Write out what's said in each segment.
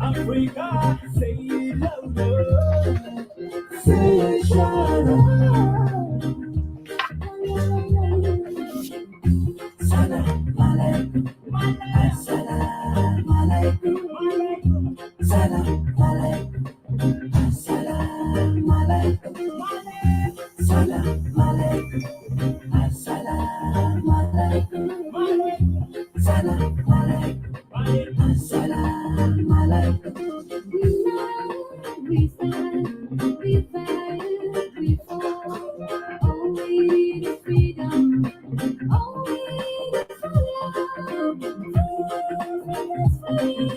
Africa, say it louder. Say it louder. Salam alaikum, assalamu alaikum, salam alaikum, assalamu alaikum, salam alaikum, assalamu alaikum, salam alaikum, assalamu alaikum. We stand, we fight, we fall. All we need is freedom. All we need is love. Free,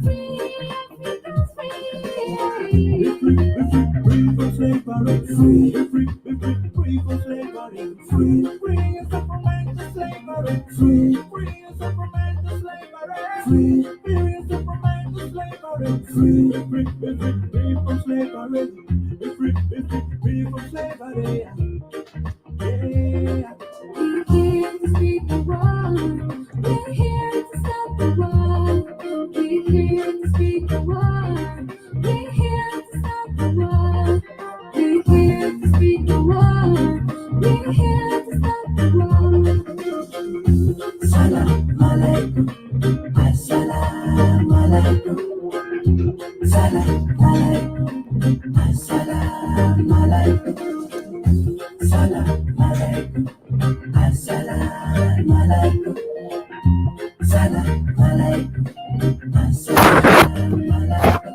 free, Africa's free. Free from slavery, free from slavery, free as a from slavery, free as a from slavery, free as a from slavery, free from slavery, free from slavery. Yeah. We're here to speak the word. We're here to stop the war. We're here to speak the word. We're here to stop the war. We're here to speak the word. We're here to stop the war. Salam alaikum. Assalamu alaikum. Salam alaikum. Assalamu alaikum. Salam alaikum. Assalamu alaikum. Salam alaikum. Assalamu alaikum.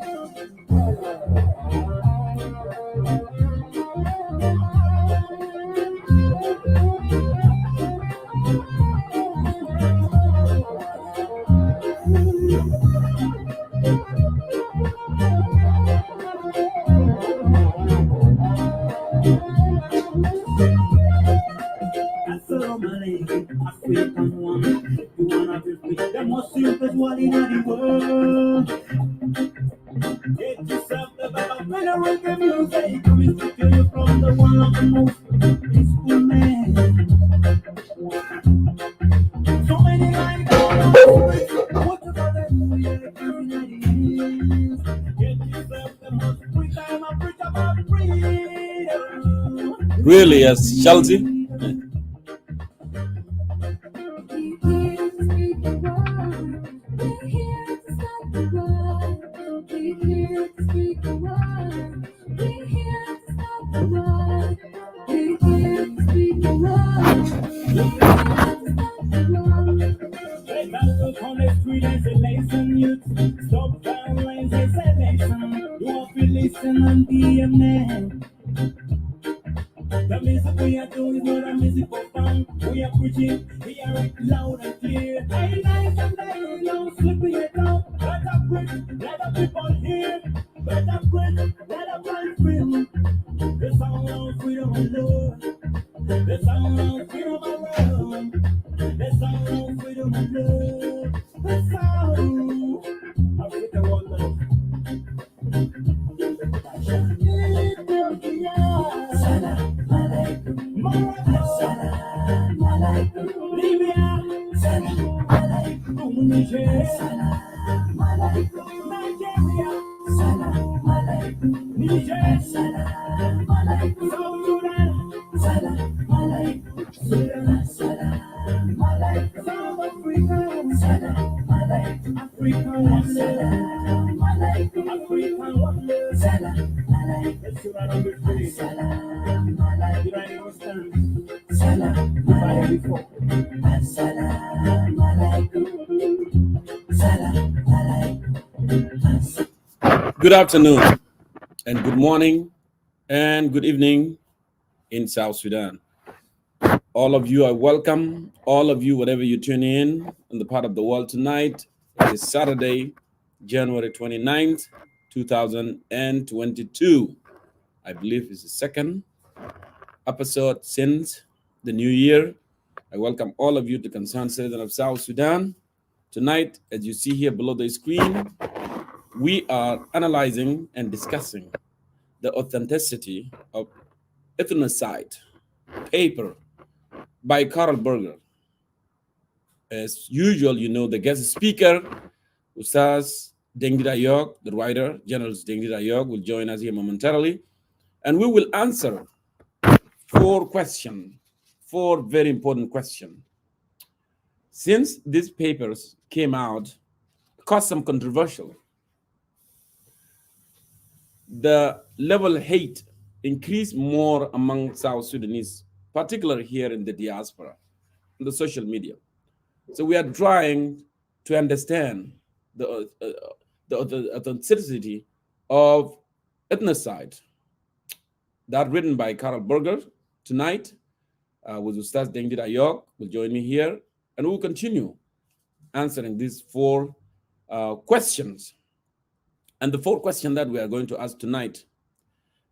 African woman, you wanna be free. The most simplest one in the world. Get yourself the Bible, when I write the music, coming to kill you from the one of the most peaceful men. So many lines on the street, what about the communities? Get yourself the most free time, I preach about freedom. Really, as Chelsea? Stop violence, isolation. You have to listen and be a man. The music we are doing is not a music for fun. We are preaching, hear it loud and clear. Hey, nice and day, no slipping it out. Let us preach, let the people hear. Let us preach, let us feel. The sound of freedom and love. The sound of freedom and love. The sound of freedom and love. The sound of freedom and love. Salam alaikum. Salam alaikum. Libya. Salam alaikum. Niger. Salam alaikum. Nigeria. Salam alaikum. Niger. Salam alaikum. South Sudan. Salam alaikum. Sudan. Salam alaikum. South Africa. Salam alaikum. Africa. Salam alaikum. African wonder. Salam alaikum. Sudan number 3. Salam alaikum. United Western. Salam alaikum. Salam alaikum. Salam alaikum. Good afternoon and good morning and good evening in South Sudan. All of you are welcome. All of you, whatever you tune in the part of the world tonight, it is Saturday, January 29th, 2022. I believe it's the second episode since the new year. I welcome all of you to concerned citizens of South Sudan. Tonight, as you see here below the screen, we are analyzing and discussing the authenticity of Ethnocide paper by Berger. As usual, you know, the guest speaker, Ustaz DengDit Ayok, the writer, General DengDit Ayok, will join us here momentarily. And we will answer four very important questions. Since these papers came out, caused some controversial, the level of hate increased more among South Sudanese, particularly here in the diaspora, in the social media. So we are trying to understand the authenticity of Ethnocide, that written by Berger tonight, with Ustaz DengDit Ayok will join me here, and we'll continue answering these four questions. And the fourth question that we are going to ask tonight: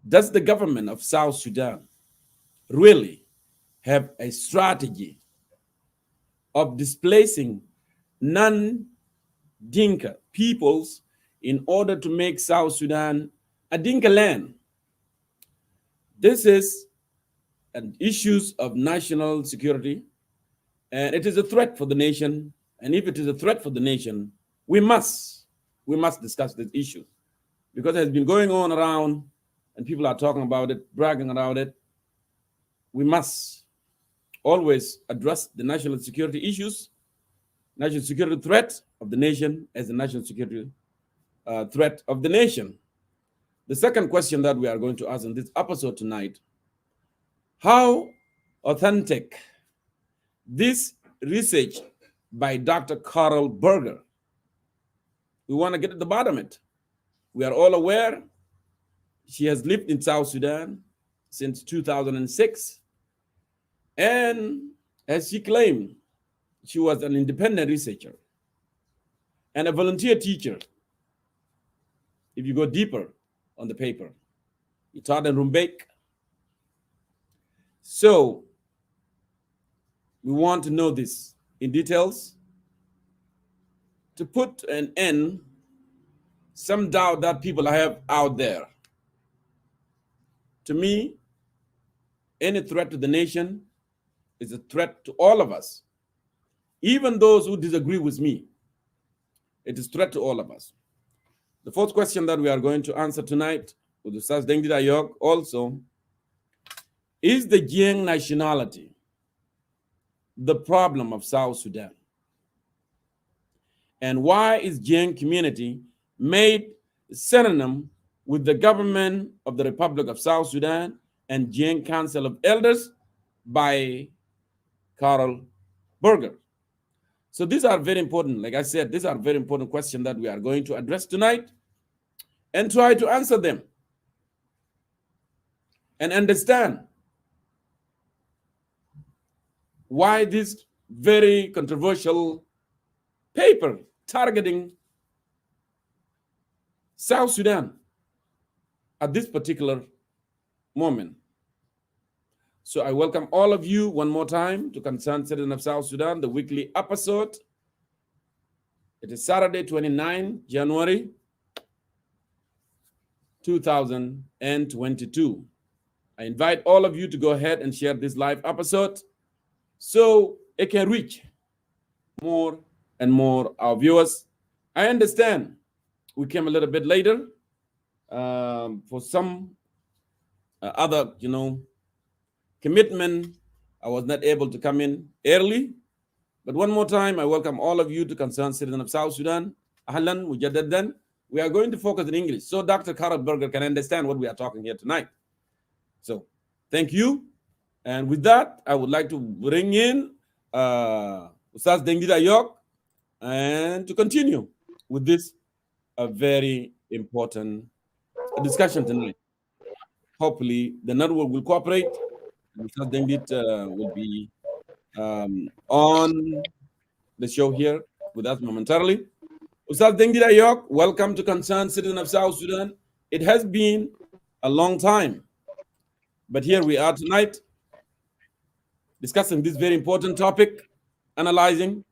does the government of South Sudan really have a strategy of displacing non-Dinka peoples in order to make South Sudan a Dinka land? This is an issue of national security, and it is a threat for the nation. And if it is a threat for the nation, we must discuss this issue, because it has been going on around and people are talking about it, bragging about it. We must always address the national security issues, national security threat of the nation as a national security threat of the nation. The second question that we are going to ask in this episode tonight: how authentic this research by Dr. Berger? We want to get at the bottom of it. We are all aware she has lived in South Sudan since 2006. And as she claimed, she was an independent researcher and a volunteer teacher. If you go deeper on the paper, he taught in Rumbek. So we want to know this in details to put an end some doubt that people have out there. To me, any threat to the nation is a threat to all of us. Even those who disagree with me, it is a threat to all of us. The fourth question that we are going to answer tonight with Ustaz DengDit Ayok also: is the Jiang nationality the problem of South Sudan? And why is Jiang community made synonym with the government of the Republic of South Sudan and Jiang Council of Elders by Berger? So these are very important. Like I said, these are very important questions that we are going to address tonight and try to answer them and understand why this very controversial paper targeting South Sudan at this particular moment. So I welcome all of you one more time to Concerned Citizen of South Sudan, the weekly episode. It is Saturday, 29 January 2022. I invite all of you to go ahead and share this live episode so it can reach more and more our viewers. I understand we came a little bit later for some other, commitment. I was not able to come in early. But one more time, I welcome all of you to Concerned Citizen of South Sudan. Ahlan, mujaddadan. We are going to focus in English so Dr. Berger can understand what we are talking here tonight. So thank you. And with that, I would like to bring in Ustaz DengDit Ayok and to continue with this very important discussion tonight. Hopefully, the network will cooperate. And Ustaz DengDit will be on the show here with us momentarily. Ustaz DengDit Ayok, welcome to Concerned Citizen of South Sudan. It has been a long time, but here we are tonight discussing this very important topic, analyzing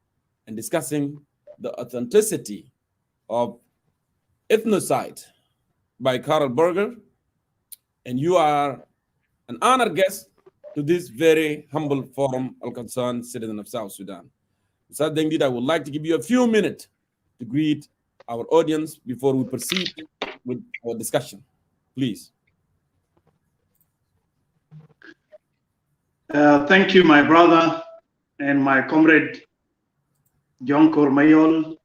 and discussing the authenticity of Ethnocide by Berger, and you are an honored guest to this very humble forum, concerned citizen of South Sudan. Mr. DengDit, I would like to give you a few minutes to greet our audience before we proceed with our discussion. Please. Thank you, my brother and my comrade, John Kormayol,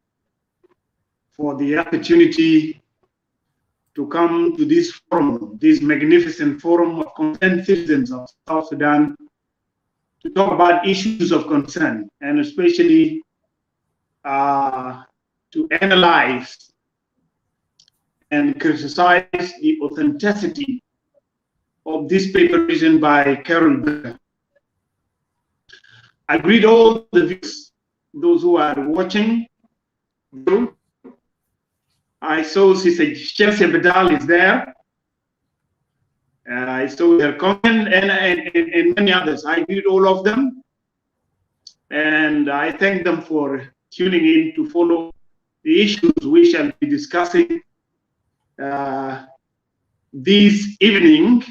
for the opportunity to come to this forum, this magnificent forum of concerned citizens of South Sudan, to talk about issues of concern, and especially to analyze and criticize the authenticity of this paper written by Berger. I greet all the viewers, those who are watching. I saw Sister Chelsea Bedal is there. I saw her comment and many others. I greet all of them. And I thank them for tuning in to follow the issues we shall be discussing this evening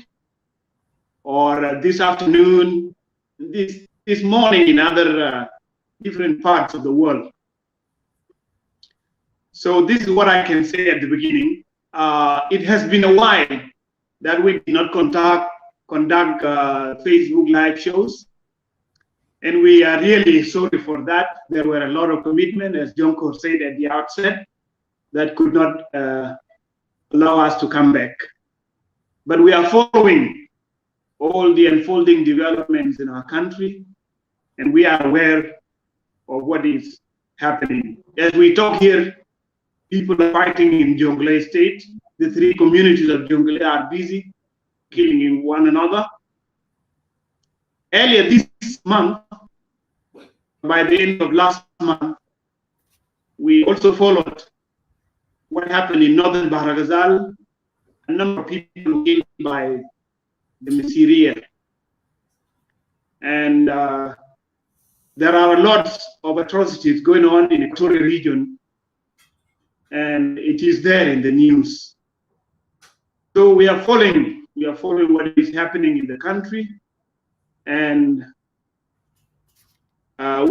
or this afternoon, this morning in other different parts of the world. So this is what I can say at the beginning. It has been a while that we did not conduct Facebook live shows. And we are really sorry for that. There were a lot of commitment, as John Kor said at the outset, that could not allow us to come back. But we are following all the unfolding developments in our country, and we are aware of what is happening. As we talk here, people are fighting in Jonglei State. The three communities of Jonglei are busy killing one another. Earlier this month, by the end of last month, we also followed what happened in northern Bahr Ghazal. A number of people killed by the Messiria. And there are lots of atrocities going on in the Equatorial region, and it is there in the news. So we are following what is happening in the country, and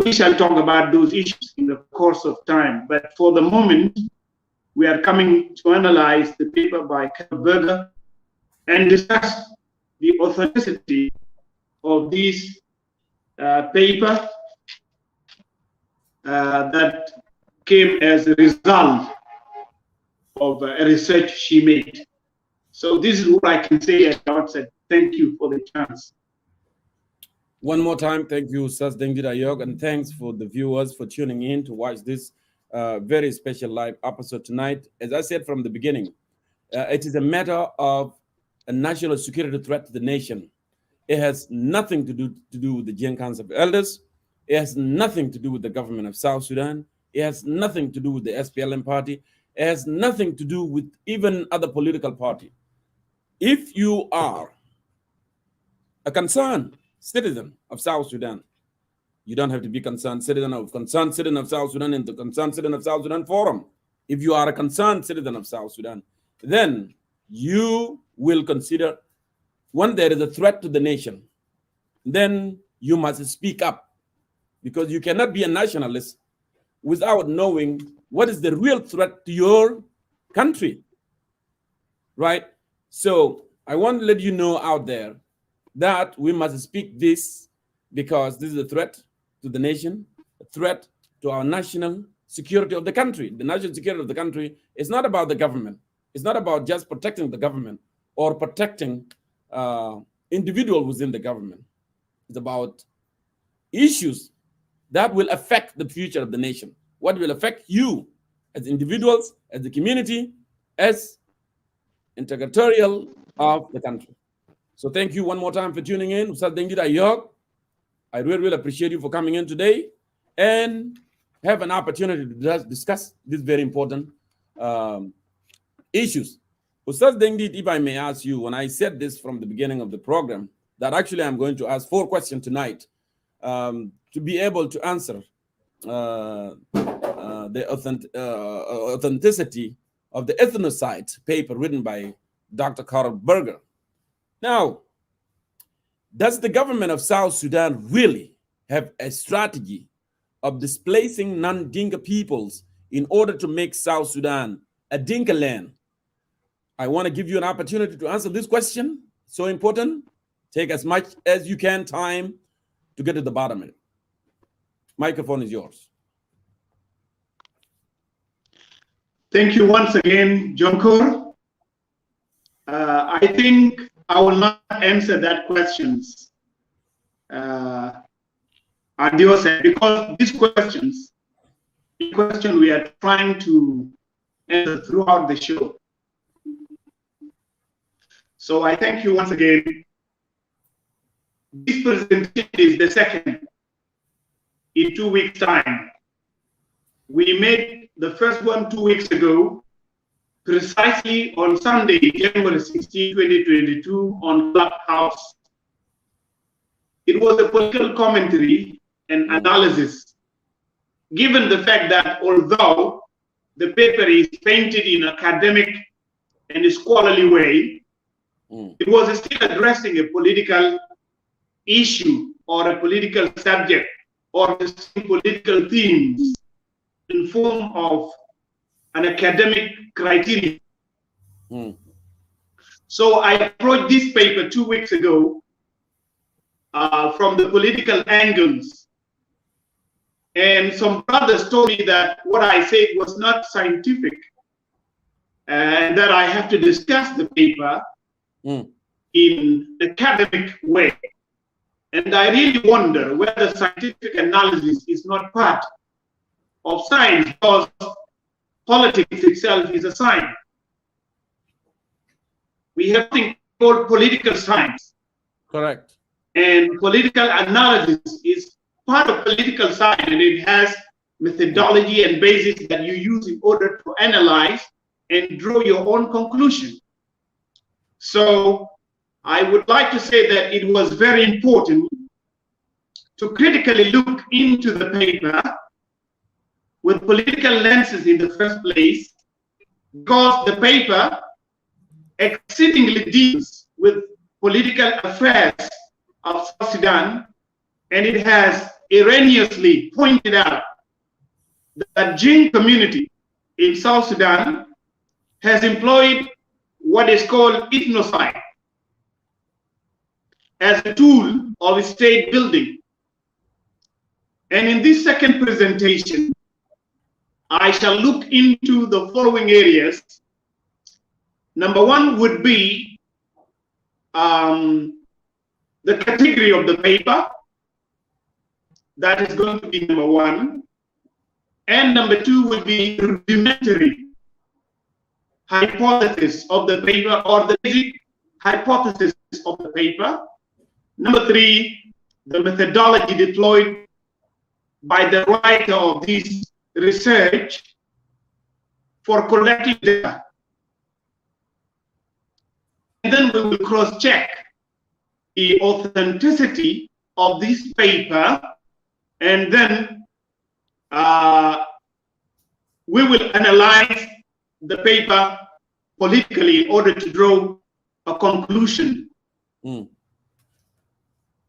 we shall talk about those issues in the course of time. But for the moment, we are coming to analyze the paper by Berger and discuss the authenticity of this paper that came as a result of a research she made. So this is what I can say at the outset. Thank you for the chance. One more time, thank you, Sir DengDit Ayok, and thanks for the viewers for tuning in to watch this very special live episode tonight. As I said from the beginning, it is a matter of a national security threat to the nation. It has nothing to do with the Gen Council of Elders. It has nothing to do with the government of South Sudan. It has nothing to do with the SPLM party. It has nothing to do with even other political party. If you are a concerned citizen of South Sudan, you don't have to be concerned citizen of South Sudan in the Concerned Citizen of South Sudan forum. If you are a concerned citizen of South Sudan, then you will consider when there is a threat to the nation, then you must speak up, because you cannot be a nationalist without knowing what is the real threat to your country, right? So I want to let you know out there that we must speak this, because this is a threat to the nation, a threat to our national security of the country. The national security of the country is not about the government. It's not about just protecting the government or protecting individuals within the government. It's about issues that will affect the future of the nation. What will affect you as individuals, as the community, as integratorial of the country. So thank you one more time for tuning in. Ustaz DengDit Ayok, I really appreciate you for coming in today and have an opportunity to discuss these very important issues. Ustaz DengDit, if I may ask you, when I said this from the beginning of the program, that actually I'm going to ask 4 questions tonight to be able to answer the authenticity of the Ethnocide paper written by Dr. Carl Berger. Now, does the government of South Sudan really have a strategy of displacing non-Dinka peoples in order to make South Sudan a Dinka land? I want to give you an opportunity to answer this question. So important. Take as much as you can time to get to the bottom of it. Microphone is yours. Thank you once again, John Core. I think I will not answer that questions, because these questions, the question we are trying to answer throughout the show. So I thank you once again. This presentation is the second in 2 weeks' time. We made the first one 2 weeks ago, precisely on Sunday, January 16, 2022, on Clubhouse. It was a political commentary and analysis, given the fact that although the paper is painted in an academic and a scholarly way, it was still addressing a political issue or a political subject or the political themes in form of an academic criteria. So I approached this paper 2 weeks ago from the political angles, and some brothers told me that what I said was not scientific and that I have to discuss the paper in an academic way. And I really wonder whether scientific analysis is not part of science, because politics itself is a science. We have something called political science. Correct. And political analysis is part of political science, and it has methodology and basis that you use in order to analyze and draw your own conclusion. So I would like to say that it was very important to critically look into the paper with political lenses in the first place, because the paper exceedingly deals with political affairs of South Sudan, and it has erroneously pointed out that Jin community in South Sudan has employed what is called ethnocide as a tool of state building. And in this second presentation, I shall look into the following areas. Number one would be the category of the paper. That is going to be number one. And number two would be rudimentary hypothesis of the paper, or the basic hypothesis of the paper. Number three, the methodology deployed by the writer of this research for collecting data. And then we will cross-check the authenticity of this paper, and then we will analyze the paper politically in order to draw a conclusion.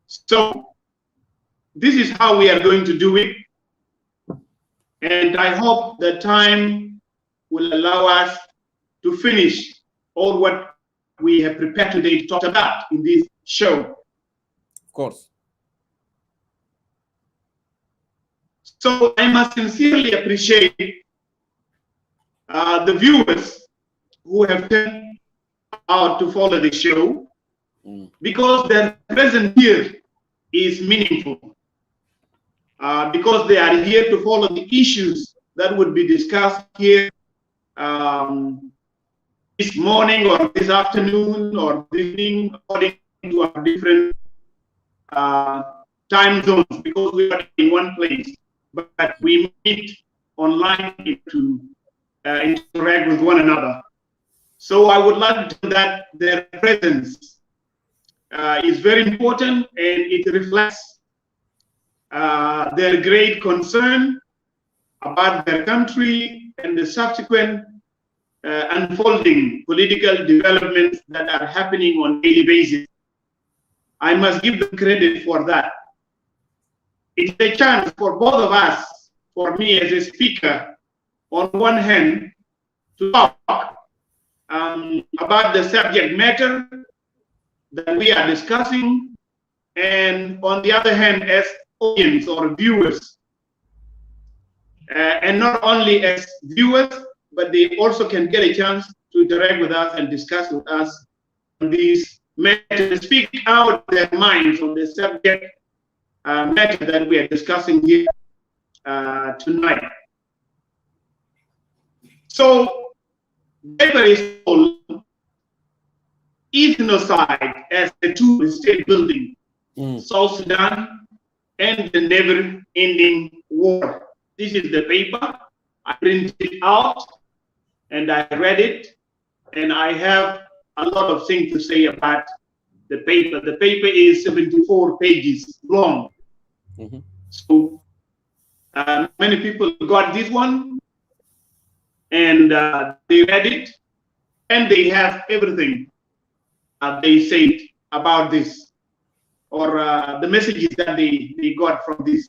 So this is how we are going to do it, and I hope the time will allow us to finish all what we have prepared today to talk about in this show. Of course. So I must sincerely appreciate the viewers who have turned out to follow the show, because their presence here is meaningful, because they are here to follow the issues that would be discussed here this morning or this afternoon or this evening, according to our different time zones, because we are in one place, but we meet online to interact with one another. So I would like to say that their presence is very important, and it reflects their great concern about their country and the subsequent unfolding political developments that are happening on a daily basis. I must give them credit for that. It's a chance for both of us, for me as a speaker, on one hand, to talk about the subject matter that we are discussing, and on the other hand, as audience or viewers, and not only as viewers, but they also can get a chance to interact with us and discuss with us on these matters, speak out their minds on the subject matter that we are discussing here tonight. So, Berger is called Ethnocide as a tool in state building, South Sudan, and the never-ending war. This is the paper. I printed it out, and I read it, and I have a lot of things to say about the paper. The paper is 74 pages long. So many people got this one, and they read it, and they have everything they said about this, or the messages that they got from this.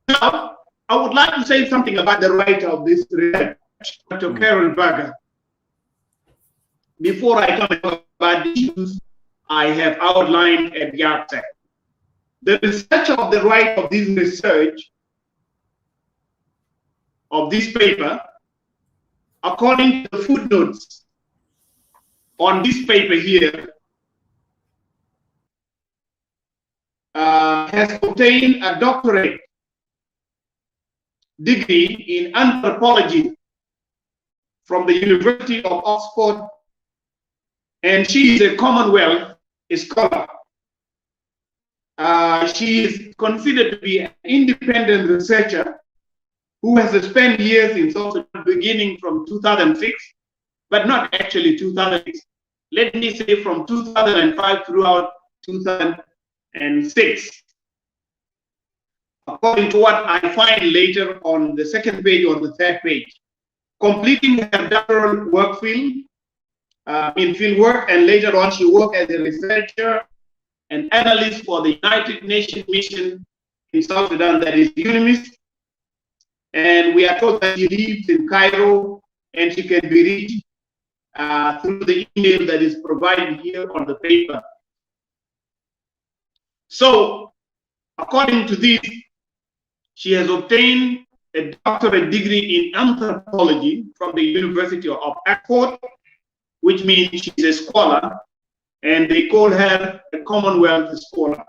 Now, I would like to say something about the writer of this research, Dr. Carol Berger. Before I come about the issues I have outlined at the outset. The research of the writer of this research, of this paper, according to the footnotes on this paper here, has obtained a doctorate degree in anthropology from the University of Oxford, and she is a Commonwealth scholar. She is considered to be an independent researcher who has spent years in South Sudan, beginning from 2006, but not actually 2006. Let me say from 2005 throughout 2006. According to what I find later on the second page or the third page, completing her doctoral work field in field work, and later on she worked as a researcher and analyst for the United Nations mission in South Sudan, that is UNIMIS. And we are told that she lives in Cairo, and she can be reached through the email that is provided here on the paper. So, according to this, she has obtained a doctorate degree in anthropology from the University of Oxford, which means she's a scholar, and they call her a Commonwealth scholar.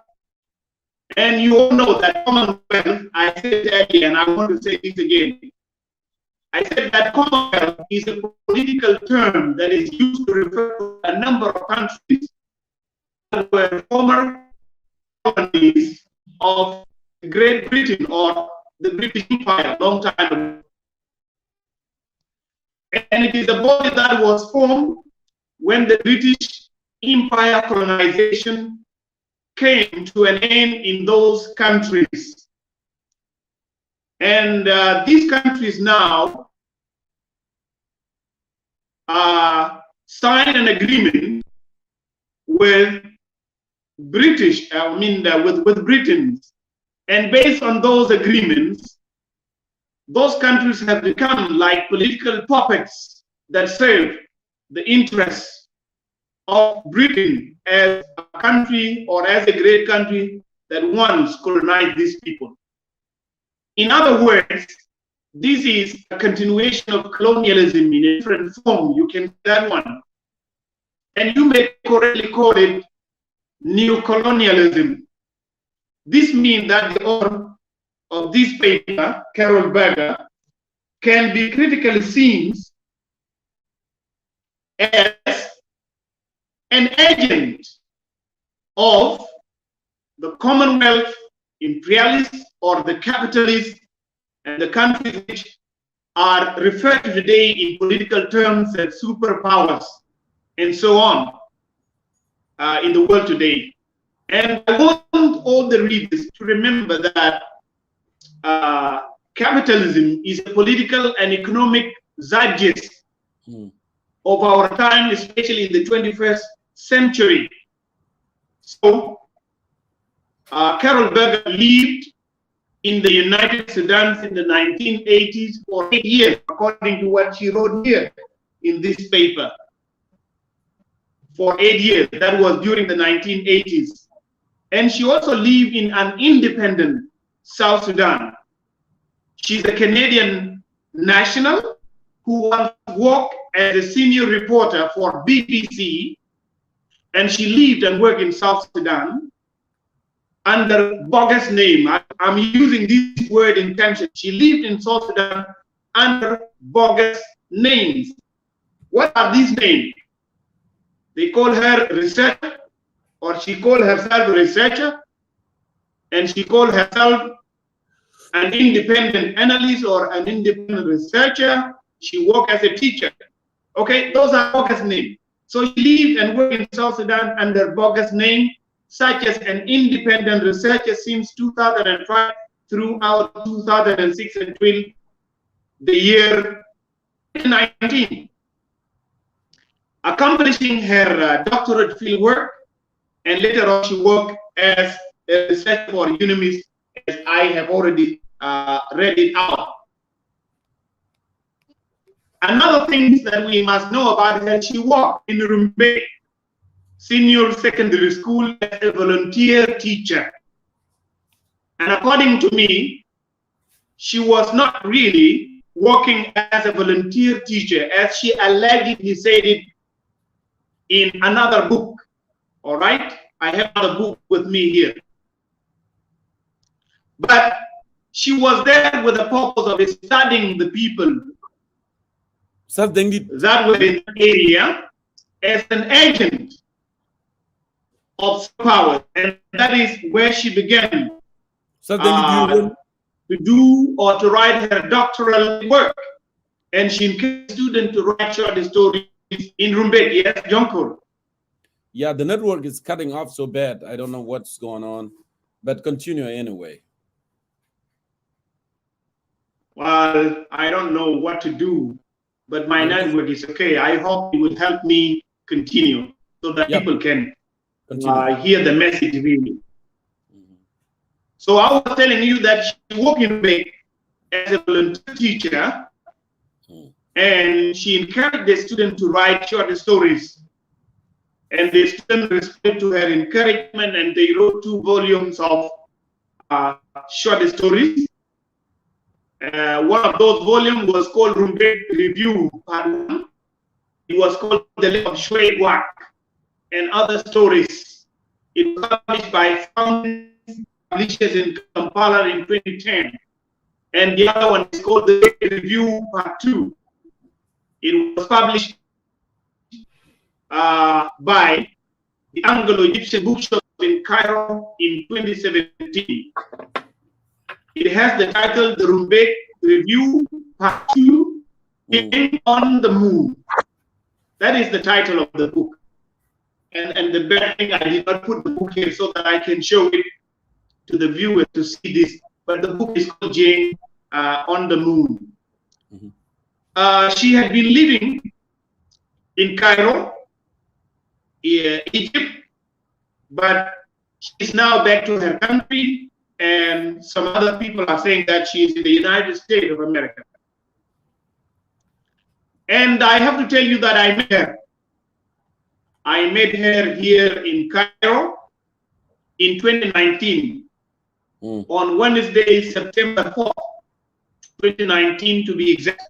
And you all know that Commonwealth, I said earlier, and I want to say this again. I said that Commonwealth is a political term that is used to refer to a number of countries that were former colonies of Great Britain or the British Empire a long time ago. And it is a body that was formed when the British Empire colonization came to an end in those countries. And these countries now signed an agreement with British, with Britain. And based on those agreements, those countries have become like political puppets that serve the interests of Britain as a country or as a great country that once colonized these people. In other words, this is a continuation of colonialism in a different form. You can say that one. And you may correctly call it neocolonialism. This means that the author of this paper, Carol Berger, can be critically seen as an agent of the Commonwealth imperialists or the capitalists and the countries which are referred to today in political terms as superpowers and so on in the world today. And I want all the readers to remember that capitalism is a political and economic zeitgeist of our time, especially in the 21st century. So, Carol Berger lived in the United Sudan in the 1980s for 8 years, according to what she wrote here in this paper. For 8 years, that was during the 1980s. And she also lived in an independent South Sudan. She's a Canadian national who once worked as a senior reporter for BBC, and she lived and worked in South Sudan under bogus name. I'm using this word intentionally. She lived in South Sudan under bogus names. What are these names? They call her researcher, or she called herself a researcher, and she called herself an independent analyst or an independent researcher. She worked as a teacher. Okay, those are bogus names. So she lived and worked in South Sudan under bogus names, such as an independent researcher since 2005 throughout 2006 until the year 2019. Accomplishing her doctorate fieldwork, and later on she worked as a researcher for UNIMIS, as I have already read it out. Another thing that we must know about her, she worked in Rumbek Senior Secondary School as a volunteer teacher. And according to me, she was not really working as a volunteer teacher, as she allegedly said it in another book. All right, I have another book with me here. But she was there with the purpose of studying the people that were in the area as an agent of power, and that is where she began to do or to write her doctoral work. And she encouraged students to write short stories in Rumbek. Yes, Jonkur. Yeah, the network is cutting off so bad. I don't know what's going on, but continue anyway. Well, I don't know what to do, but my network is okay. I hope it will help me continue so that people can hear the message really. So I was telling you that she worked in Rumbek as a volunteer teacher, and she encouraged the students to write short stories. And the students responded to her encouragement, and they wrote 2 volumes of short stories. One of those volumes was called Rumbek Review Part 1. It was called The Lake of Shwegwak and Other Stories. It was published by Fountain Publishers in Kampala in 2010. And the other one is called The Lake Review Part 2. It was published by the Anglo-Egyptian Bookshop in Cairo in 2017. It has the title, The Rumbek Review Part 2, Being on the Moon. That is the title of the book. And the bad thing, I did not put the book here so that I can show it to the viewer to see this. But the book is called Jane on the Moon. She had been living in Cairo, Egypt, but she's now back to her country, and some other people are saying that she's in the United States of America. And I have to tell you that I met her. I met her here in Cairo in 2019, on Wednesday, September 4th, 2019 to be exact.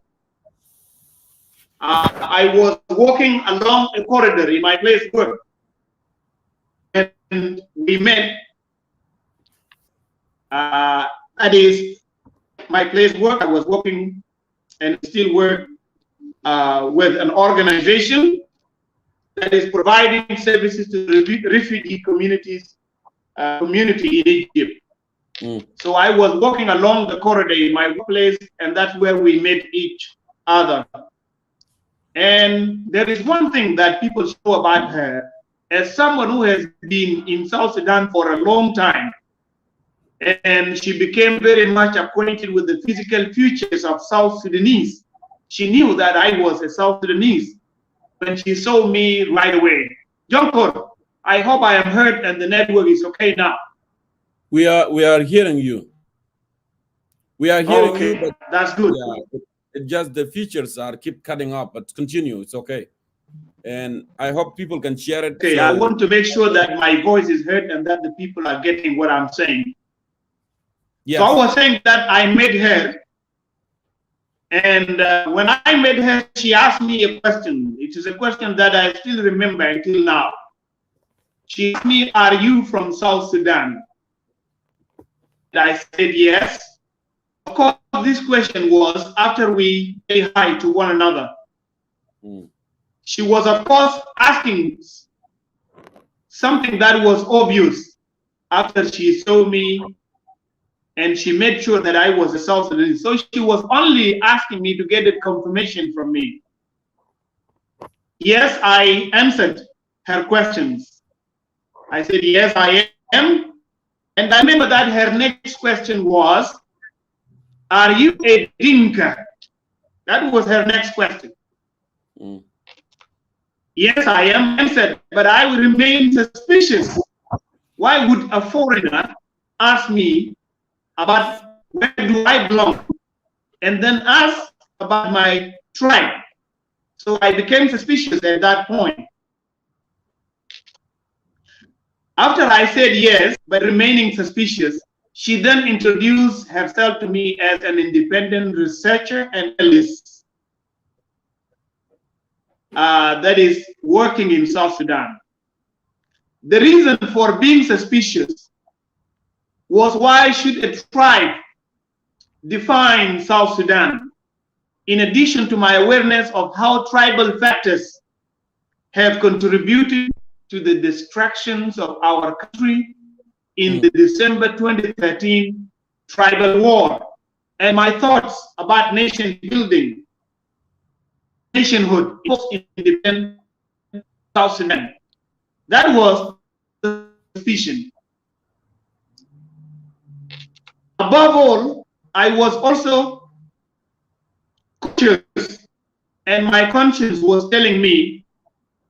I was walking along a corridor in my place of work, and we met. That is my place of work. I was working and still work with an organization that is providing services to the refugee community in Egypt. So I was walking along the corridor in my workplace, and that's where we met each other. And there is one thing that people show about her, as someone who has been in South Sudan for a long time, and she became very much acquainted with the physical features of South Sudanese. she knew that I was a South Sudanese when she saw me right away. Jonkor, I hope I am heard and the network is okay now. We are hearing you. We are hearing you, but that's good. Yeah, it just the features are keep cutting up, but continue. It's okay. And I hope people can share it. Okay, so I want to make sure that my voice is heard and that the people are getting what I'm saying. Yes. So I was saying that I met her, and when I met her, she asked me a question. It is a question that I still remember until now. She asked me, "Are you from South Sudan?" And I said yes. Of course, this question was after we say hi to one another. She was, of course, asking something that was obvious after she saw me and she made sure that I was a South Sudanese. So she was only asking me to get a confirmation from me. Yes, I answered her questions. I said, yes, I am. And I remember that her next question was, are you a Dinka? That was her next question. Yes, I am, answered, but I will remain suspicious. Why would a foreigner ask me about where do I belong and then ask about my tribe? So I became suspicious at that point. After I said yes, but remaining suspicious, she then introduced herself to me as an independent researcher and analyst that is working in South Sudan. The reason for being suspicious was, why should a tribe define South Sudan? In addition to my awareness of how tribal factors have contributed to the destructions of our country in the December 2013 tribal war, and my thoughts about nation building, nationhood, post-independent South Sudan. That was the suspicion. Above all, I was also conscious, and my conscience was telling me,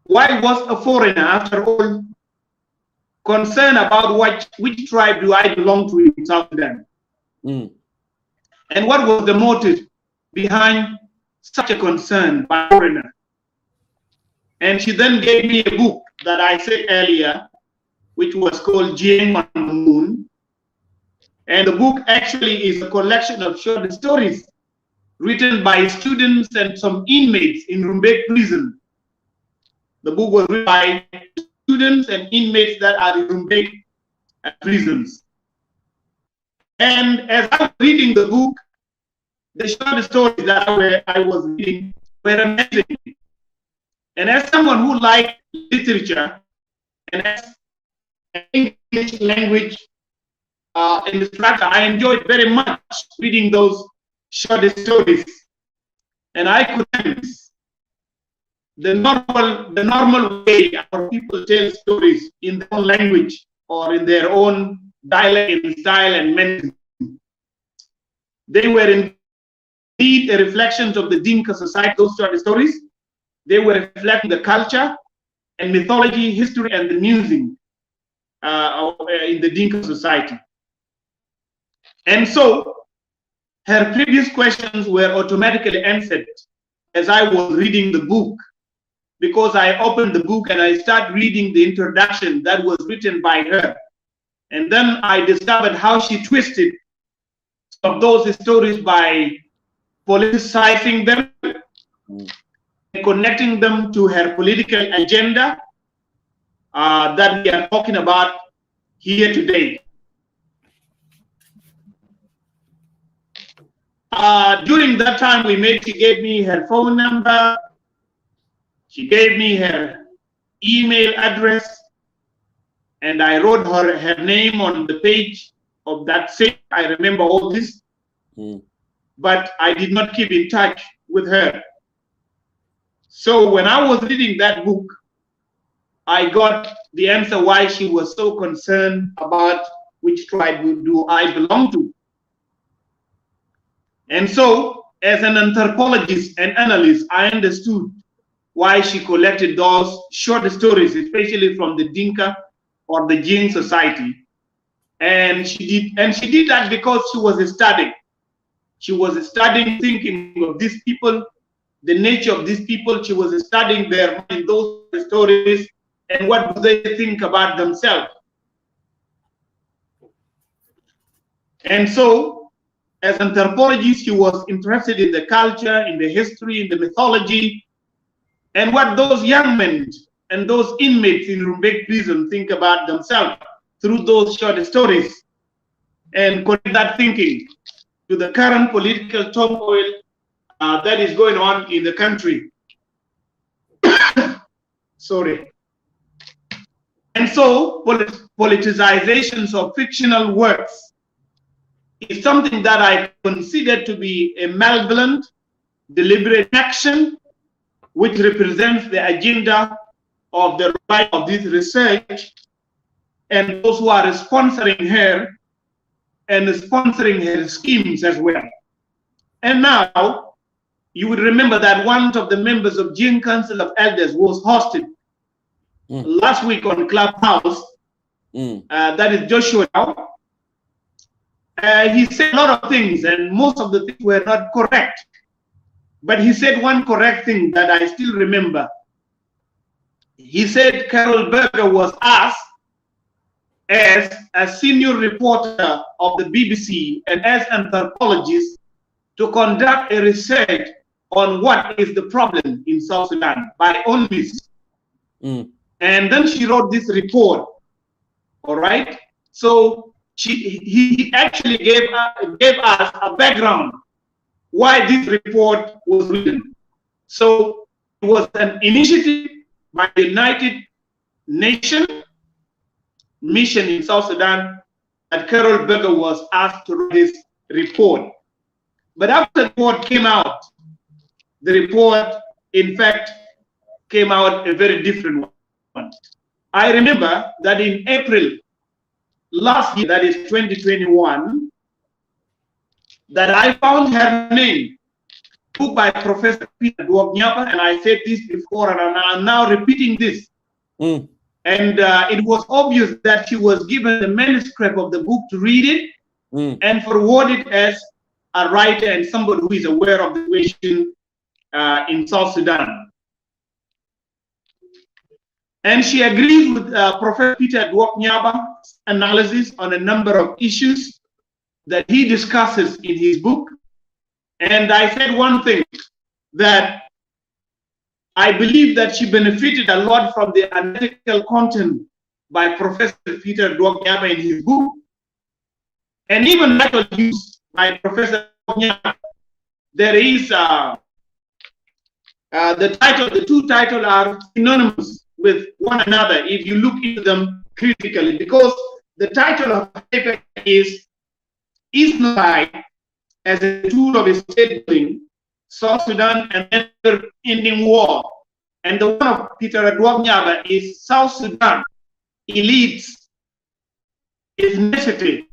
why was a foreigner, after all, concerned about which tribe do I belong to in South Sudan? And what was the motive behind such a concern by a foreigner? And she then gave me a book that I said earlier, which was called Jane on the Moon. And the book actually is a collection of short stories written by students and some inmates in Rumbek prison. The book was written by students and inmates that are in Rumbek prisons. And as I was reading the book, the short stories that I was reading were amazing. And as someone who liked literature and as English language instructor, I enjoyed very much reading those short stories. And I could sense the normal way our people tell stories in their own language or in their own dialect and style and meaning. They were indeed a reflection of the Dinka society, those short stories. They were reflecting the culture and mythology, history, and the music in the Dinka society. And so her previous questions were automatically answered as I was reading the book, because I opened the book and I started reading the introduction that was written by her. And then I discovered how she twisted some of those stories by politicizing them and connecting them to her political agenda that we are talking about here today. During that time we met, she gave me her phone number, she gave me her email address, and I wrote her name on the page of that site. I remember all this, but I did not keep in touch with her. So when I was reading that book, I got the answer why she was so concerned about which tribe do I belong to. And so as an anthropologist and analyst, I understood why she collected those short stories, especially from the Dinka or the Jing society. And she did that because she was studying. She was studying, thinking of these people, the nature of these people. She was studying their mind, those stories, and what do they think about themselves. And so, as an anthropologist, she was interested in the culture, in the history, in the mythology, and what those young men and those inmates in Rumbek prison think about themselves through those short stories, and connect that thinking to the current political turmoil that is going on in the country. Sorry. And so, politicization of fictional works is something that I consider to be a malevolent, deliberate action which represents the agenda of the right of this research and those who are sponsoring her and sponsoring her schemes as well. And now, you would remember that one of the members of Jing Council of Elders was hosted last week on Clubhouse. That is Joshua. He said a lot of things, and most of the things were not correct. But he said one correct thing that I still remember. He said Carol Berger was asked as a senior reporter of the BBC and as an anthropologist to conduct a research on what is the problem in South Sudan by UNMISS. And then she wrote this report, all right? So he actually gave us a background why this report was written. So it was an initiative by the United Nations mission in South Sudan that Carol Berger was asked to write this report. But after the report came out, the report, in fact, came out a very different one. I remember that in April last year, that is 2021, that I found her name, book by Professor Peter Duoknyapa, and I said this before, and I'm now repeating this. And it was obvious that she was given the manuscript of the book to read it and forward it as a writer and somebody who is aware of the situation in South Sudan. And she agrees with Professor Peter Duoknyapa's analysis on a number of issues that he discusses in his book. And I said one thing, that I believe that she benefited a lot from the analytical content by Professor Peter Duoknyapa in his book, and even method used by Professor Duoknyapa. There is the two titles are synonymous with one another if you look into them critically, because the title of the paper is Ethnocide as a tool of state building, South Sudan and Never-Ending War. And the one of Peter Duoknyapa is South Sudan, Elites, Ethnicity,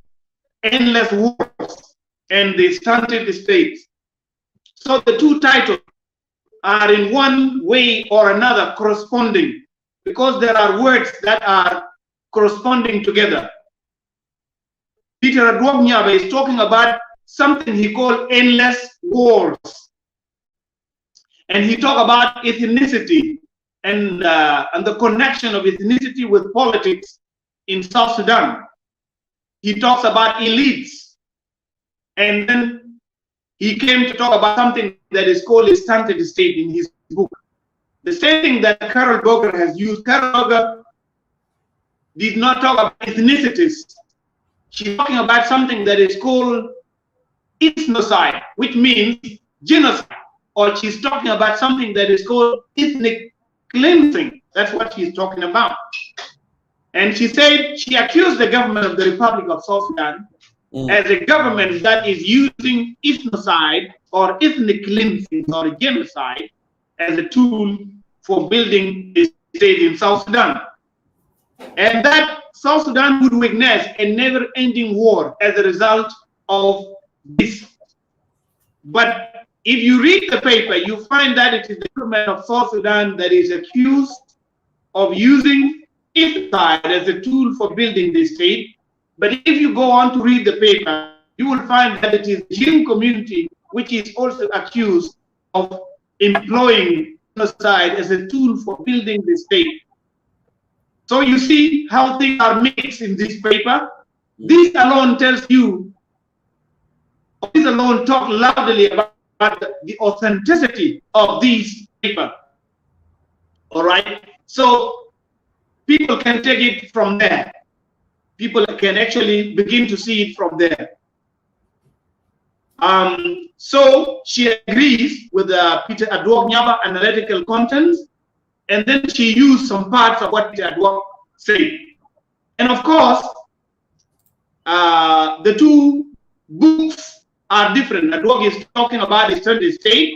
Endless Wars, and the Stunted State. So the two titles are in one way or another corresponding, because there are words that are corresponding together. Peter Duoknyapa is talking about something he called endless wars. And he talked about ethnicity and the connection of ethnicity with politics in South Sudan. He talks about elites. And then he came to talk about something that is called a stunted state in his book. The same thing that Carol Berger has used. Carol Berger did not talk about ethnicities. She's talking about something that is called ethnocide, which means genocide. Or she's talking about something that is called ethnic cleansing. That's what she's talking about. And she said, she accused the government of the Republic of South Sudan as a government that is using ethnocide or ethnic cleansing or genocide as a tool for building a state in South Sudan. And that South Sudan would witness a never-ending war as a result of this. But if you read the paper, you find that it is the government of South Sudan that is accused of using Ethnocide as a tool for building the state. But if you go on to read the paper, you will find that it is the Jin community which is also accused of employing Ethnocide as a tool for building the state. So you see how things are mixed in this paper. This alone tells you, this alone talks loudly about the authenticity of these paper. All right. So people can take it from there. People can actually begin to see it from there. So she agrees with Peter Adwok Nyaba analytical contents, and then she used some parts of what Peter Adwok said. And of course, the two books are different. Adwok is talking about the Stunted State,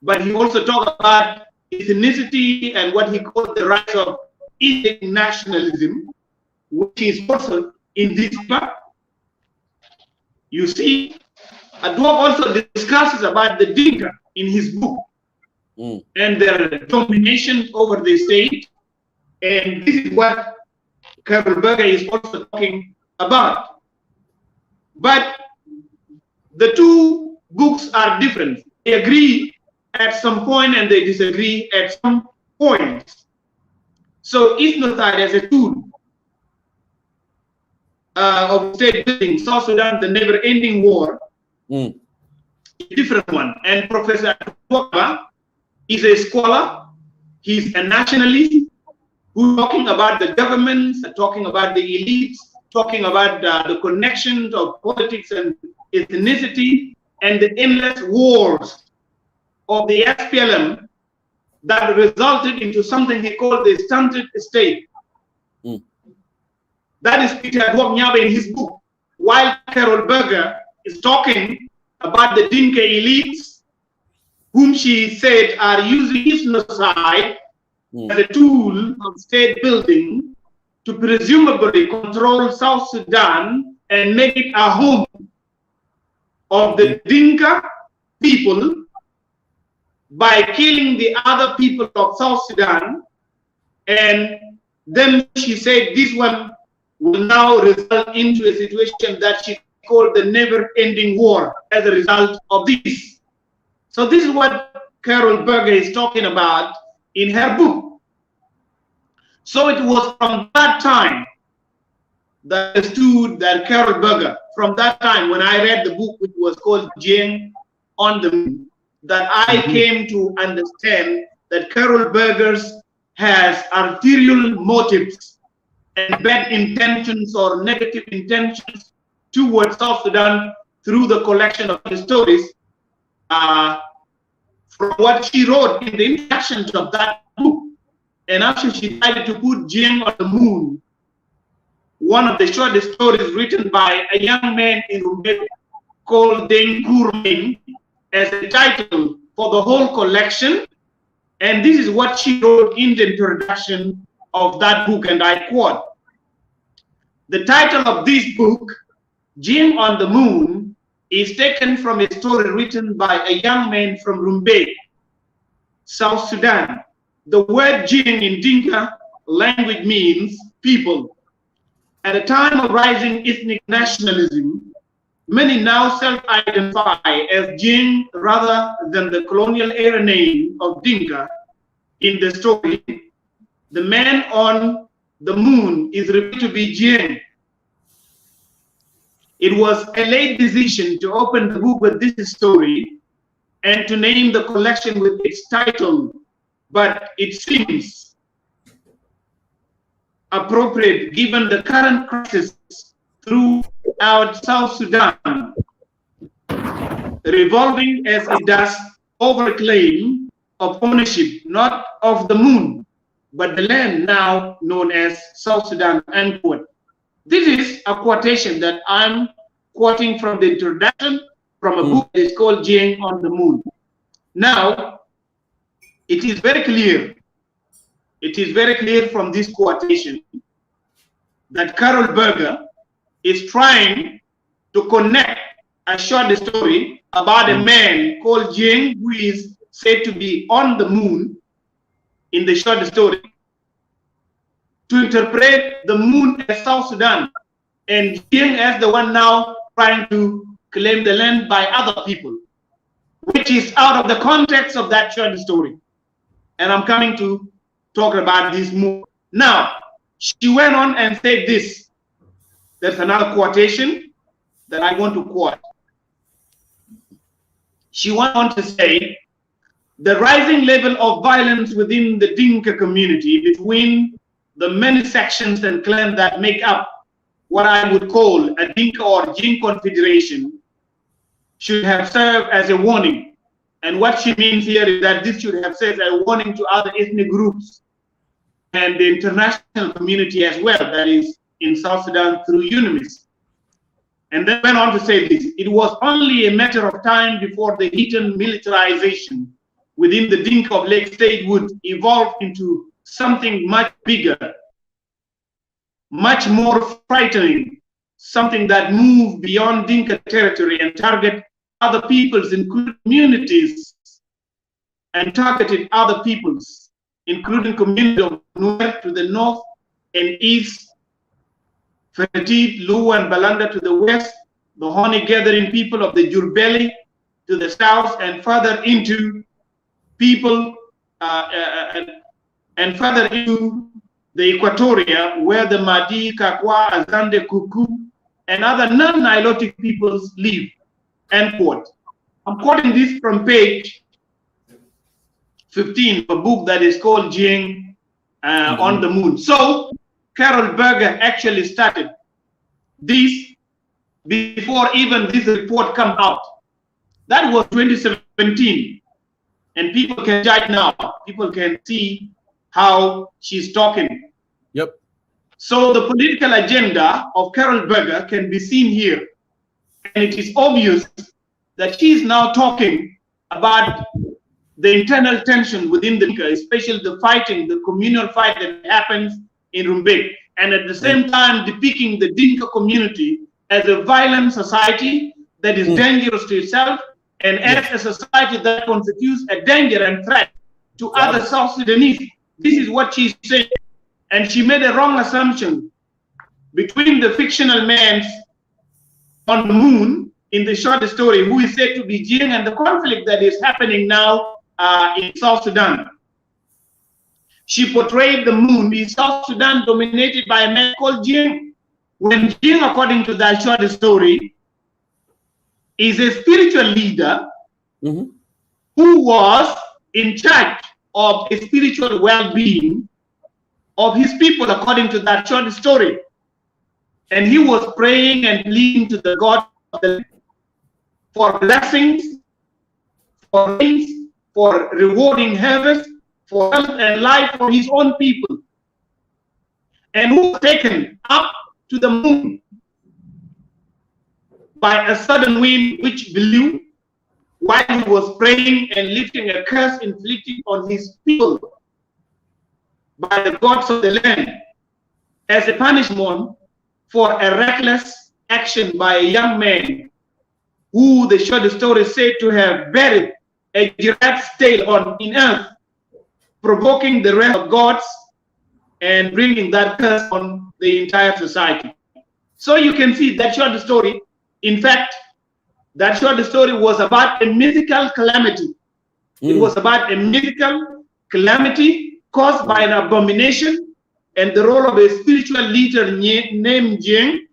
but he also talks about ethnicity and what he called the rise of ethnic nationalism, which is also in this part. You see, Adwok also discusses about the Dinka in his book and their domination over the state. And this is what Carol Berger is also talking about. But the two books are different. They agree at some point and they disagree at some point. So Ethnocide as a tool of state building, South Sudan, the never-ending war, a different one. And Professor Adwok is a scholar. He's a nationalist who's talking about the governments, talking about the elites, talking about the connections of politics and ethnicity and the endless wars of the SPLM that resulted into something he called the Stunted State. That is Peter Adwok Nyaba in his book, while Carol Berger is talking about the Dinka elites, whom she said are using Ethnocide as a tool of state building to presumably control South Sudan and make it a home of the Dinka people by killing the other people of South Sudan. And then she said this one will now result into a situation that she called the never-ending war as a result of this. So this is what Carol Berger is talking about in her book. So it was from that time that I understood that Carol Berger, from that time when I read the book which was called Jane on the Moon, that I came to understand that Carol Berger has arterial motives and bad intentions or negative intentions towards South Sudan through the collection of the stories from what she wrote in the introduction of that book. And after she decided to put Jane on the Moon, one of the short stories written by a young man in Rumbe called Deng as a title for the whole collection. And this is what she wrote in the introduction of that book, and I quote: the title of this book, Jing on the Moon, is taken from a story written by a young man from Rumbe, South Sudan. The word Jing in Dinka language means people. At a time of rising ethnic nationalism, many now self-identify as Jing rather than the colonial era name of Dinka. In the story, the man on the moon is revealed to be Jing. It was a late decision to open the book with this story and to name the collection with its title, but it seems appropriate given the current crisis throughout South Sudan, revolving as it does over claim of ownership, not of the moon, but the land now known as South Sudan, end quote. This is a quotation that I'm quoting from the introduction from a book that is called Jing on the Moon. Now, it is very clear from this quotation that Carol Berger is trying to connect a short story about a man called Jing, who is said to be on the moon in the short story, to interpret the moon as South Sudan, and Jing as the one now trying to claim the land by other people, which is out of the context of that short story. And I'm coming to talk about this more. Now, she went on and said this. There's another quotation that I want to quote. She went on to say, the rising level of violence within the Dinka community between the many sections and clans that make up what I would call a Dinka or Jing confederation should have served as a warning. And what she means here is that this should have served as a warning to other ethnic groups and the international community as well, that is in South Sudan through UNIMIS. And then went on to say this, it was only a matter of time before the heathen militarization within the Dinka of Lake State would evolve into something much bigger, much more frightening, something that moved beyond Dinka territory and target other peoples, including communities, and targeted other peoples, including community of Nuer to the north and east, Fertit, Luo, and Balanda to the west, the honey gathering people of the Jurbeli to the south, and further into people and further into the Equatoria, where the Madi, Kakwa, Azande, Kuku, and other non-Nilotic peoples live. End quote. I'm quoting this from page 15 of a book that is called Jing on the Moon. So Carol Berger actually started this before even this report come out. That was 2017. And people can judge now. People can see how she's talking. Yep. So the political agenda of Carol Berger can be seen here. And it is obvious that she is now talking about the internal tension within the Dinka, especially the fighting, the communal fight that happens in Rumbek, and at the same time depicting the Dinka community as a violent society that is dangerous to itself, and as a society that constitutes a danger and threat to other South Sudanese. This is what she's saying. And she made a wrong assumption between the fictional man on the moon in the short story, who is said to be Jing, and the conflict that is happening now in South Sudan. She portrayed the moon in South Sudan dominated by a man called Jing, when Jing, according to that short story, is a spiritual leader who was in charge of a spiritual well-being of his people, according to that short story. And he was praying and pleading to the God of the for blessings, for rains, for rewarding harvest, for health and life for his own people. And who was taken up to the moon by a sudden wind which blew while he was praying and lifting a curse inflicted on his people by the gods of the land as a punishment for a reckless action by a young man who the short story said to have buried a giraffe's tail in earth, provoking the wrath of gods and bringing that curse on the entire society. So you can see that short story. In fact, that short story was about a mythical calamity. It was about a mythical calamity caused by an abomination and the role of a spiritual leader named Jing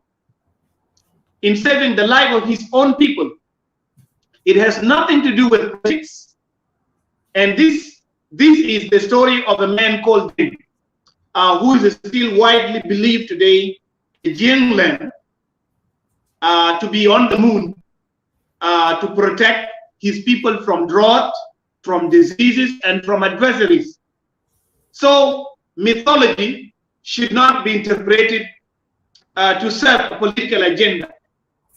in saving the life of his own people. It has nothing to do with politics. And this is the story of a man called Jing, who is still widely believed today, a Jingland, to be on the moon, to protect his people from drought, from diseases, and from adversaries. So mythology should not be interpreted to serve a political agenda.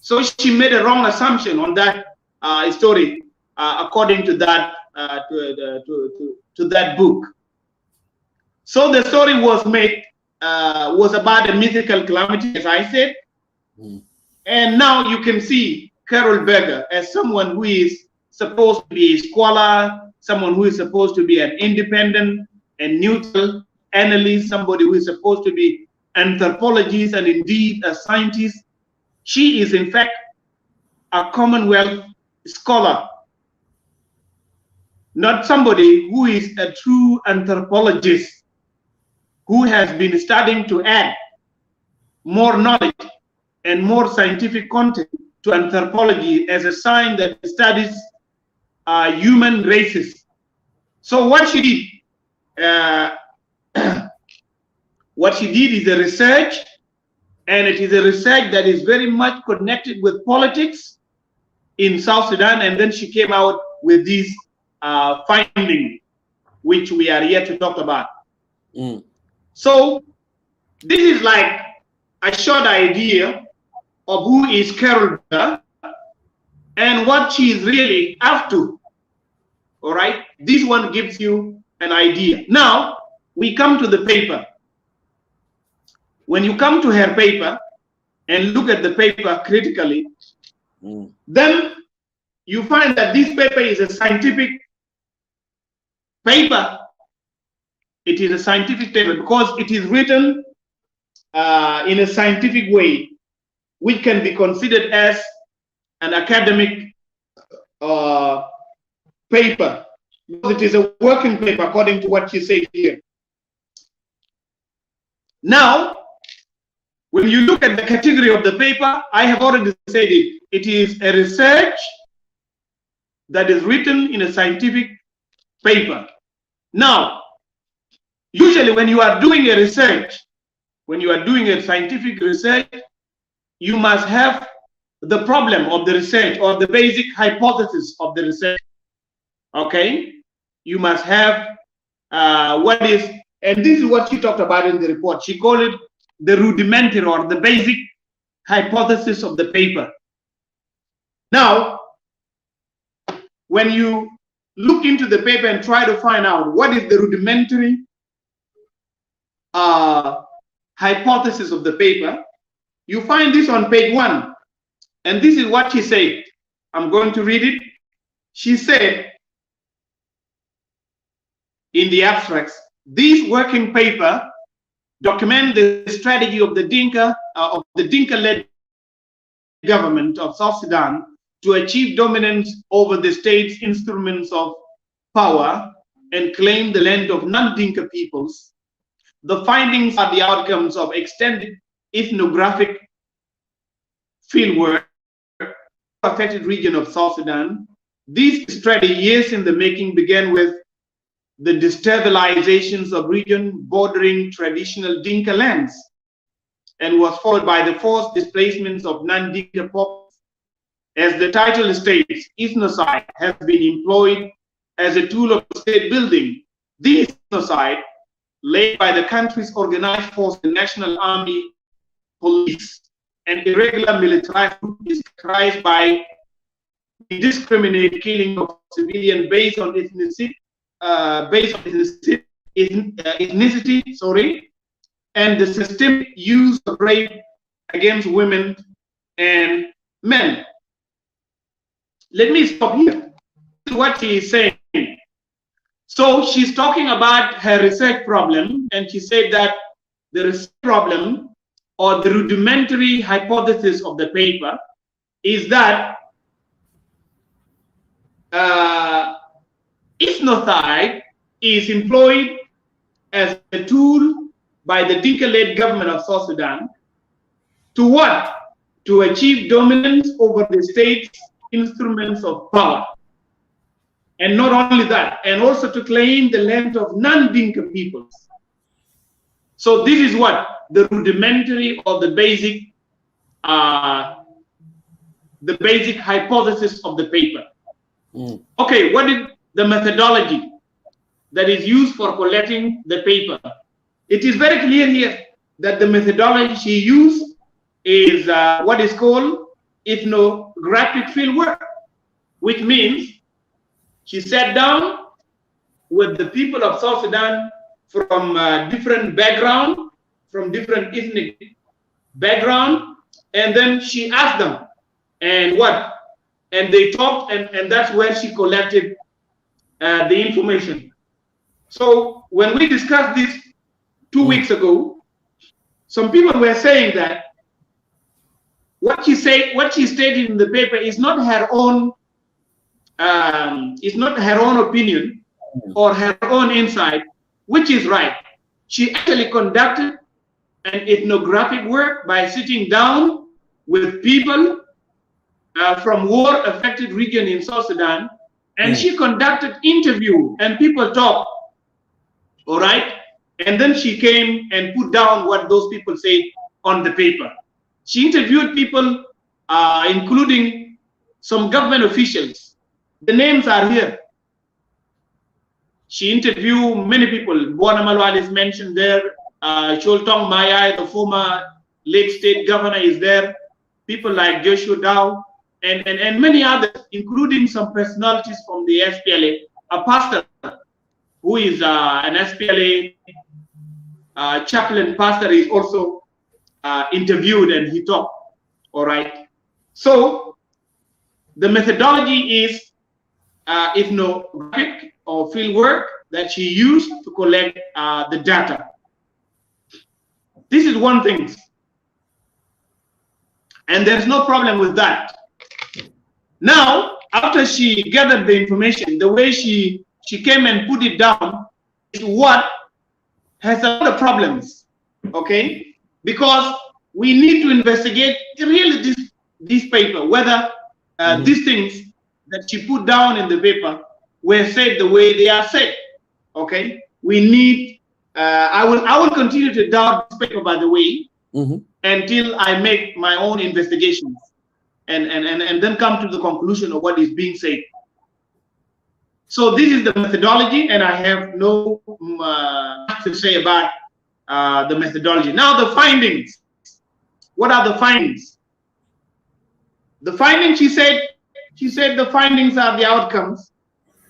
So she made a wrong assumption on that story, according to that to that book. So the story was made was about a mythical calamity, as I said, and now you can see Carol Berger as someone who is supposed to be a scholar, someone who is supposed to be an independent and neutral analyst, somebody who is supposed to be anthropologist and indeed a scientist. She is in fact a Commonwealth scholar, not somebody who is a true anthropologist who has been studying to add more knowledge and more scientific content to anthropology as a science that studies human races. So what she did, is a research, and it is a research that is very much connected with politics in South Sudan, and then she came out with these findings, which we are here to talk about. So this is like a short idea of who is Carol Berger and what she is really up to. All right, this one gives you an idea. Now we come to the paper. When you come to her paper and look at the paper critically, then you find that this paper is a scientific paper. It is a scientific paper because it is written in a scientific way, which can be considered as an academic paper. Because it is a working paper according to what she said here. Now, when you look at the category of the paper, I have already said it. It is a research that is written in a scientific paper. Now, usually when you are doing a research, when you are doing a scientific research, you must have the problem of the research or the basic hypothesis of the research. Okay? You must have what is, and this is what she talked about in the report. She called it the rudimentary or the basic hypothesis of the paper. Now, when you look into the paper and try to find out what is the rudimentary hypothesis of the paper, you find this on page 1. And this is what she said. I'm going to read it. She said in the abstracts, this working paper document the strategy of the Dinka-led government of South Sudan to achieve dominance over the state's instruments of power and claim the land of non-Dinka peoples. The findings are the outcomes of extended ethnographic fieldwork affected region of South Sudan. This strategy, years in the making, began with the destabilizations of region bordering traditional Dinka lands and was followed by the forced displacements of non-Dinka populations. As the title states, ethnocide has been employed as a tool of state building. This ethnocide, led by the country's organized force, the National Army, police, and irregular militarized groups, is characterized by indiscriminate killing of civilians based on ethnicity, and the systemic use of rape against women and men. Let me stop here. This is what she is saying. So she's talking about her research problem, and she said that the research problem or the rudimentary hypothesis of the paper is that ethnocide is employed as a tool by the Dinka-led government of South Sudan to what? To achieve dominance over the state's instruments of power. And not only that, and also to claim the land of non-Dinka peoples. So this is what? The rudimentary or the basic hypothesis of the paper. Okay, what is the methodology that is used for collecting the paper? It is very clear here that the methodology she used is what is called ethnographic fieldwork, which means she sat down with the people of South Sudan from different background, from different ethnic background, and then she asked them, and what? and they talked, and that's where she collected the information. So when we discussed this 2 weeks ago, some people were saying that what she stated in the paper is not her own opinion or her own insight, which is right. She actually conducted an ethnographic work by sitting down with people from war-affected region in South Sudan, and she conducted interview and people talk. All right, and then she came and put down what those people said on the paper. She interviewed people, including some government officials. The names are here. She interviewed many people. Buana Malwal is mentioned there. Choltong Mayai, the former Lake State governor, is there. People like Joshua Dow and many others, including some personalities from the SPLA. A pastor who is an SPLA chaplain pastor is also interviewed, and he talked. All right. So the methodology is ethnographic or field work that she used to collect the data. This is one thing, and there's no problem with that. Now, after she gathered the information, the way she came and put it down is what has a lot of problems, okay? Because we need to investigate really this paper, whether these things that she put down in the paper were said the way they are said, okay? We need, I will continue to doubt this paper, by the way, until I make my own investigations and then come to the conclusion of what is being said. So this is the methodology, and I have no much to say about the methodology. Now the findings. What are the findings? The findings, she said the findings are the outcomes.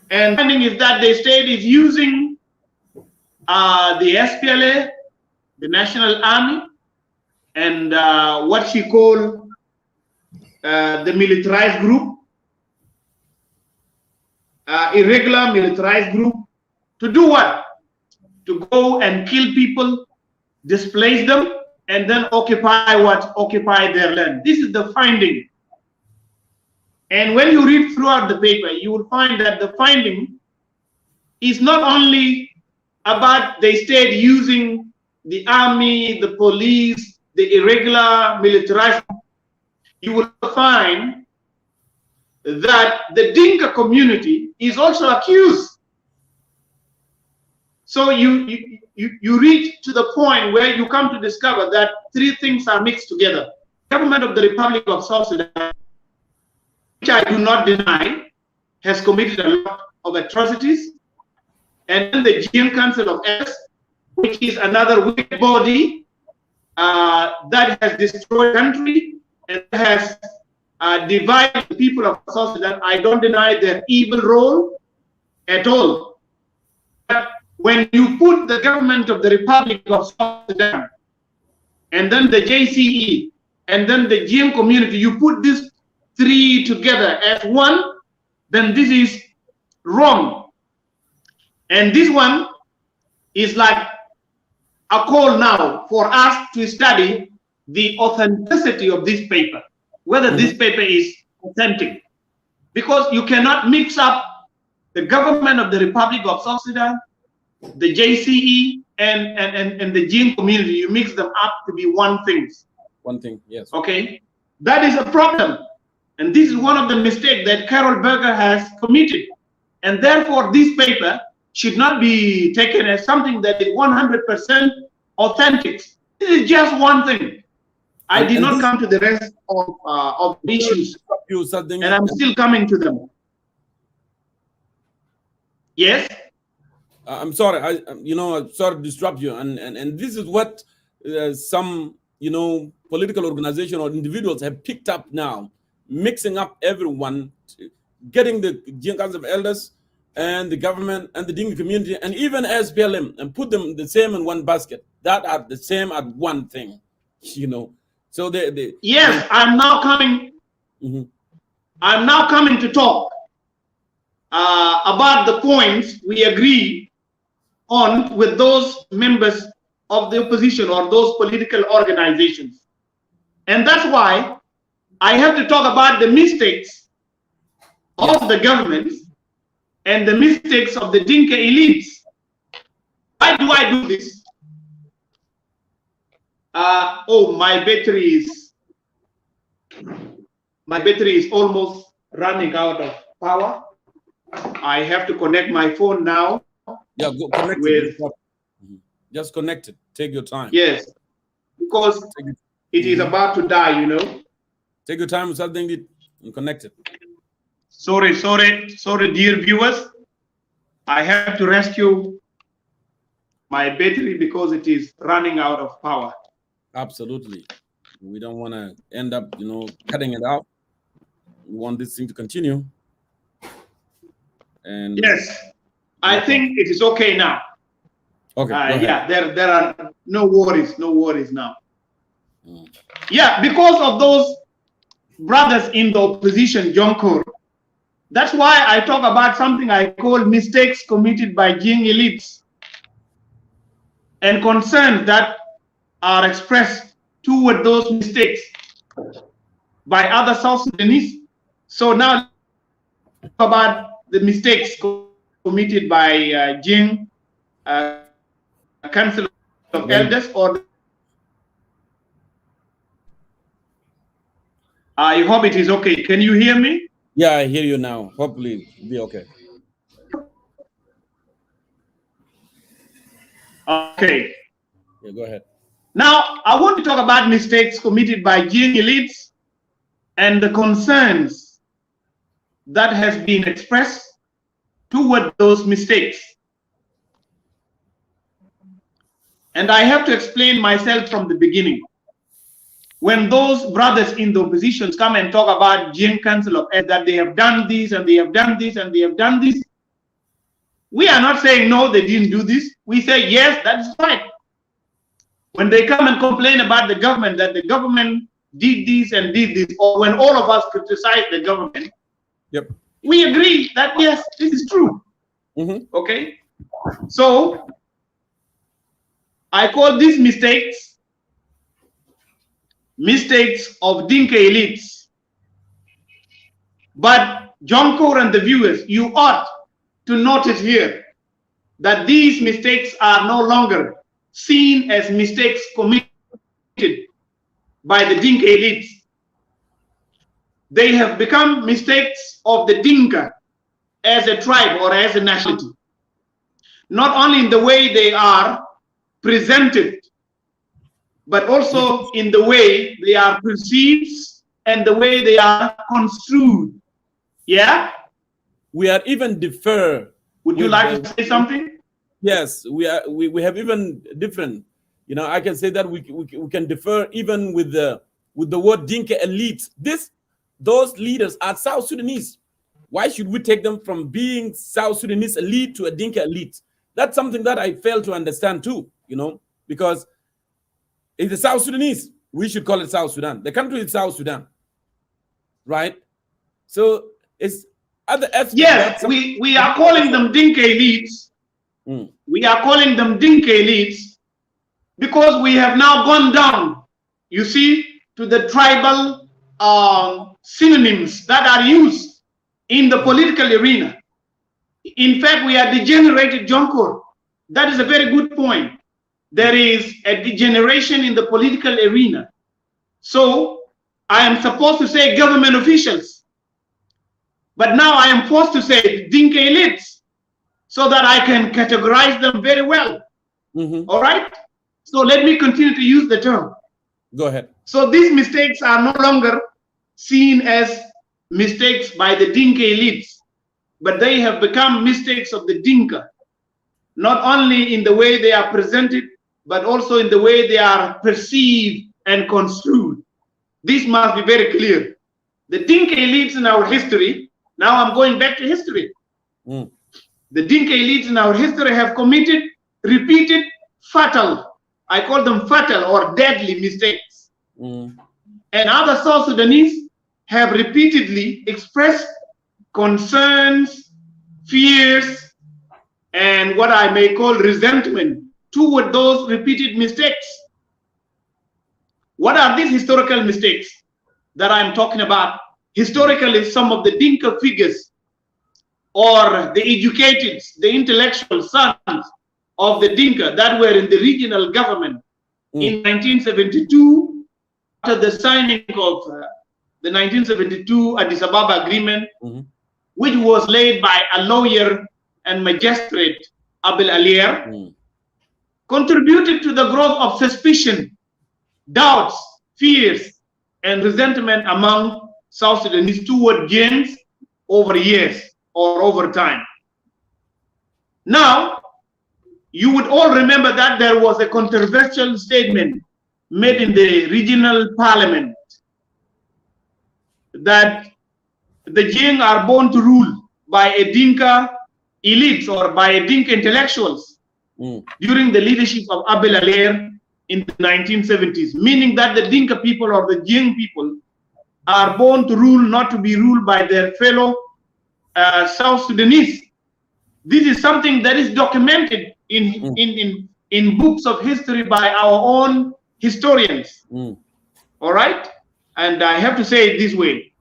And the finding is that the state is using the SPLA, the National Army, and what she called the militarized group, irregular militarized group, to do what? To go and kill people, displace them, and then occupy their land. This is the finding. And when you read throughout the paper, you will find that the finding is not only about the state using the army, the police, the irregular militarized. You will find that the Dinka community is also accused. So you reach to the point where you come to discover that three things are mixed together. The government of the Republic of South Sudan, which I do not deny, has committed a lot of atrocities. And then the GM Council of Elders, which is another weak body that has destroyed the country and has divided the people of South Sudan. I don't deny their evil role at all. But when you put the government of the Republic of South Sudan and then the JCE and then the GM community, you put these three together as one, then this is wrong. And this one is like a call now for us to study the authenticity of this paper, whether this paper is authentic. Because you cannot mix up the government of the Republic of South Sudan, the JCE, and the GM community. You mix them up to be one thing. One thing, yes. Okay, that is a problem. And this is one of the mistakes that Carol Berger has committed. And therefore, this paper should not be taken as something that is 100% authentic. This is just one thing. I did not come to the rest of the issues, and I'm still coming to them. Yes? I'm sorry, I'm sorry to disrupt you. And this is what some, political organization or individuals have picked up now, mixing up everyone, getting the GM Council of Elders and the government and the Dinka community and even SPLM and put them the same in one basket. That are the same at one thing, So yes, I'm now coming. I'm now coming to talk about the points we agree on with those members of the opposition or those political organizations. And that's why I have to talk about the mistakes of the government and the mistakes of the Dinka elites. Why do I do this? Oh, my battery is almost running out of power. I have to connect my phone now. Yeah, go connect it. Just connect it. Take your time. Yes, because it is about to die, you know. Take your time with something and connect it. Sorry, dear viewers. I have to rescue my battery because it is running out of power. Absolutely. We don't want to end up, cutting it out. We want this thing to continue. And yes, I think it is okay now. Okay. Yeah, there are no worries now. Yeah, because of those brothers in the opposition, Jonkor. That's why I talk about something I call mistakes committed by Jing elites and concerns that are expressed toward those mistakes by other South Sudanese. So now about the mistakes committed by Jing Council of Elders, or I hope it is okay. Can you hear me? Yeah, I hear you now. Hopefully it'll be okay. Okay. Yeah, go ahead. Now, I want to talk about mistakes committed by Jing elites and the concerns that has been expressed toward those mistakes. And I have to explain myself from the beginning. When those brothers in the opposition come and talk about Jing Council of Elders, that they have done this and they have done this and they have done this, we are not saying no, they didn't do this. We say yes, that's right. When they come and complain about the government, that the government did this and did this, or when all of us criticize the government, yep, we agree that yes, this is true. Okay, so I call these mistakes of Dinka elites. But Jonkor and the viewers, you ought to notice here that these mistakes are no longer seen as mistakes committed by the Dinka elites. They have become mistakes of the Dinka as a tribe or as a nationality. Not only in the way they are presented, but also in the way they are perceived and the way they are construed. Yeah? We are even differ. Would you like to say something? Yes, we have even different. I can say that we can differ even with the word Dinka elite. Those leaders are South Sudanese. Why should we take them from being South Sudanese elite to a Dinka elite? That's something that I fail to understand too, because it's the South Sudanese. We should call it South Sudan. The country is South Sudan, right? So it's other ethnic. Yes, we are calling them Dinka elites. We are calling them Dinka elites because we have now gone down, you see, to the tribal synonyms that are used in the political arena. In fact, we are degenerated, Jonkor. That is a very good point. There is a degeneration in the political arena. So I am supposed to say government officials, but now I am forced to say Dinka elites so that I can categorize them very well. All right? So let me continue to use the term. Go ahead. So these mistakes are no longer seen as mistakes by the Dinka elites, but they have become mistakes of the Dinka, not only in the way they are presented, but also in the way they are perceived and construed. This must be very clear. The Dinka elites in our history, now I'm going back to history. The Dinka elites in our history have committed repeated fatal, I call them fatal or deadly mistakes. And other South Sudanese have repeatedly expressed concerns, fears, and what I may call resentment toward those repeated mistakes. What are these historical mistakes that I'm talking about? Historically, some of the Dinka figures or the educated, the intellectual sons of the Dinka that were in the regional government in 1972, after the signing of the 1972 Addis Ababa Agreement, which was led by a lawyer and magistrate, Abel Alier, contributed to the growth of suspicion, doubts, fears, and resentment among South Sudanese toward James over years or over time. Now, you would all remember that there was a controversial statement made in the regional parliament that the Jing are born to rule by a Dinka elites or by a Dinka intellectuals during the leadership of Abel Alier in the 1970s, meaning that the Dinka people or the Jing people are born to rule, not to be ruled by their fellow South Sudanese. This is something that is documented in books of history by our own historians. All right? And I have to say it this way.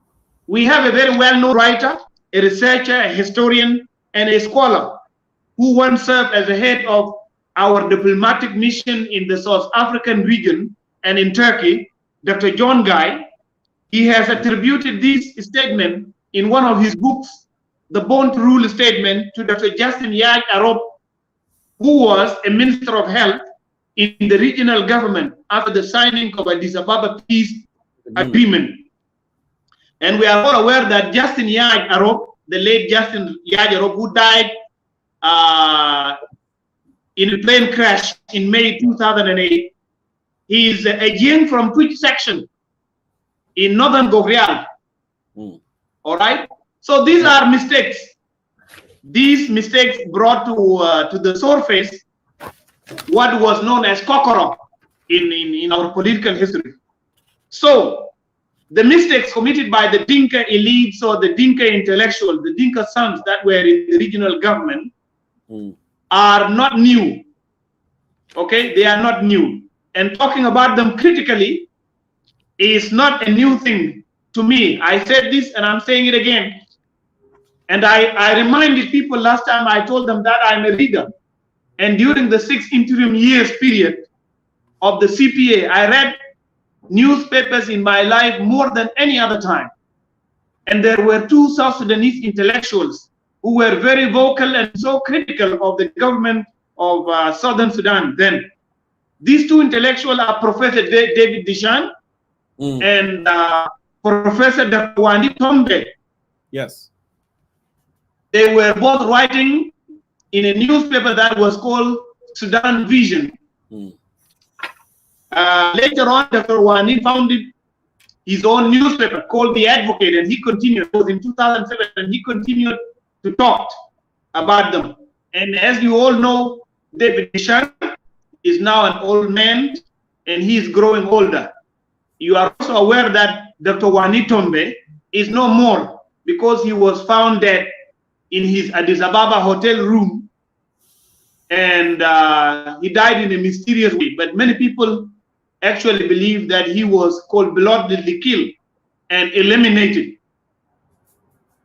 We have a very well-known writer, a researcher, a historian, and a scholar who once served as the head of our diplomatic mission in the South African region and in Turkey, Dr. John Guy. He has attributed this statement in one of his books, The Born to Rule Statement, to Dr. Justin Ayok, who was a Minister of Health in the regional government after the signing of Addis Ababa Peace Agreement. And we are all aware that Justin Ayok, the late Justin Ayok, who died in a plane crash in May 2008, he is a Jing from Twitch section in northern Gogrial. All right? So these are mistakes. These mistakes brought to the surface what was known as kokoro in our political history. So the mistakes committed by the Dinka elites or the Dinka intellectuals, the Dinka sons that were in the regional government are not new. Okay, they are not new. And talking about them critically is not a new thing to me. I said this and I'm saying it again. And I reminded people last time, I told them that I'm a reader. And during the 6 interim years period of the CPA, I read newspapers in my life more than any other time. And there were 2 South Sudanese intellectuals who were very vocal and so critical of the government of Southern Sudan then. These 2 intellectuals are Professor David Dishan and Professor Dr. Wani Tombe. Yes. They were both writing in a newspaper that was called Sudan Vision. Later on, Dr. Wani founded his own newspaper called The Advocate, and he continued. It was in 2007, and he continued to talk about them. And as you all know, David Dishan is now an old man, and he is growing older. You are also aware that Dr. Wani Tombe is no more because he was found dead in his Addis Ababa hotel room, and he died in a mysterious way. But many people actually believe that he was cold-bloodedly killed and eliminated.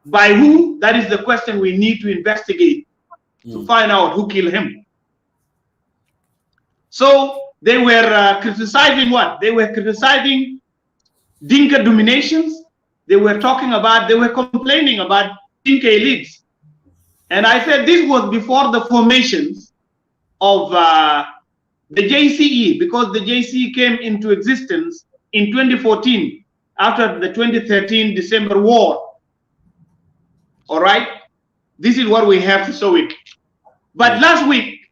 By who? That is the question we need to investigate to find out who killed him. So they were criticizing what? They were criticizing Dinka dominations. They were talking about, they were complaining about Dinka elites. And I said this was before the formations of the JCE, because the JCE came into existence in 2014 after the 2013 December war. All right? This is what we have to show it. But last week,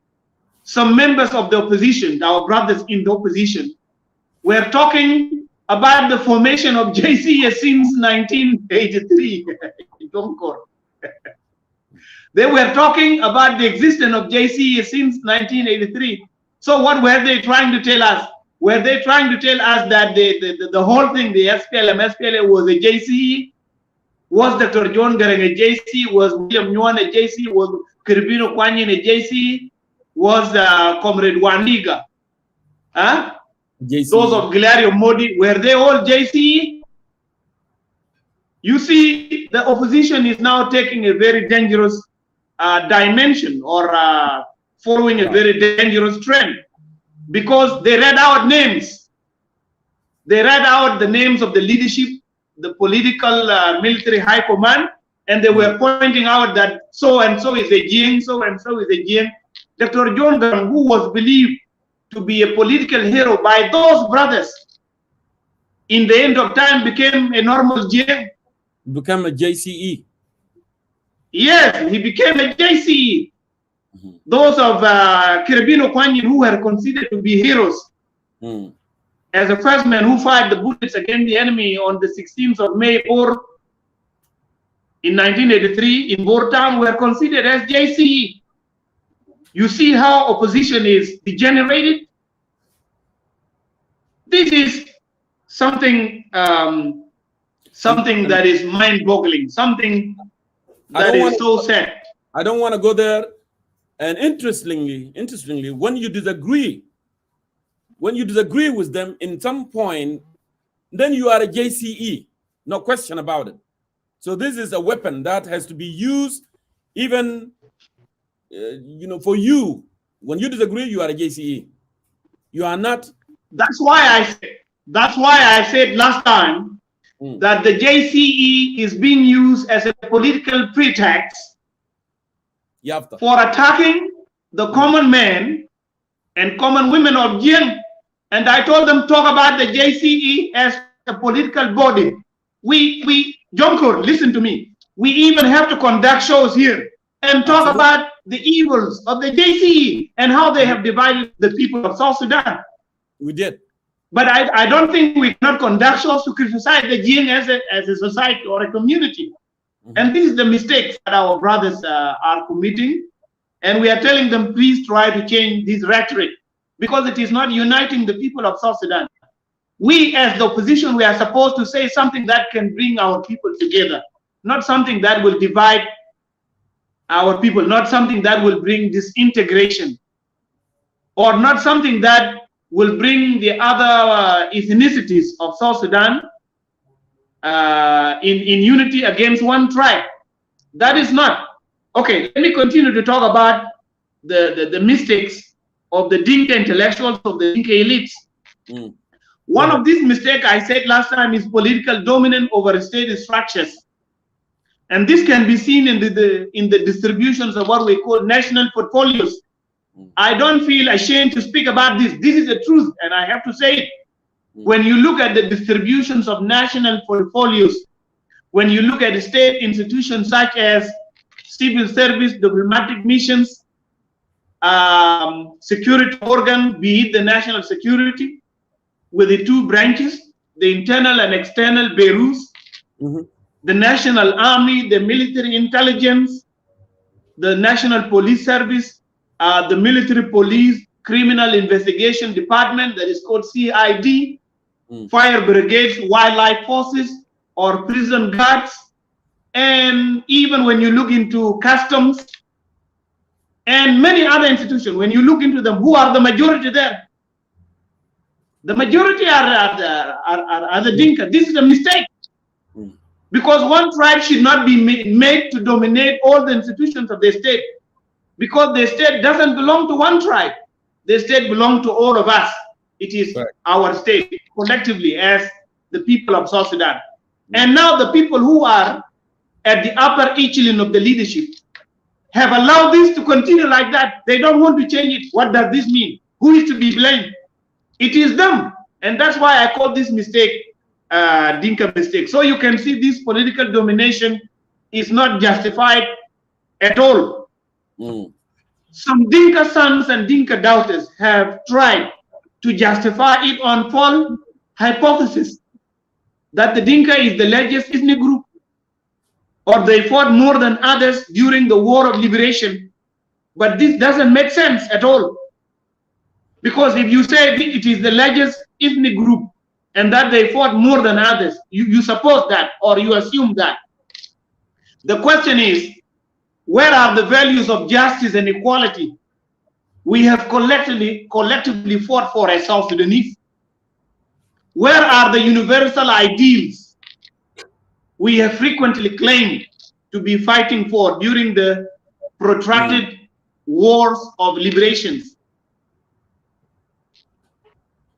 some members of the opposition, our brothers in the opposition, were talking about the formation of JCE since 1983. They were talking about the existence of JCE since 1983. So what were they trying to tell us? Were they trying to tell us that the whole thing, the SPLA was a JCE? Was Dr. John Garang a JCE? Was William Nguyen a JCE? Was Kiribino Kwanyin a JCE? Was Comrade Wandiga? Huh? JCE. Those of Gilario Modi, were they all JCE? You see, the opposition is now taking a very dangerous dimension, or following a very dangerous trend, because they read out names. They read out the names of the leadership, the political military high command, and they were pointing out that so and so is a Jing, so and so is a Jing. Dr. John Garang, who was believed to be a political hero by those brothers, in the end of time became a normal Jing. Become a JCE. Yes, he became a JCE. Those of Kiribino Kwanyin, who were considered to be heroes, as the first man who fired the bullets against the enemy on the 16th of May in 1983 in Bortown, were considered as JCE. You see how opposition is degenerated? This is something something that is mind-boggling, something that is so sad. I don't want to go there. And interestingly, when you disagree with them in some point, then you are a JCE, no question about it. So this is a weapon that has to be used, even for you. When you disagree, you are a JCE. You are not. That's why I said last time that the JCE is being used as a political pretext for attacking the common man and common women of Jing. And I told them, talk about the JCE as a political body. Jonkur, listen to me. We even have to conduct shows here and talk about the evils of the JCE and how they have divided the people of South Sudan. We did. But I don't think we cannot conduct shows to criticize the Jing as a society or a community. And this is the mistakes that our brothers are committing. And we are telling them, please try to change this rhetoric, because it is not uniting the people of South Sudan. We as the opposition, we are supposed to say something that can bring our people together, not something that will divide our people, not something that will bring disintegration, or not something that will bring the other ethnicities of South Sudan in unity against one tribe. That is not. Okay, let me continue to talk about the mistakes of the Dinka intellectuals, of the Dinka elites. One of these mistakes I said last time is political dominance over state structures. And this can be seen in the distributions of what we call national portfolios. I don't feel ashamed to speak about this. This is the truth, and I have to say it. When you look at the distributions of national portfolios, when you look at the state institutions such as civil service, diplomatic missions, security organ, be it the national security, with the two branches, the internal and external bureaus, the national army, the military intelligence, the national police service, the military police, criminal investigation department, that is called CID, fire brigades, wildlife forces, or prison guards. And even when you look into customs and many other institutions, when you look into them, who are the majority there? The majority are the Dinka. This is a mistake, because one tribe should not be made to dominate all the institutions of the state, because the state doesn't belong to one tribe. The state belongs to all of us. It is our state collectively as the people of South Sudan. And now the people who are at the upper echelon of the leadership have allowed this to continue like that. They don't want to change it. What does this mean? Who is to be blamed? It is them. And that's why I call this mistake Dinka mistake. So you can see this political domination is not justified at all. Some Dinka sons and Dinka daughters have tried to justify it on false hypothesis that the Dinka is the largest ethnic group, or they fought more than others during the War of Liberation. But this doesn't make sense at all. Because if you say it is the largest ethnic group and that they fought more than others, you suppose that, or you assume that. The question is, where are the values of justice and equality we have collectively fought for as South Sudanese? Where are the universal ideals we have frequently claimed to be fighting for during the protracted wars of liberations?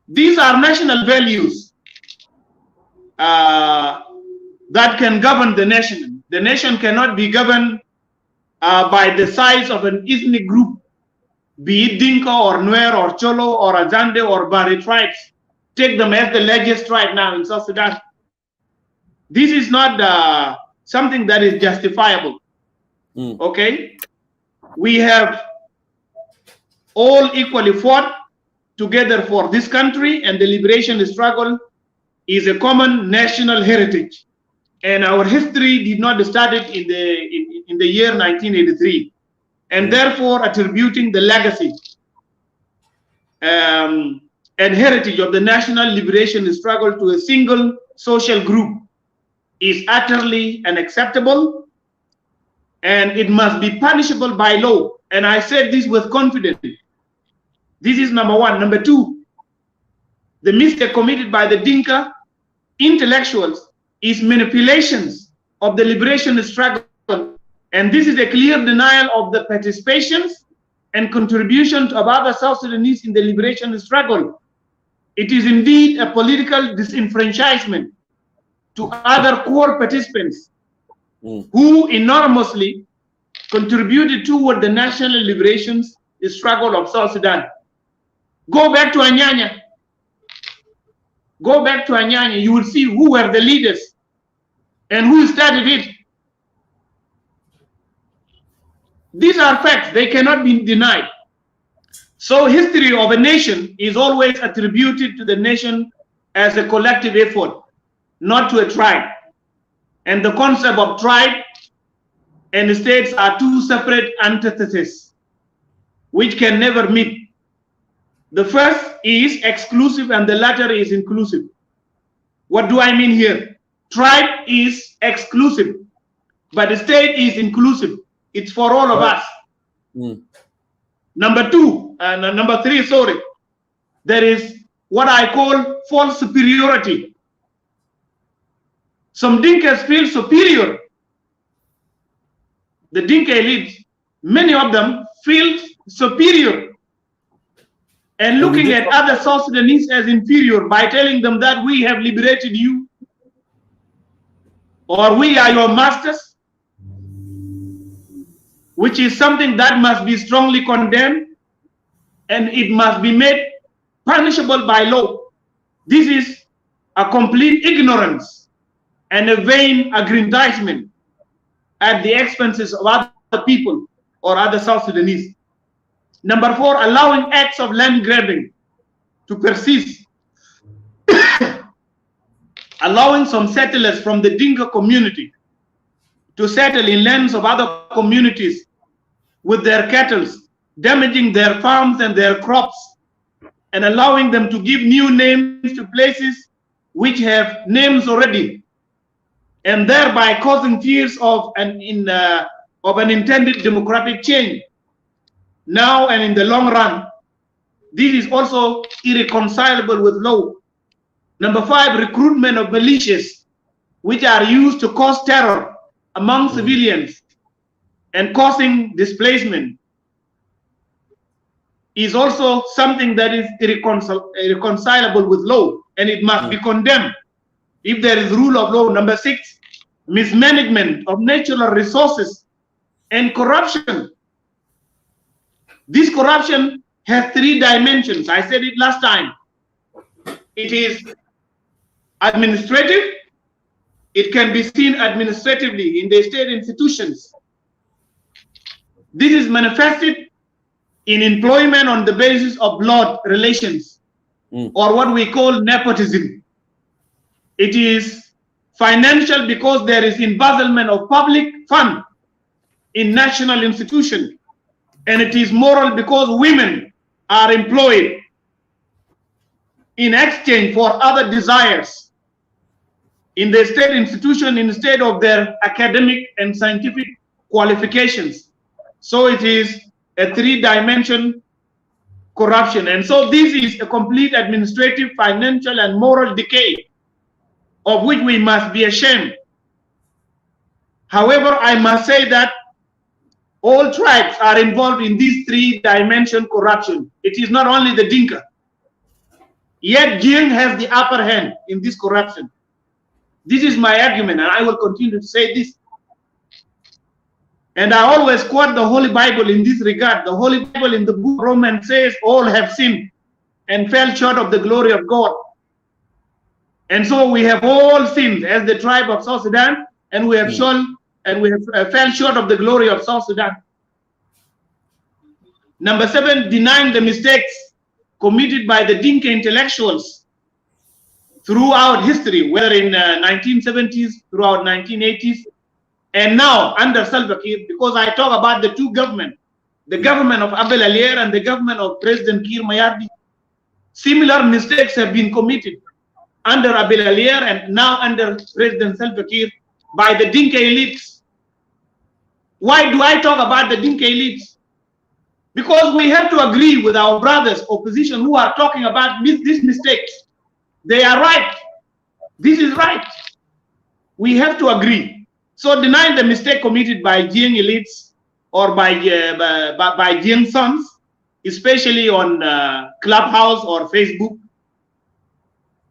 These are national values that can govern the nation. The nation cannot be governed by the size of an ethnic group, be it Dinka or Nuer or Cholo or Azande or Bari tribes. Take them as the largest tribe now in South Sudan. This is not something that is justifiable. Okay? We have all equally fought together for this country, and the liberation struggle is a common national heritage. And our history did not start in the year 1983. And therefore, attributing the legacy and heritage of the national liberation struggle to a single social group is utterly unacceptable, and it must be punishable by law. And I said this with confidence. This is number one. Number two, the mistake committed by the Dinka intellectuals is manipulations of the liberation struggle. And this is a clear denial of the participations and contributions of other South Sudanese in the liberation struggle. It is indeed a political disenfranchisement to other core participants who enormously contributed toward the national liberation struggle of South Sudan. Go back to Anyanya. Go back to Anyanya. You will see who were the leaders and who started it. These are facts. They cannot be denied. So history of a nation is always attributed to the nation as a collective effort, not to a tribe. And the concept of tribe and states are two separate antitheses, which can never meet. The first is exclusive and the latter is inclusive. What do I mean here? Tribe is exclusive, but the state is inclusive. It's for all of us. Number three, sorry. There is what I call false superiority. Some Dinkas feel superior. The Dinka elite, many of them feel superior and looking at other South Sudanese as inferior by telling them that we have liberated you or we are your masters, which is something that must be strongly condemned and it must be made punishable by law. This is a complete ignorance and a vain aggrandizement at the expenses of other people or other South Sudanese. Number four, allowing acts of land grabbing to persist. Allowing some settlers from the Dinka community to settle in lands of other communities with their cattle, damaging their farms and their crops, and allowing them to give new names to places which have names already, and thereby causing fears of an intended democratic change. Now and in the long run, this is also irreconcilable with law. Number five, recruitment of militias, which are used to cause terror among civilians and causing displacement, is also something that is irreconcilable with law, and it must be condemned if there is rule of law. Number six, mismanagement of natural resources and corruption. This corruption has three dimensions. I said it last time. It is administrative. It can be seen administratively in the state institutions. This is manifested in employment on the basis of blood relations, or what we call nepotism. It is financial because there is embezzlement of public fund in national institutions. And it is moral because women are employed in exchange for other desires in the state institution instead of their academic and scientific qualifications. So it is a three-dimension corruption. And so this is a complete administrative, financial, and moral decay of which we must be ashamed. However, I must say that all tribes are involved in this three-dimension corruption. It is not only the Dinka. Yet Jing has the upper hand in this corruption. This is my argument, and I will continue to say this. And I always quote the Holy Bible in this regard. The Holy Bible in the book of Romans says, all have sinned and fell short of the glory of God. And so we have all sinned as the tribe of South Sudan, and we have fell short of the glory of South Sudan. Number 7, denying the mistakes committed by the Dinka intellectuals throughout history, whether in 1970s, throughout 1980s, and now under Salva Kiir, because I talk about the two governments, the government of Abel Alier and the government of President Kiir Mayardi. Similar mistakes have been committed under Abel Alier and now under President Salva Kiir by the Dinka elites. Why do I talk about the Dinka elites? Because we have to agree with our brothers, opposition, who are talking about these mistakes. They are right. This is right. We have to agree. So denying the mistake committed by Jing elites or by Jing sons, especially on Clubhouse or Facebook,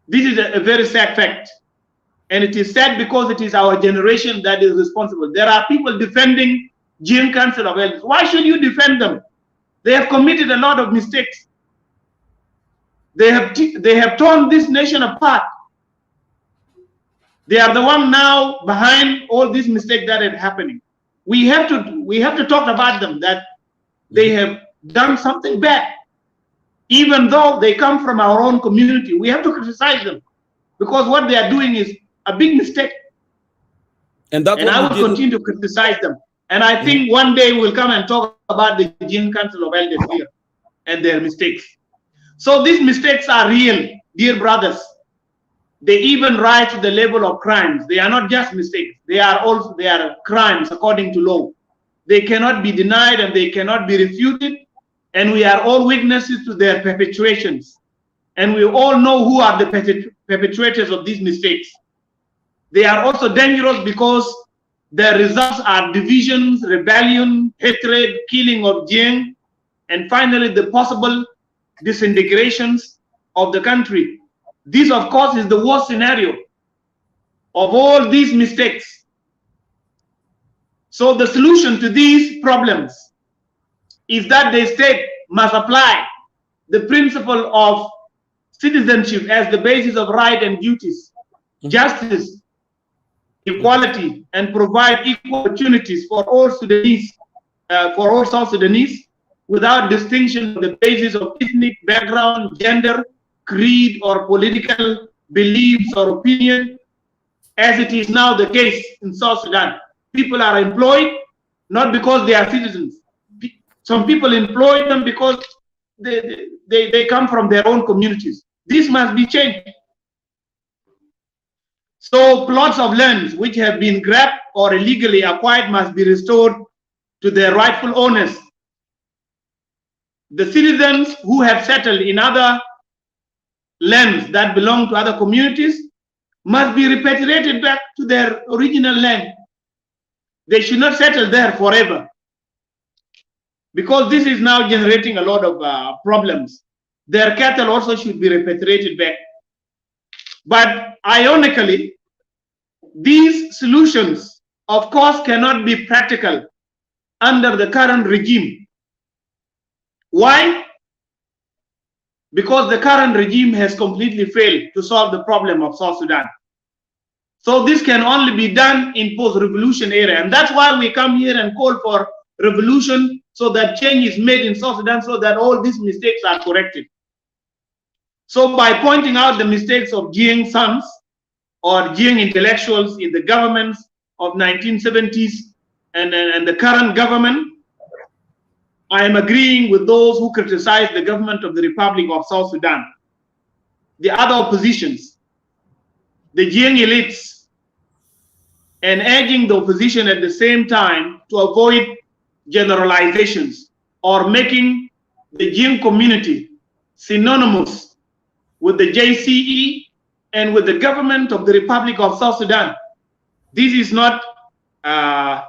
this is a very sad fact. And it is sad because it is our generation that is responsible. There are people defending Jing Council of Elders. Why should you defend them? They have committed a lot of mistakes. They have torn this nation apart. They are the one now behind all these mistakes that are happening. We have to talk about them, that they have done something bad. Even though they come from our own community, we have to criticize them because what they are doing is a big mistake. And I will continue to criticize them. And I think one day we'll come and talk about the Jing Council of Elders here and their mistakes. So these mistakes are real, dear brothers. They even rise to the level of crimes. They are not just mistakes. They are crimes according to law. They cannot be denied and they cannot be refuted. And we are all witnesses to their perpetrations. And we all know who are the perpetrators of these mistakes. They are also dangerous because their results are divisions, rebellion, hatred, killing of Jing, and finally the possible disintegrations of the country. This, of course, is the worst scenario of all these mistakes. So the solution to these problems is that the state must apply the principle of citizenship as the basis of rights and duties, justice, equality, and provide equal opportunities for all Sudanese, for all South Sudanese, without distinction on the basis of ethnic background, gender, creed, or political beliefs or opinion, as it is now the case in South Sudan. People are employed not because they are citizens. Some people employ them because they come from their own communities. This must be changed. So plots of lands which have been grabbed or illegally acquired must be restored to their rightful owners. The citizens who have settled in other lands that belong to other communities must be repatriated back to their original land. They should not settle there forever, because this is now generating a lot of problems. Their cattle also should be repatriated back. But ironically, these solutions, of course, cannot be practical under the current regime. Why? Because the current regime has completely failed to solve the problem of South Sudan. So this can only be done in post-revolution era. And that's why we come here and call for revolution, so that change is made in South Sudan, so that all these mistakes are corrected. So by pointing out the mistakes of Jing sons or Jing intellectuals in the governments of 1970s and the current government, I am agreeing with those who criticize the government of the Republic of South Sudan. the other oppositions, the Jing elites, and urging the opposition at the same time to avoid generalizations or making the Jing community synonymous with the JCE and with the government of the Republic of South Sudan. This is not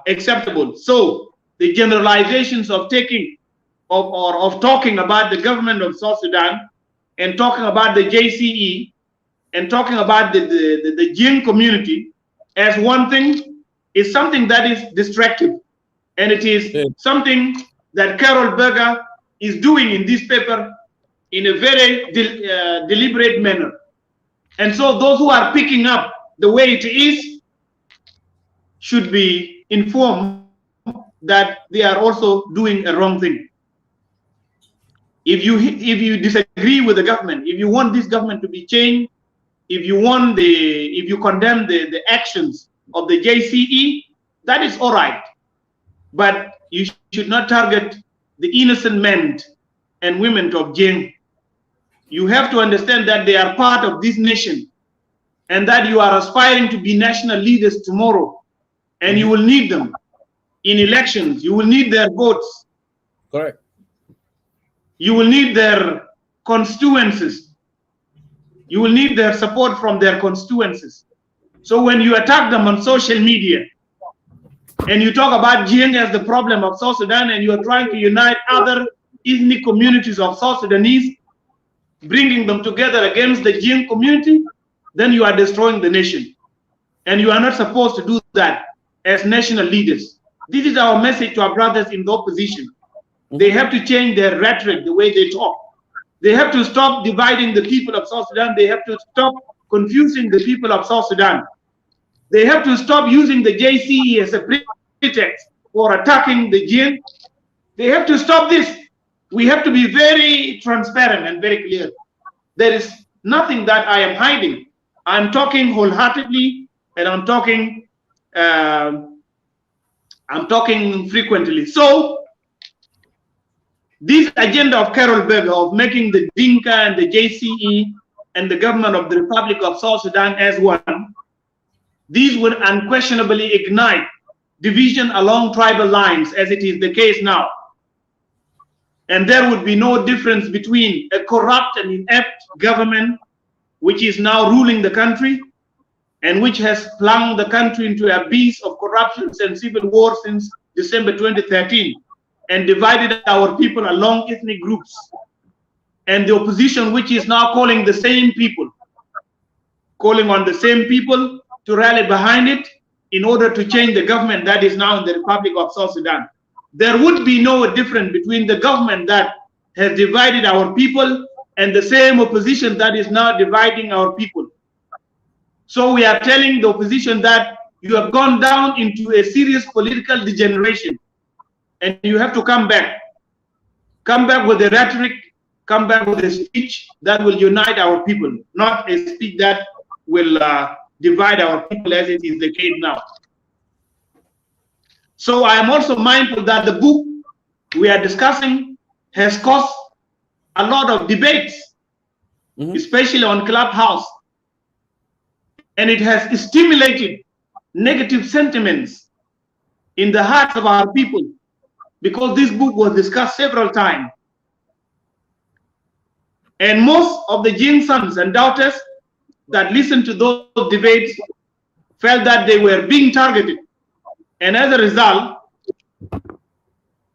acceptable. So the generalizations of talking about the government of South Sudan and talking about the JCE and talking about the Jing community as one thing is something that is destructive, and it is something that Carol Berger is doing in this paper in a very deliberate manner. And so those who are picking up the way it is should be informed that they are also doing a wrong thing. If you disagree with the government, if you want this government to be changed, if you condemn the actions of the JCE, that is all right. But you should not target the innocent men and women of Jing. You have to understand that they are part of this nation and that you are aspiring to be national leaders tomorrow, and you will need them in elections. You will need their votes. Correct. You will need their constituencies. You will need their support from their constituencies. So when you attack them on social media and you talk about Jing as the problem of South Sudan, and you are trying to unite other ethnic communities of South Sudanese, bringing them together against the Jing community, then you are destroying the nation. And you are not supposed to do that as national leaders. This is our message to our brothers in the opposition. They have to change their rhetoric, the way they talk. They have to stop dividing the people of South Sudan. They have to stop confusing the people of South Sudan. They have to stop using the JCE as a pretext for attacking the Jing. They have to stop this. We have to be very transparent and very clear. There is nothing that I am hiding. I'm talking wholeheartedly, and I'm talking frequently. So this agenda of Carol Berger of making the Dinka and the JCE and the government of the Republic of South Sudan as one, these would unquestionably ignite division along tribal lines, as it is the case now. And there would be no difference between a corrupt and inept government, which is now ruling the country, and which has flung the country into an abyss of corruption and civil war since December 2013, and divided our people along ethnic groups. And the opposition, which is now calling on the same people to rally behind it in order to change the government that is now in the Republic of South Sudan. There would be no difference between the government that has divided our people and the same opposition that is now dividing our people. So we are telling the opposition that you have gone down into a serious political degeneration, and you have to come back. Come back with a rhetoric, come back with a speech that will unite our people, not a speech that will divide our people as it is the case now. So I am also mindful that the book we are discussing has caused a lot of debates, especially on Clubhouse. And it has stimulated negative sentiments in the hearts of our people, because this book was discussed several times. And most of the Jing sons and daughters that listened to those debates felt that they were being targeted. And as a result,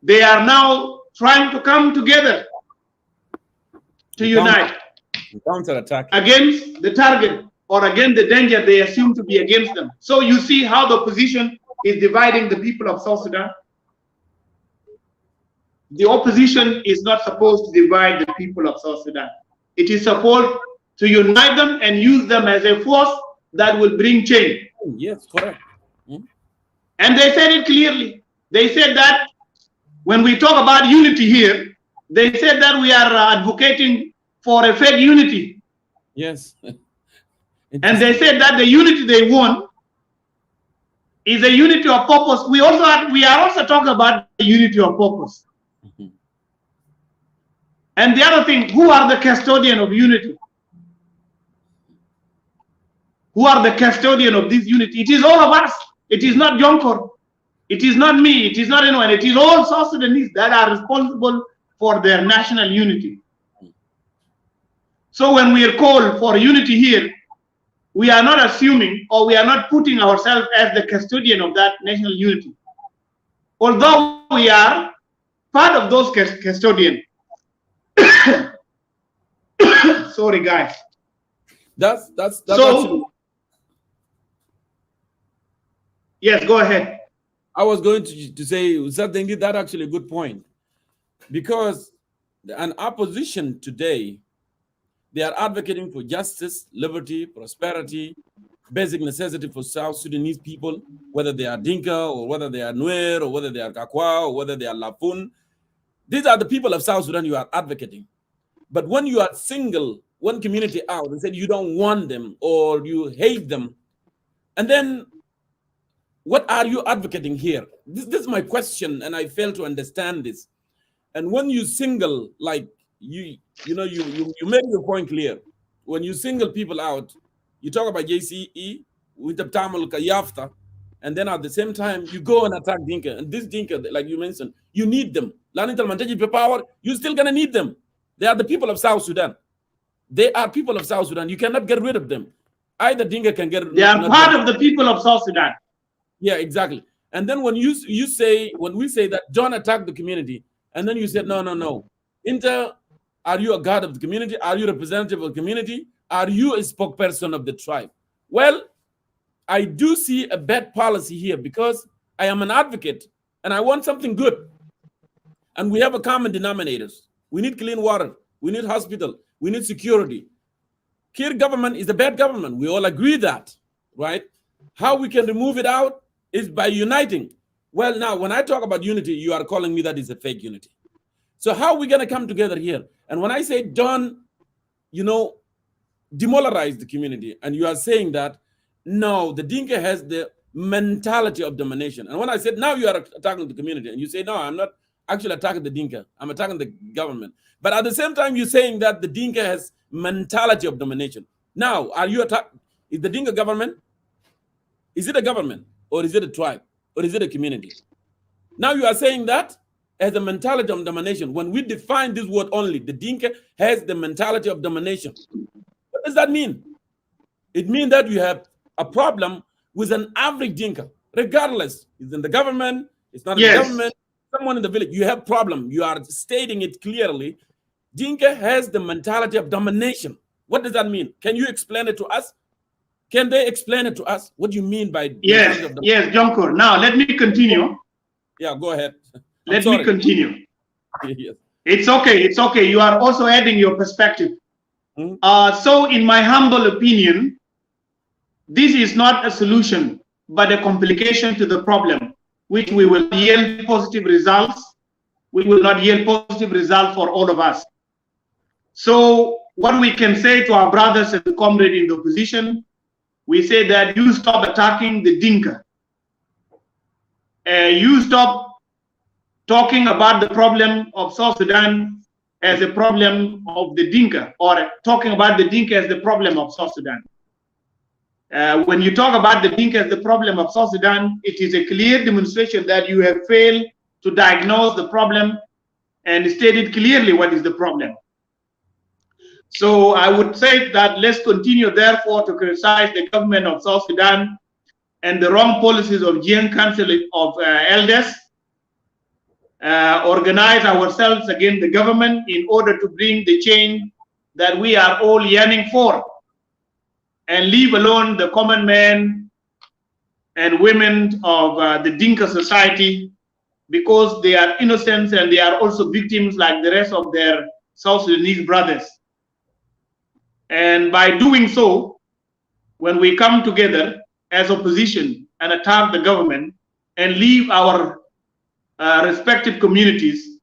they are now trying to come together to unite against the target or against the danger they assume to be against them. So you see how the opposition is dividing the people of South Sudan. The opposition is not supposed to divide the people of South Sudan. It is supposed to unite them and use them as a force that will bring change. Yes, correct. And they said it clearly. They said that when we talk about unity here, they said that we are advocating for a fake unity. Yes. And they said that the unity they want is a unity of purpose. We are also talking about the unity of purpose. And the other thing, who are the custodian of unity? who are the custodian of this unity. It is all of us. It is not Jonkor. It is not me. It is not anyone. It is all South Sudanese that are responsible for their national unity. So when we are called for unity here, we are not assuming or we are not putting ourselves as the custodian of that national unity. Although we are part of those custodians. Sorry, guys. That's so actually, yes, go ahead. I was going to say something. That's actually a good point, because an opposition today, they are advocating for justice, liberty, prosperity, basic necessity for South Sudanese people, whether they are Dinka or whether they are Nuer or whether they are Kakwa or whether they are Lapun. These are the people of South Sudan you are advocating. But when you are single one community out and said you don't want them or you hate them, and then what are you advocating here? This is my question, and I fail to understand this. And when you single, like you make your point clear. When you single people out, you talk about JCE with the Tamil Kayafta, and then at the same time you go and attack Dinka. And this Dinka, like you mentioned, you need them. Power, you're still gonna need them. They are the people of South Sudan. They are people of South Sudan. You cannot get rid of them. Either Dinka can get. They are part of the people of South Sudan. Yeah, exactly. And then when we say that John attacked the community, and then you said no. Are you a god of the community? Are you a representative of the community? Are you a spokesperson of the tribe? Well, I do see a bad policy here because I am an advocate and I want something good. And we have a common denominators. We need clean water. We need hospital. We need security. Kir government is a bad government. We all agree that, right? How we can remove it out is by uniting. Well, now, when I talk about unity, you are calling me that is a fake unity. So how are we going to come together here? And when I say don't, demoralize the community, and you are saying that, no, the Dinka has the mentality of domination. And when I said, now you are attacking the community, and you say, no, I'm not actually attacking the Dinka, I'm attacking the government. But at the same time, you're saying that the Dinka has mentality of domination. Now, are you attacking, is the Dinka government? Is it a government, or is it a tribe, or is it a community? Now you are saying that as a mentality of domination. When we define this word only, the Dinka has the mentality of domination. What does that mean? It means that you have a problem with an average Dinka, regardless. It's in the government, it's not in the government, someone in the village. You have problem. You are stating it clearly. Dinka has the mentality of domination. What does that mean? Can you explain it to us? Can they explain it to us? What do you mean by yes, Jonkor. Now let me continue. Yeah, go ahead. Let me continue. Yes. It's okay. You are also adding your perspective. So in my humble opinion, this is not a solution, but a complication to the problem, which we will yield positive results. We will not yield positive results for all of us. So what we can say to our brothers and comrades in the opposition, we say that you stop attacking the Dinka. You stop talking about the problem of South Sudan as a problem of the Dinka, or talking about the Dinka as the problem of South Sudan. When you talk about the Dinka as the problem of South Sudan, it is a clear demonstration that you have failed to diagnose the problem and stated clearly what is the problem. So I would say that let's continue, therefore, to criticize the government of South Sudan and the wrong policies of Jiang Council of Elders, organize ourselves against the government in order to bring the change that we are all yearning for, and leave alone the common men and women of the Dinka society, because they are innocent and they are also victims like the rest of their South Sudanese brothers. And by doing so, when we come together as opposition and attack the government and leave our respective communities,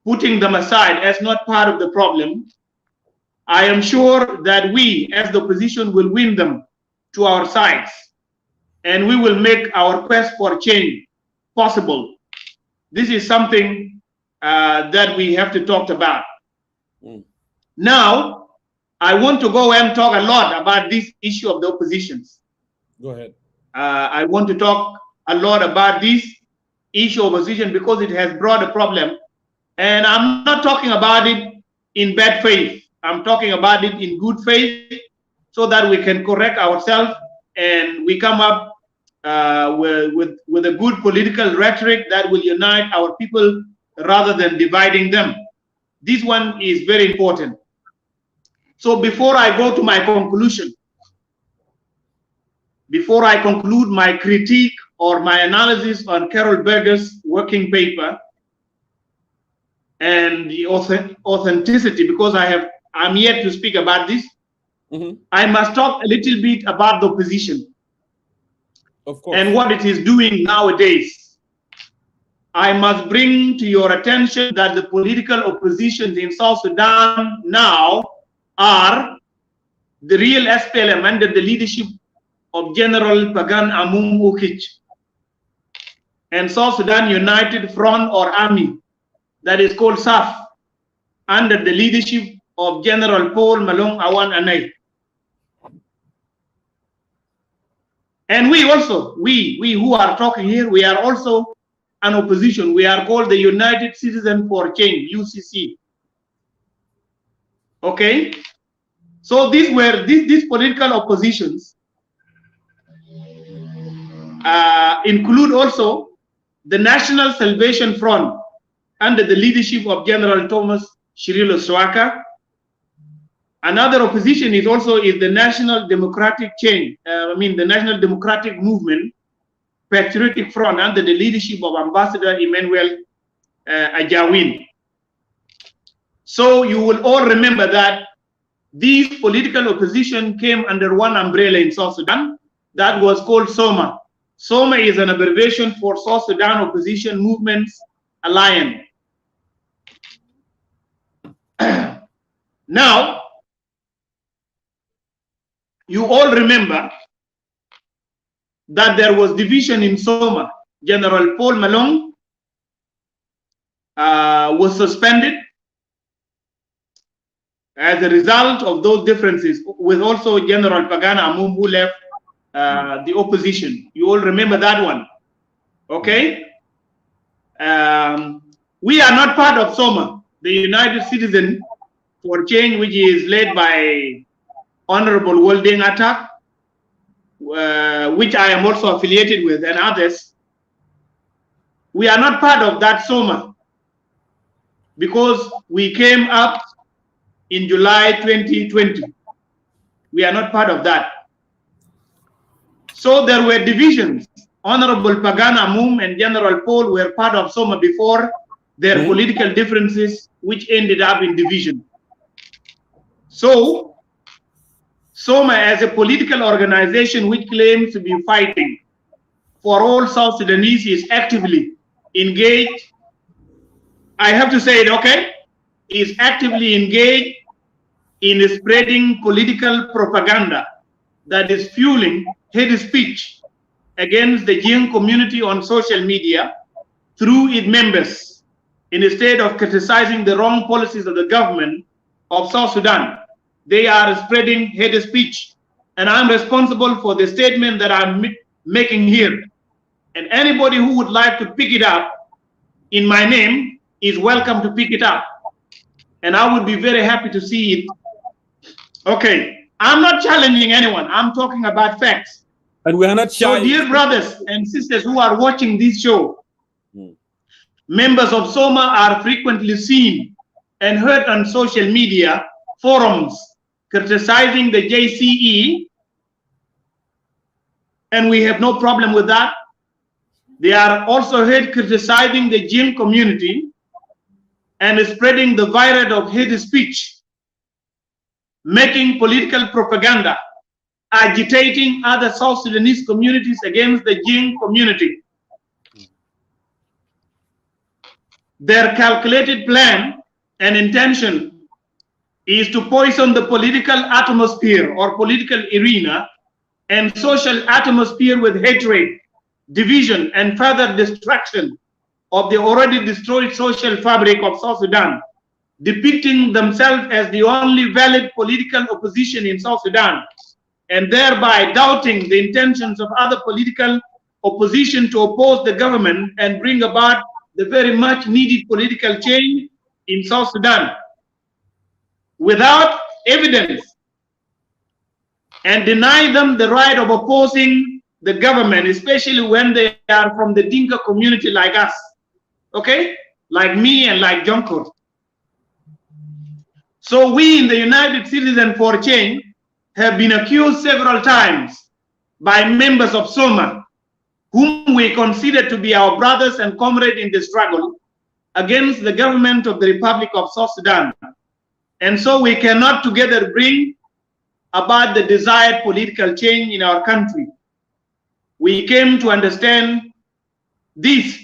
putting them aside as not part of the problem, I am sure that we as the opposition will win them to our sides, and we will make our quest for change possible. This is something that we have to talk about. Now, I want to go and talk a lot about this issue of the oppositions. Go ahead. I want to talk a lot about this issue of opposition because it has brought a problem. And I'm not talking about it in bad faith. I'm talking about it in good faith so that we can correct ourselves and we come up with a good political rhetoric that will unite our people rather than dividing them. This one is very important. So before I go to my conclusion, before I conclude my critique or my analysis on Carol Berger's working paper and the authenticity, because I'm yet to speak about this, I must talk a little bit about the opposition. Of course. And what it is doing nowadays. I must bring to your attention that the political oppositions in South Sudan now are the real SPLM under the leadership of General Pagan Amum Ukich and South Sudan United Front or Army that is called SAF under the leadership of General Paul Malong Awan Anay. And we also, we who are talking here, we are also an opposition. We are called the United Citizen for Change, UCC. Okay? So these were these political oppositions include also the National Salvation Front under the leadership of General Thomas Shirilo Swaka. Another opposition is also the National Democratic Change, the National Democratic Movement Patriotic Front under the leadership of Ambassador Emmanuel Ajawin. So you will all remember that these political opposition came under one umbrella in South Sudan that was called SOMA. SOMA is an abbreviation for South Sudan Opposition Movements Alliance. Now, you all remember that there was division in SOMA. General Paul Malong was suspended as a result of those differences, with also General Pagana Amum who left the opposition. You all remember that one, okay? We are not part of SOMA, the United Citizen for Change, which is led by Honorable Wolding Attack, which I am also affiliated with, and others. We are not part of that SOMA because we came up in July 2020. We are not part of that. So there were divisions. Honorable Pagana Amum and General Paul were part of SOMA before their political differences, which ended up in division. So SOMA, as a political organization which claims to be fighting for all South Sudanese, is actively engaged. I have to say it, okay? Is actively engaged in spreading political propaganda that is fueling hate speech against the Jing community on social media through its members, instead of criticizing the wrong policies of the government of South Sudan. They are spreading hate speech, and I'm responsible for the statement that I'm making here. And anybody who would like to pick it up in my name is welcome to pick it up, and I would be very happy to see it. Okay, I'm not challenging anyone. I'm talking about facts. And we are not shy. So, dear brothers and sisters who are watching this show, members of SOMA are frequently seen and heard on social media forums criticizing the JCE, and we have no problem with that. They are also heard criticizing the Jim community and spreading the virus of hate speech, making political propaganda, agitating other South Sudanese communities against the Jing community. Their calculated plan and intention is to poison the political atmosphere or political arena and social atmosphere with hatred, division, and further destruction of the already destroyed social fabric of South Sudan depicting themselves as the only valid political opposition in South Sudan, and thereby doubting the intentions of other political opposition to oppose the government and bring about the very much needed political change in South Sudan without evidence, and deny them the right of opposing the government, especially when they are from the Dinka community like us, okay? Like me and like Jonkor. So we in the United Citizens for Change have been accused several times by members of SOMA, whom we consider to be our brothers and comrades in the struggle against the government of the Republic of South Sudan. And so we cannot together bring about the desired political change in our country. We came to understand this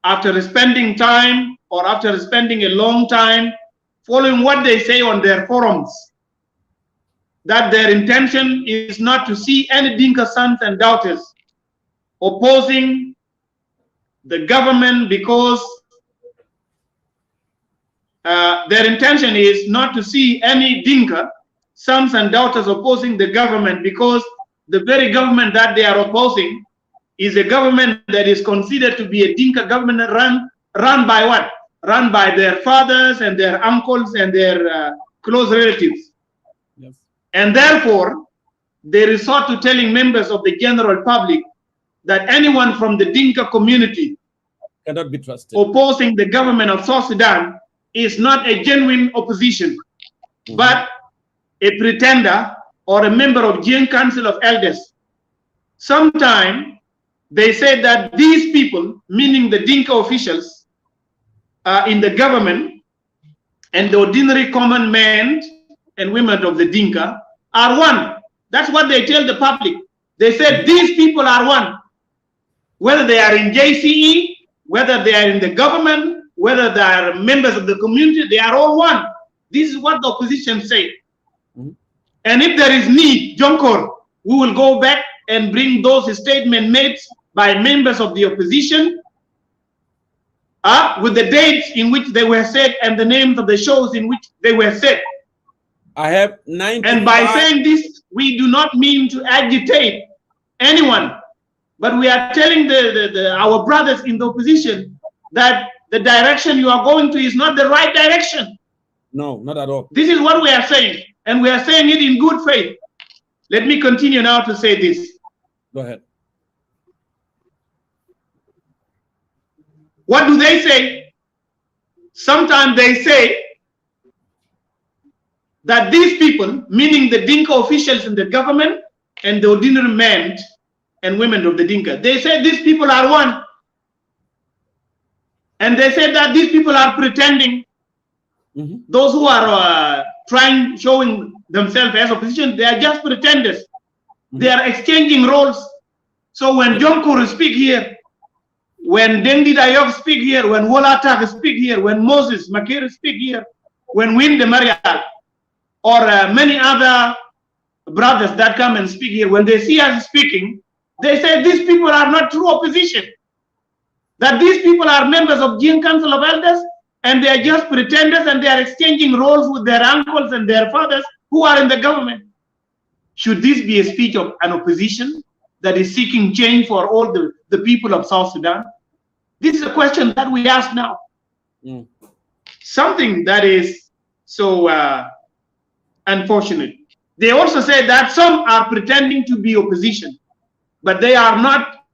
after spending time, or after spending a long time following what they say on their forums, that their intention is not to see any Dinka sons and daughters opposing the government, because their intention is not to see any Dinka sons and daughters opposing the government, because the very government that they are opposing is a government that is considered to be a Dinka government run by what? Run by their fathers and their uncles and their close relatives. Yes. And therefore, they resort to telling members of the general public that anyone from the Dinka community cannot be trusted opposing the government of South Sudan is not a genuine opposition, but a pretender or a member of Jiang Council of Elders. Sometimes they say that these people, meaning the Dinka officials in the government and the ordinary common men and women of the Dinka, are one. That's what they tell the public. They said these people are one. Whether they are in JCE, whether they are in the government, whether they are members of the community, they are all one. This is what the opposition say. And if there is need, Jonkor, we will go back and bring those statements made by members of the opposition with the dates in which they were said and the names of the shows in which they were said. I have 95. And by saying this, we do not mean to agitate anyone, but we are telling our brothers in the opposition that the direction you are going to is not the right direction. No, not at all. This is what we are saying, and we are saying it in good faith. Let me continue now to say this. Go ahead. What do they say? Sometimes they say that these people, meaning the Dinka officials in the government and the ordinary men and women of the Dinka, they say these people are one. And they say that these people are pretending. Those who are showing themselves as opposition, they are just pretenders. They are exchanging roles. So when Jonkor speak here, when DengDit Ayok speak here, when Wolatak speak here, when Moses Makere speak here, when Winde Marial, or many other brothers that come and speak here, when they see us speaking, they say these people are not true opposition. That these people are members of Jiang Council of Elders, and they are just pretenders, and they are exchanging roles with their uncles and their fathers who are in the government. Should this be a speech of an opposition that is seeking change for all the people of South Sudan? This is a question that we ask now. Something that is so unfortunate. They also say that some are pretending to be opposition, but they are not.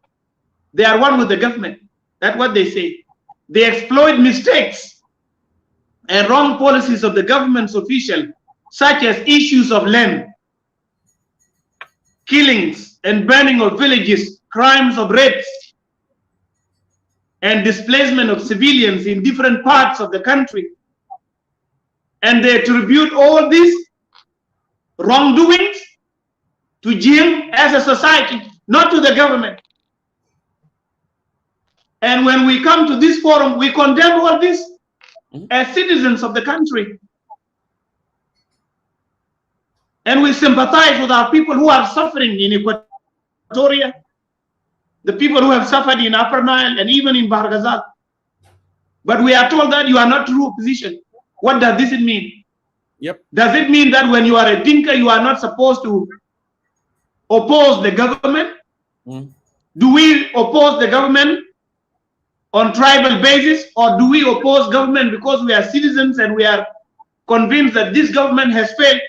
They are one with the government. That's what they say. They exploit mistakes and wrong policies of the government's official, such as issues of land, killings and burning of villages, crimes of rapes, and displacement of civilians in different parts of the country. And they attribute all these wrongdoings to Jiang as a society, not to the government. And when we come to this forum, we condemn all this as citizens of the country. And we sympathize with our people who are suffering in Equatoria, the people who have suffered in Upper Nile and even in Barghazal. But we are told that you are not true opposition. What does this mean? Yep. Does it mean that when you are a Dinka, you are not supposed to oppose the government? Do we oppose the government on tribal basis, or do we oppose government because we are citizens and we are convinced that this government has failed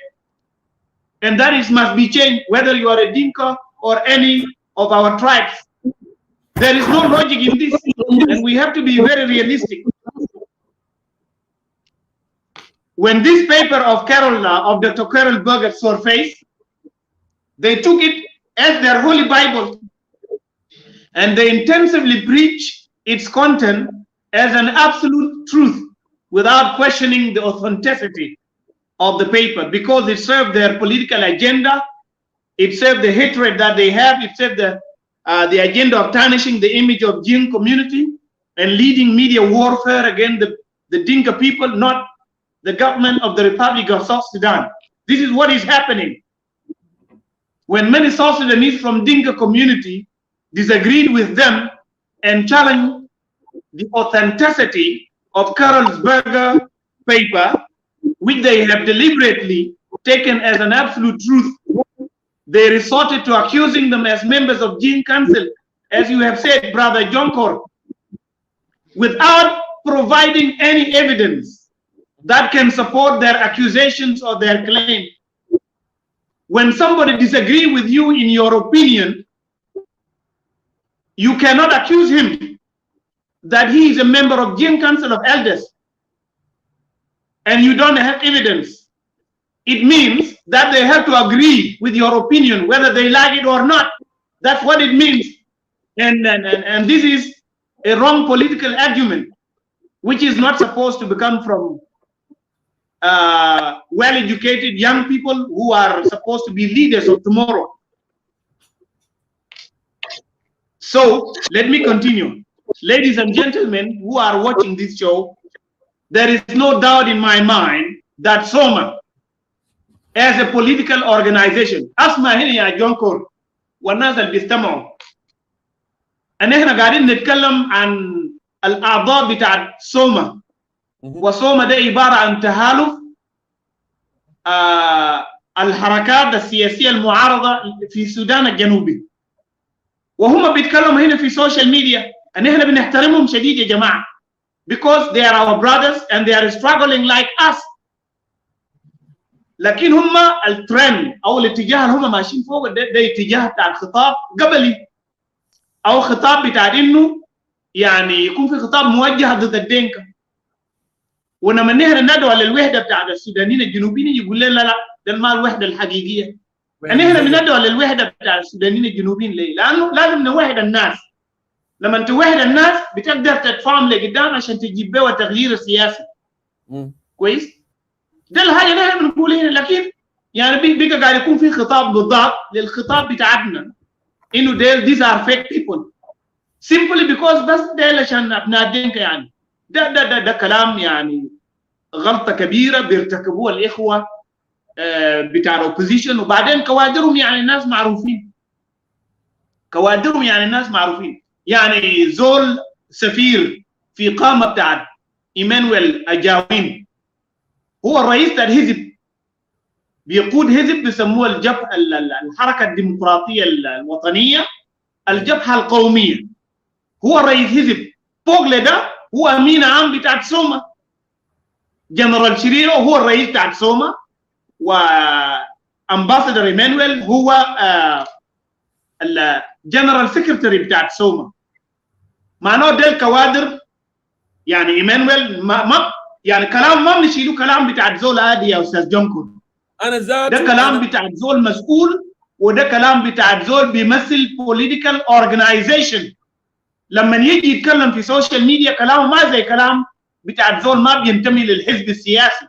and that it must be changed, whether you are a Dinka or any of our tribes? There is no logic in this, and we have to be very realistic. When this paper of Dr. Carol Berger surfaced, they took it as their holy Bible, and they intensively preach its content as an absolute truth without questioning the authenticity of the paper, because it served their political agenda, it served the hatred that they have, it served the agenda of tarnishing the image of Jin community and leading media warfare against the Dinka people, not the government of the Republic of South Sudan. This is what is happening. When many South Sudanese from Dinka community disagreed with them and challenged the authenticity of Carol Berger paper, which they have deliberately taken as an absolute truth, they resorted to accusing them as members of Jin Council, as you have said, Brother Jonkor, without providing any evidence that can support their accusations or their claim. When somebody disagrees with you in your opinion, you cannot accuse him that he is a member of Jin Council of Elders and you don't have evidence. It means that they have to agree with your opinion, whether they like it or not. That's what it means. And this is a wrong political argument, which is not supposed to become from well-educated young people who are supposed to be leaders of tomorrow. So let me continue. Ladies and gentlemen who are watching this show, there is no doubt in my mind that SOMA, as a political organization, اسمع هنا يا جونكور والناس اللي بيستمعوا، ان احنا قاعدين نتكلم عن الاعضاء بتاع سوما، وسوما ده عباره عن تحالف الحركات السياسيه المعارضه في السودان الجنوبي، وهم بيتكلموا هنا في السوشيال ميديا ان احنا بنحترمهم شديد يا جماعه، because they are our brothers and they are struggling like us. لكن هم الترند او الاتجاه اللي هم ماشيين فوق ده اتجاه بتاع الخطاب قبلي، او خطاب بتاع انه يعني يكون في خطاب موجه ضد الدينكا. ولما نحن ندعو للوحده بتاع السودانيين الجنوبيين يقول لنا لا ده ما الوحده الحقيقيه. نحن بندعو للوحده بتاع السودانيين الجنوبيين ليه؟ لانه لازم نوحد الناس. لما توحد الناس بتقدر تتفاهم لقدام عشان تجيب بها التغيير السياسي. كويس؟ ده الحاجه اللي احنا بنقول هنا، لكن يعني بقى قاعد يكون في خطاب مضاد للخطاب بتاعتنا انه these are fake people simply because بس ده عشان ابناء الدينكا. يعني ده كلام يعني غلطه كبيره بيرتكبوها الاخوه بتاع الاوبوزيشن، وبعدين كوادرهم يعني الناس معروفين. كوادرهم يعني الناس معروفين. يعني زول سفير في قامه بتاعت ايمانويل اجاوين هو الرئيس بتاع الحزب، بيقود حزب بيسموه الحركه الديمقراطيه الوطنيه، الجبهه القوميه. هو رئيس حزب. فوق لده هو امين عام بتاع سوما. جنرال شريرو هو الرئيس بتاع سوما، وامباسادور ايمانويل هو الجنرال سكرتري بتاع سوما. معناه ده الكوادر. يعني ايمانويل ما يعني كلام ما بنشيله كلام بتاع زول عادي يا استاذ جونكور. انا ذات ده كلام بتاع زول مسؤول، وده كلام بتاع زول بيمثل بوليتيكال اورجنايزيشن. لما يجي يتكلم في سوشيال ميديا كلامه ما زي كلام بتاع زول ما بينتمي للحزب السياسي.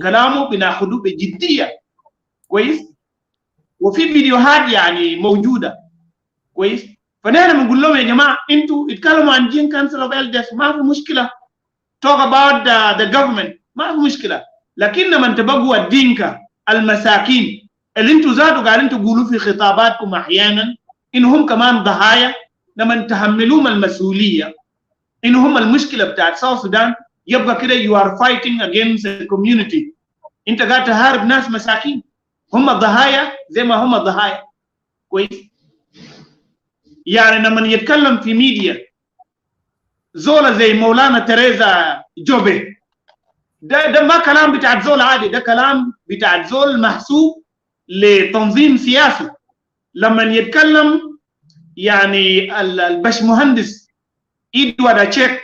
كلامه بناخده بجديه. كويس؟ وفي فيديوهات يعني موجوده. كويس؟ فنحن بنقول لهم يا جماعه انتوا اتكلموا عن جين كانسل اوف إلدرز، ما في مشكله. talk about the government ما في مشكله، لكن لما تبقوا الدينكا المساكين اللي انتوا ذاتوا قاعدين تقولوا في خطاباتكم احيانا انهم كمان ضحايا، لما تحملوهم المسؤوليه انهم المشكله بتاعت ساوث السودان، يبقى كده you are fighting against a community. انت قاعد تحارب ناس مساكين هم الضحايا زي ما هم الضحايا. كويس؟ يعني لما يتكلم في ميديا زولا زي مولانا تريزا جوبي، ده ما كلام بتاع زول عادي، ده كلام بتاع زول محسوب لتنظيم سياسي. لما يتكلم يعني البشمهندس إدوارد أتشيك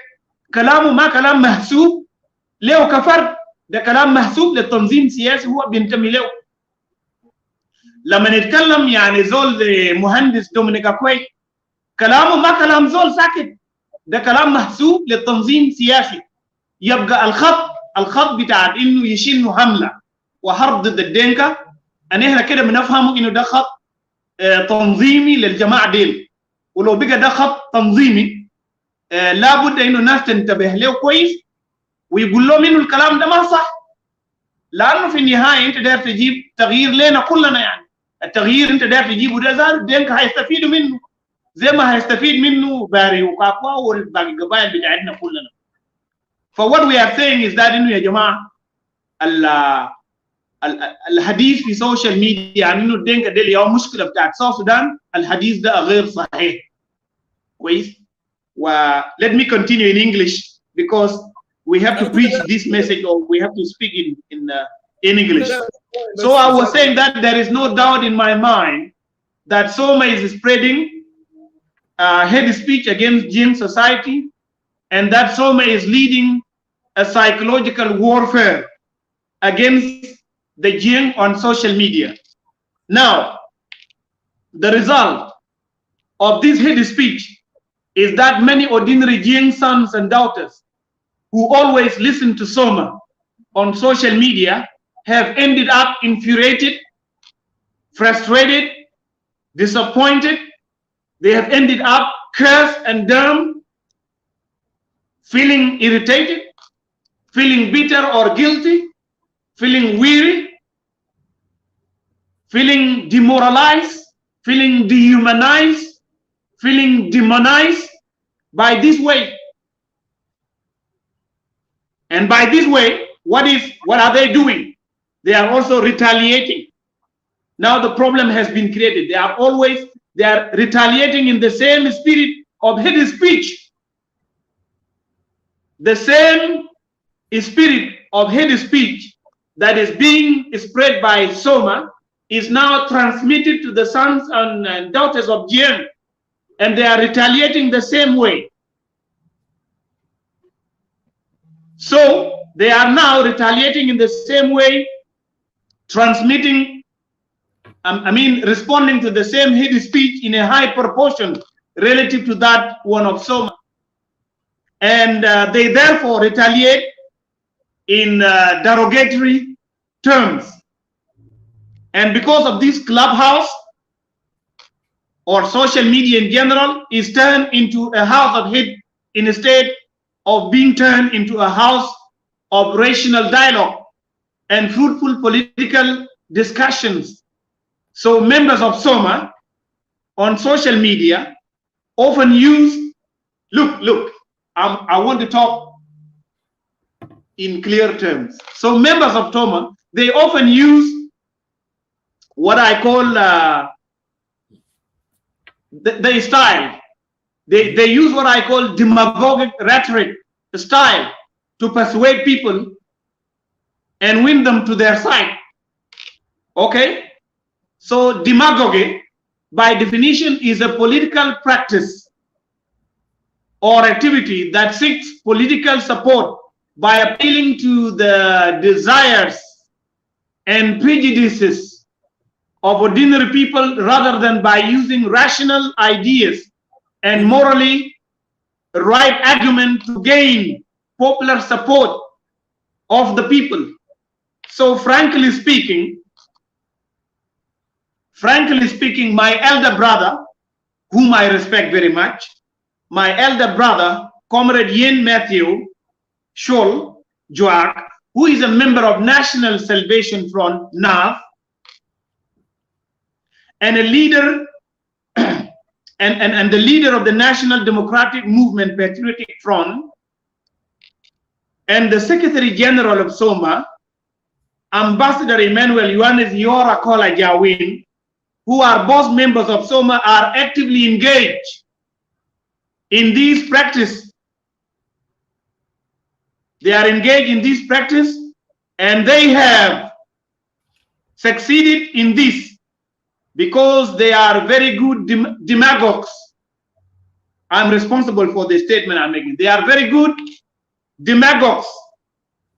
كلامه ما كلام محسوب له كفرد، ده كلام محسوب للتنظيم سياسي هو بينتمي له. لما نتكلم يعني زول مهندس دومينيك أكوي كلامه ما كلام زول ساكت، ده كلام محسوب للتنظيم سياسي. يبقى الخط بتاع انه يشيل حمله وحرب ضد الدينكا، ان احنا كده بنفهمه انه ده خط تنظيمي للجماعه ديل. ولو بقى ده خط تنظيمي لابد انه الناس تنتبه له كويس ويقول لهم انه الكلام ده ما صح، لانه في النهايه انت داير تجيب تغيير لنا كلنا. يعني التغيير انت داير تجيبه ده زاد الدينكا هيستفيدوا منه زي ما هيستفيد منه باري وكاكوا والباقي القبائل بتاعتنا كلنا. فوات وي ار سينج از ذات انه يا جماعه الحديث في السوشيال ميديا يعني انه الدينكا دي اليوم مشكله بتاعت ساوث السودان، الحديث ده غير صحيح. كويس؟ و let me continue in English because we have to preach this message or we have to speak in English. So I was saying that there is no doubt in my mind that Soma is spreading hate speech against Jin society, and that Soma is leading a psychological warfare against the Jin on social media. Now, the result of this hate speech is that many ordinary Jin sons and daughters who always listen to Soma on social media have ended up infuriated, frustrated, disappointed. They have ended up cursed and dumb, feeling irritated, feeling bitter or guilty, feeling weary, feeling demoralized, feeling dehumanized, feeling demonized by this way. And by this way, what are they doing? They are also retaliating. Now the problem has been created. They are retaliating in the same spirit of hate speech. The same spirit of hate speech that is being spread by Soma is now transmitted to the sons and daughters of Jien, and they are retaliating the same way. So they are now retaliating in the same way, transmitting, responding to the same hate speech in a high proportion relative to that one of Soma. And they therefore retaliate in derogatory terms. And because of this, Clubhouse or social media in general is turned into a house of hate instead of being turned into a house of rational dialogue and fruitful political discussions. So members of Soma on social media often use, look, I want to talk in clear terms. So members of Soma, they often use what I call their style. They use what I call demagogic rhetoric style to persuade people and win them to their side. Okay? So demagogy, by definition, is a political practice or activity that seeks political support by appealing to the desires and prejudices of ordinary people rather than by using rational ideas and morally right argument to gain popular support of the people. So frankly speaking, my elder brother, whom I respect very much, my elder brother, Comrade Yen Matthew Scholl Joak, who is a member of National Salvation Front, NAF, and a leader and the leader of the National Democratic Movement Patriotic Front, and the Secretary General of SOMA, Ambassador Emmanuel Yohannes Yora Kola Jawin, who are both members of SOMA, are actively engaged in this practice. They are engaged in this practice, and they have succeeded in this because they are very good demagogues. I'm responsible for the statement I'm making. They are very good demagogues.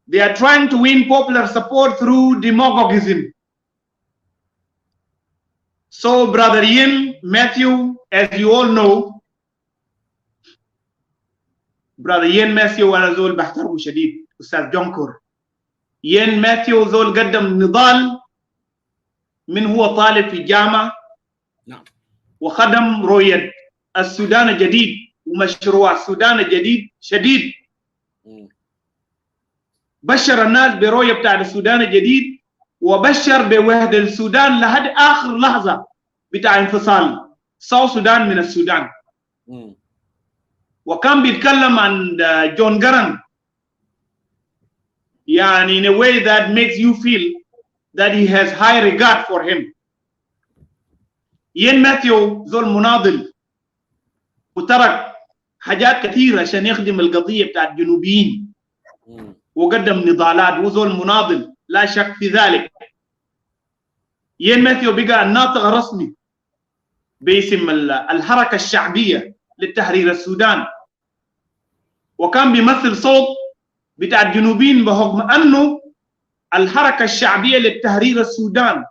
They are trying to win popular support through demagogism. So, Brother Ian Matthew, as you all know, Brother Ian Matthew أنا زول بحترمه شديد، أستاذ جونكور. Ian Matthew زول قدم نضال من هو طالب في الجامعة. نعم. وخدم رؤية السودان الجديد ومشروع السودان الجديد شديد. بشر الناس برؤية بتاع السودان الجديد، وبشر بوحدة السودان لحد آخر لحظة بتاع انفصال ساوث السودان من السودان. وكان بيتكلم عن جون جارن يعني in a way that makes you feel that he has high regard for him. Ian Matthew زول مناضل وترك حاجات كثيرة عشان يخدم القضية بتاع الجنوبيين وقدم نضالات، وزول مناضل لا شك في ذلك. Ian Matthew بقى الناطق الرسمي باسم الحركة الشعبية للتحرير السودان، وكان بيمثل صوت بتاع الجنوبيين بحكم أنه الحركة الشعبية للتحرير السودان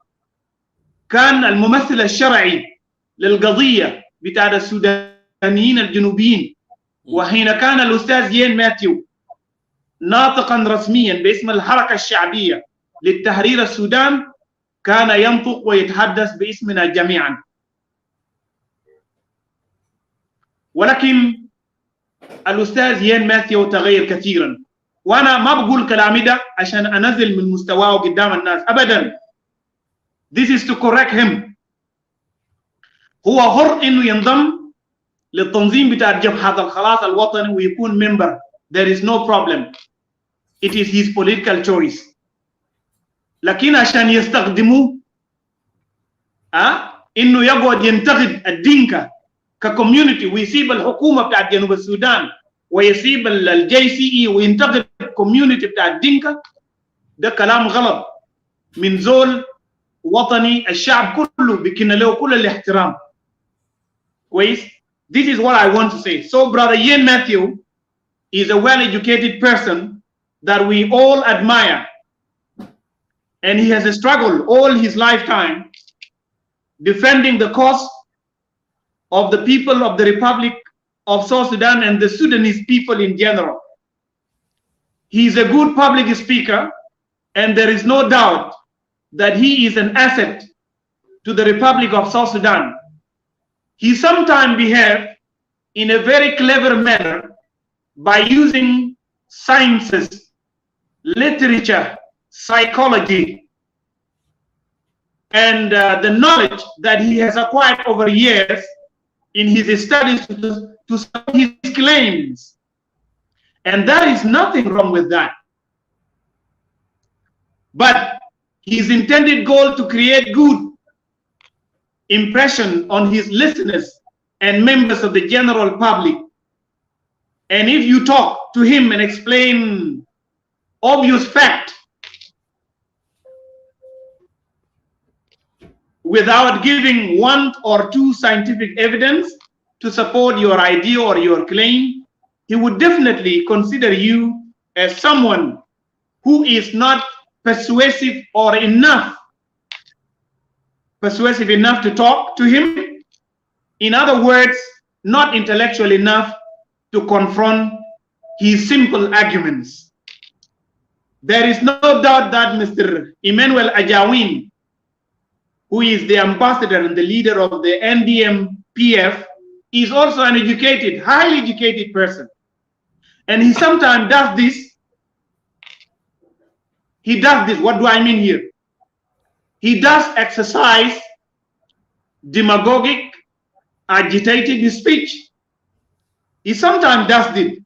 كان الممثل الشرعي للقضية بتاع السودانيين الجنوبيين. وحين كان الأستاذ يين ماثيو ناطقا رسميا باسم الحركة الشعبية للتحرير السودان كان ينطق ويتحدث باسمنا جميعا. ولكن الأستاذ يين ماثيو تغير كثيرا، وأنا ما بقول كلامي ده عشان أنزل من مستواه قدام الناس أبدا. This is to correct him. هو حر إنه ينضم للتنظيم بتاع جبهة الخلاص الوطني ويكون member. There is no problem. It is his political choice. لكن عشان يستخدموه إنه يقعد ينتقد الدينكا ككوميونتي ويسيب الحكومة بتاع جنوب السودان ويسيب الجي سي اي وينتقد الكوميونتي بتاع الدينكا، ده كلام غلط من زول وطني الشعب كله بكن له كل الاحترام. كويس؟ This is what I want to say. So Brother Ian Matthew is a well-educated person that we all admire, and he has struggled all his lifetime defending the cause of the people of the Republic of South Sudan and the Sudanese people in general. He is a good public speaker, and there is no doubt that he is an asset to the Republic of South Sudan. He sometimes behaves in a very clever manner by using sciences, literature, psychology, and the knowledge that he has acquired over years in his studies to support his claims. And there is nothing wrong with that. But his intended goal to create good impression on his listeners and members of the general public. And if you talk to him and explain obvious fact without giving one or two scientific evidence to support your idea or your claim, he would definitely consider you as someone who is not persuasive enough to talk to him. In other words, not intellectual enough to confront his simple arguments. There is no doubt that Mr. Emmanuel Ajawin, who is the ambassador and the leader of the NDM-PF, is also an educated, highly educated person. And he sometimes does this. He does this. What do I mean here? He does exercise demagogic, agitated speech. He sometimes does it,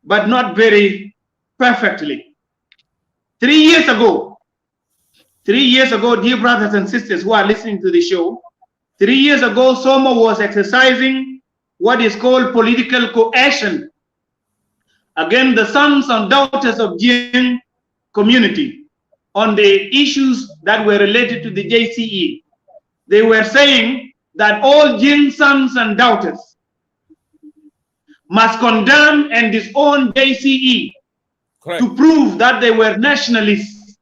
but not very perfectly. 3 years ago, dear brothers and sisters who are listening to the show, 3 years ago, Soma was exercising what is called political coercion against the sons and daughters of Jing community on the issues that were related to the JCE. They were saying that all Jing sons and daughters must condemn and disown JCE. Correct. To prove that they were nationalists.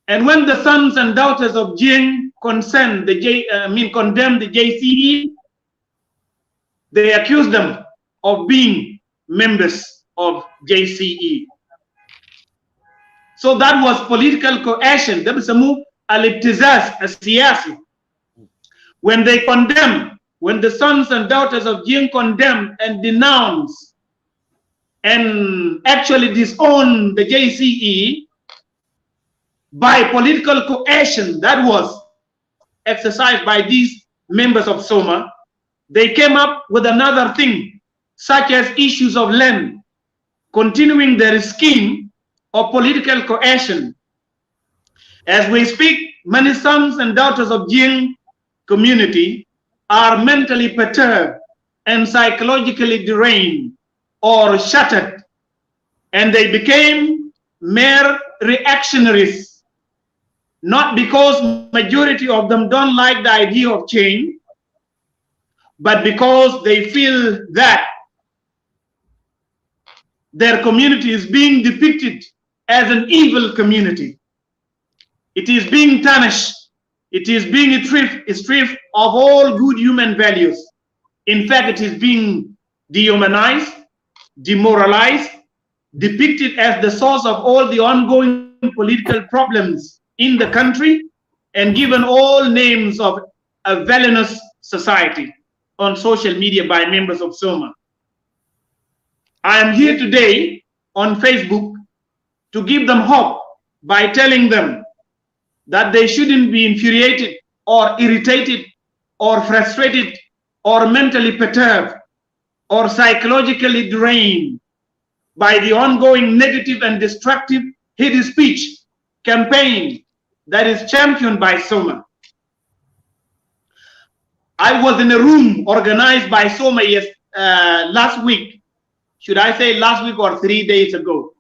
And when the sons and daughters of Jing condemned the JCE, they accused them of being members of JCE. So that was political coercion. When they condemn, when the sons and daughters of Jing condemn and denounce and actually disown the JCE by political coercion that was exercised by these members of Soma, they came up with another thing, such as issues of land, continuing their scheme of political coercion. As we speak, many sons and daughters of Jing community are mentally perturbed and psychologically deranged or shattered, and they became mere reactionaries, not because majority of them don't like the idea of change, but because they feel that their community is being depicted as an evil community. It is being tarnished. It is being stripped of all good human values. In fact, it is being dehumanized, demoralized, depicted as the source of all the ongoing political problems in the country, and given all names of a villainous society on social media by members of Soma. I am here today on Facebook to give them hope by telling them that they shouldn't be infuriated or irritated or frustrated or mentally perturbed or psychologically drained by the ongoing negative and destructive hate speech campaign that is championed by Soma. I was in a room organized by Soma last week. Should I say last week or 3 days ago?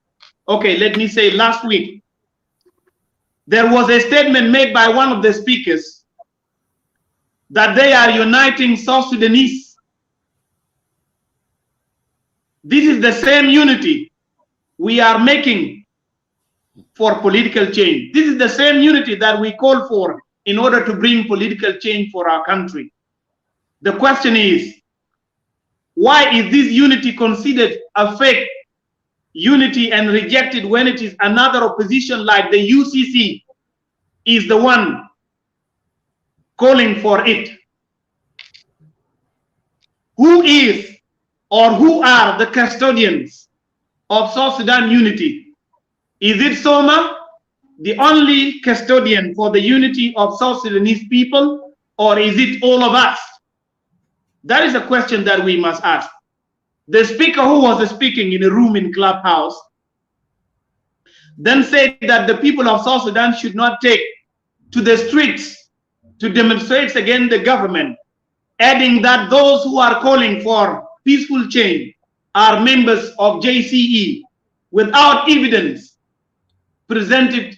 Okay, let me say last week. There was a statement made by one of the speakers that they are uniting South Sudanese. This is the same unity we are making for political change. This is the same unity that we call for in order to bring political change for our country. The question is, why is this unity considered a fake unity and rejected when it is another opposition like the UCC is the one calling for it? Who is or who are the custodians of South Sudan unity? Is it Soma, the only custodian for the unity of South Sudanese people, or is it all of us? That is a question that we must ask. The speaker who was speaking in a room in Clubhouse then said that the people of South Sudan should not take to the streets to demonstrate against the government, adding that those who are calling for peaceful change are members of JCE without evidence presented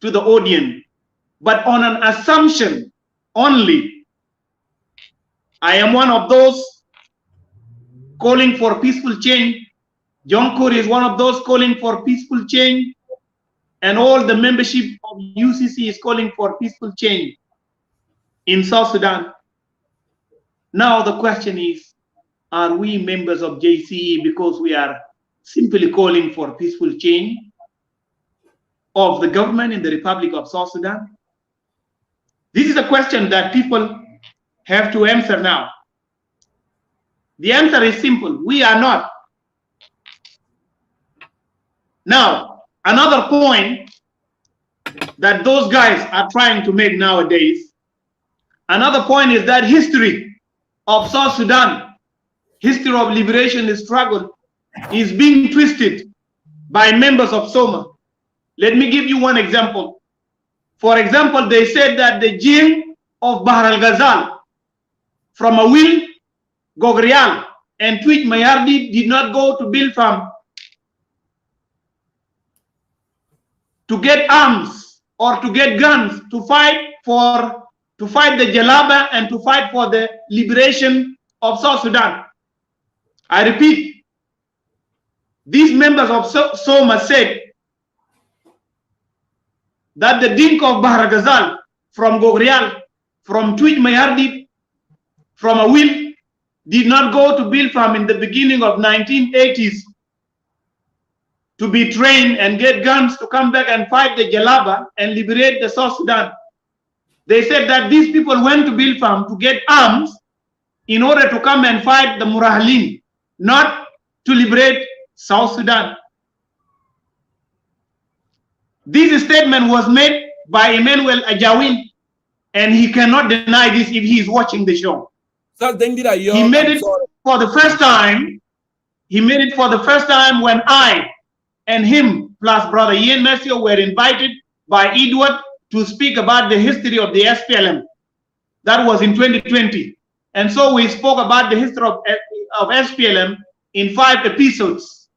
to the audience, but on an assumption only. I am one of those calling for peaceful change. John Corey is one of those calling for peaceful change. And all the membership of UCC is calling for peaceful change in South Sudan. Now the question is, are we members of JCE because we are simply calling for peaceful change of the government in the Republic of South Sudan? This is a question that people have to answer now. The answer is simple. We are not. Now, another point that those guys are trying to make nowadays, another point is that history of South Sudan, history of liberation and struggle is being twisted by members of Soma. Let me give you one example. For example, they said that the Jinn of Bahr al-Ghazal from Awil, Gogrial, and Twitch Mayardi did not go to Bilfam to get arms or to get guns to fight the Jalaba and to fight for the liberation of South Sudan. I repeat, these members of Soma said that the Dinka of Bahr Ghazal from Gogrial, from Twitch Mayardi, from Awil, did not go to Bilfam in the beginning of 1980s to be trained and get guns to come back and fight the Jalaba and liberate the South Sudan. They said that these people went to Bilfam to get arms in order to come and fight the Murahalin, not to liberate South Sudan. This statement was made by Emmanuel Ajawin, and he cannot deny this if he is watching the show. So he made it for the first time. He made it for the first time when I and him plus Brother Ian Messio were invited by Edward to speak about the history of the SPLM. That was in 2020. And so we spoke about the history of SPLM in 5 episodes.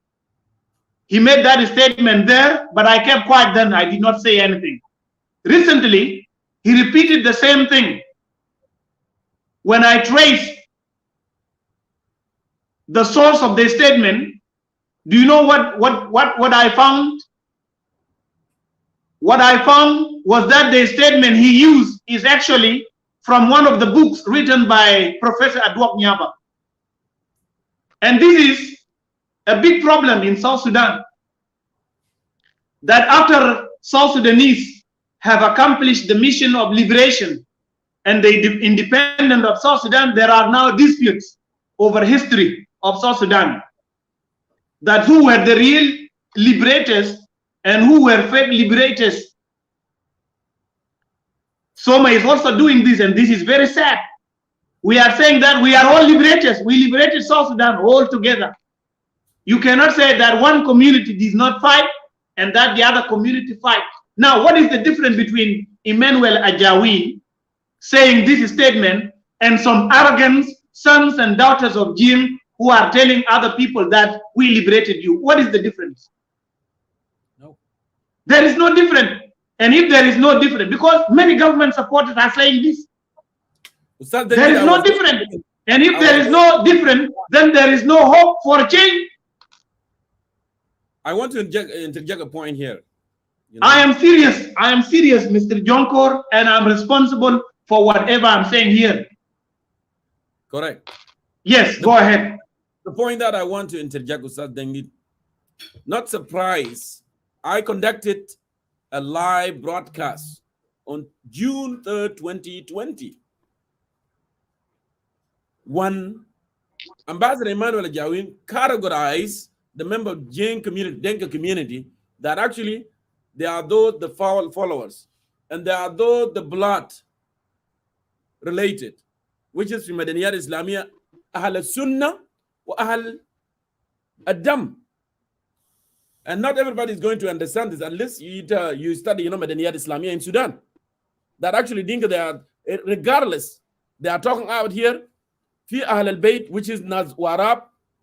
He made that statement there, but I kept quiet then. I did not say anything. Recently, he repeated the same thing. When I traced the source of the statement, do you know what I found? What I found was that the statement he used is actually from one of the books written by Professor Adwok Nyaba. And this is a big problem in South Sudan, that after South Sudanese have accomplished the mission of liberation and the independence of South Sudan, there are now disputes over history of South Sudan, that who were the real liberators and who were fake liberators. Soma is also doing this, and this is very sad. We are saying that we are all liberators. We liberated South Sudan all together. You cannot say that one community did not fight and that the other community fight. Now, what is the difference between Emmanuel Ajawin saying this statement and some arrogant sons and daughters of Jim who are telling other people that we liberated you? What is the difference? No. There is no difference. And if there is no difference, because many government supporters are saying this, there is no difference. And if there is no difference, then there is no hope for change. I want to interject a point here. You know? I am serious, Mr. Jonkor, and I'm responsible for whatever I'm saying here. Correct. Yes, go ahead. The point that I want to interject with that, DengDit, not surprised, I conducted a live broadcast on June 3rd, 2020. When Ambassador Emmanuel Ajawin categorized the member of Dinka community that actually they are those the followers and they are those the blood related, which is from Madaniyat Islamiyya, Ahl Sunnah wa Ahl Adam. And not everybody is going to understand this unless you study, Madaniyat Islamiyya in Sudan. That actually Dinka, they are, regardless, they are talking out here, fi Ahl al-Bayt, which is Naz Warab,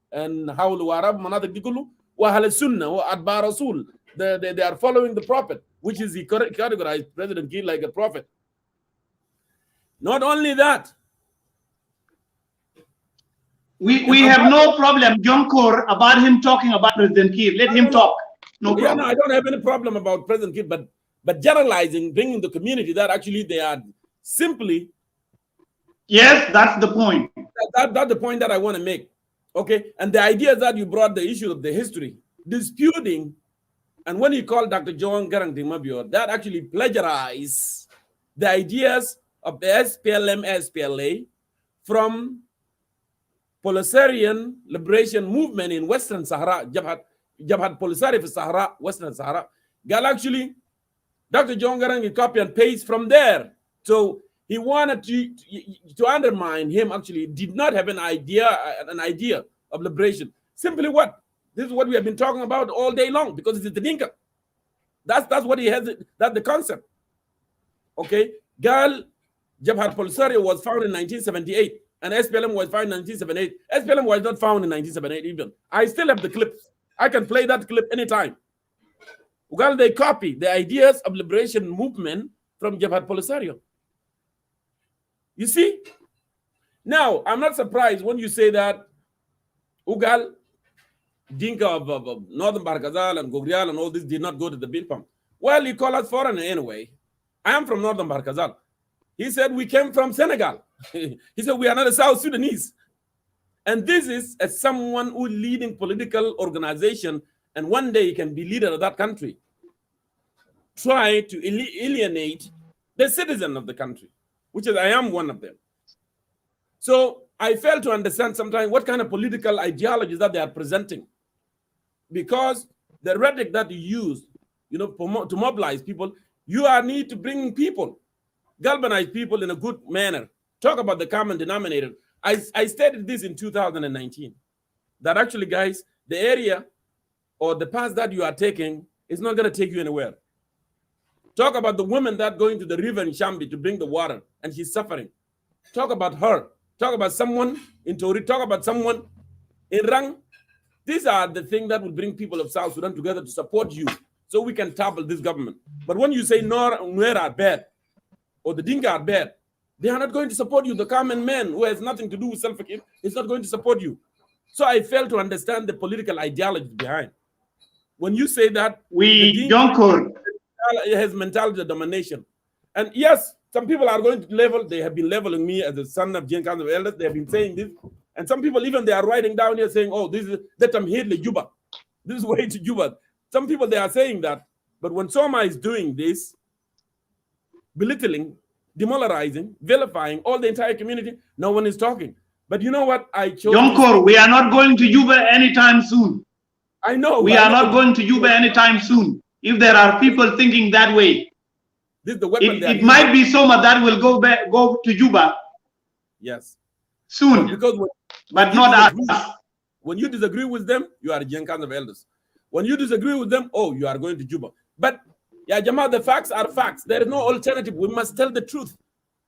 and Haul Warab, Manadak Dikulu, wa Ahl Sunnah, wa Adbar Rasul. They are following the Prophet, which is he categorized President Kiir like a prophet. Not only that, we have no problem, Jonkor, about him talking about President Kiir. Let him talk. No problem. No, I don't have any problem about President Kiir, but generalizing, bringing the community that actually they are simply. Yes, that's the point. That's the point that I want to make. Okay, and the idea that you brought the issue of the history, disputing, and when you call Dr. John Garang Mabior, that actually plagiarized the ideas of the SPLM, SPLA from Polisarian Liberation Movement in Western Sahara, Jabhat Polisari for Sahara, Western Sahara. Gal actually, Dr. John Garang, he copy and paste from there. So he wanted to undermine him, actually did not have an idea of liberation. Simply what? This is what we have been talking about all day long because it's the Dinka. That's what he has. That's the concept. Okay, Gal Jabhat Polisario was found in 1978, and SPLM was found in 1978. SPLM was not found in 1978 even. I still have the clips. I can play that clip anytime. Well, they copy the ideas of liberation movement from Jabhat Polisario. You see? Now, I'm not surprised when you say that Ugal, Dinka of Northern Barkazal and Gogrial and all this did not go to the bill pump. Well, he called us foreigner anyway. I am from Northern Barkazal. He said we came from Senegal. He said we are not a South Sudanese. And this is as someone who leading political organization, and one day he can be leader of that country, try to alienate the citizen of the country, which is I am one of them. So I fail to understand sometimes what kind of political ideologies that they are presenting, because the rhetoric that you use, you know, to mobilize people, you need to bring people, galvanize people in a good manner. Talk about the common denominator. I stated this in 2019, that actually, guys, the area or the path that you are taking is not going to take you anywhere. Talk about the woman that going to the river in Shambi to bring the water, and she's suffering. Talk about her. Talk about someone in Tori. Talk about someone in Rang. These are the things that will bring people of South Sudan together to support you so we can topple this government. But when you say Nuer are bad or the Dinka are bad, they are not going to support you. The common man who has nothing to do with self-care is not going to support you. So I fail to understand the political ideology behind. When you say that we don't has mentality of domination. And yes, some people are going to level, they have been leveling me as the son of Gen Council of Elders. They have been saying this. And some people, even they are writing down here saying, oh, this is that I'm here to Juba. This is way to Juba. Some people, they are saying that. But when Soma is doing this, belittling, demoralizing, vilifying all the entire community, no one is talking. But you know what? I chose. Yonkor, we are not going to Juba anytime soon. I know. We are not going to Juba anytime soon. If there are people thinking that way, this is the weapon it might be Soma that will go to Juba. Yes. Soon. But not us. When you disagree with them, you are Gen Council of Elders. When you disagree with them, oh, you are going to Juba. But yeah, Jama, the facts are facts. There is no alternative. We must tell the truth.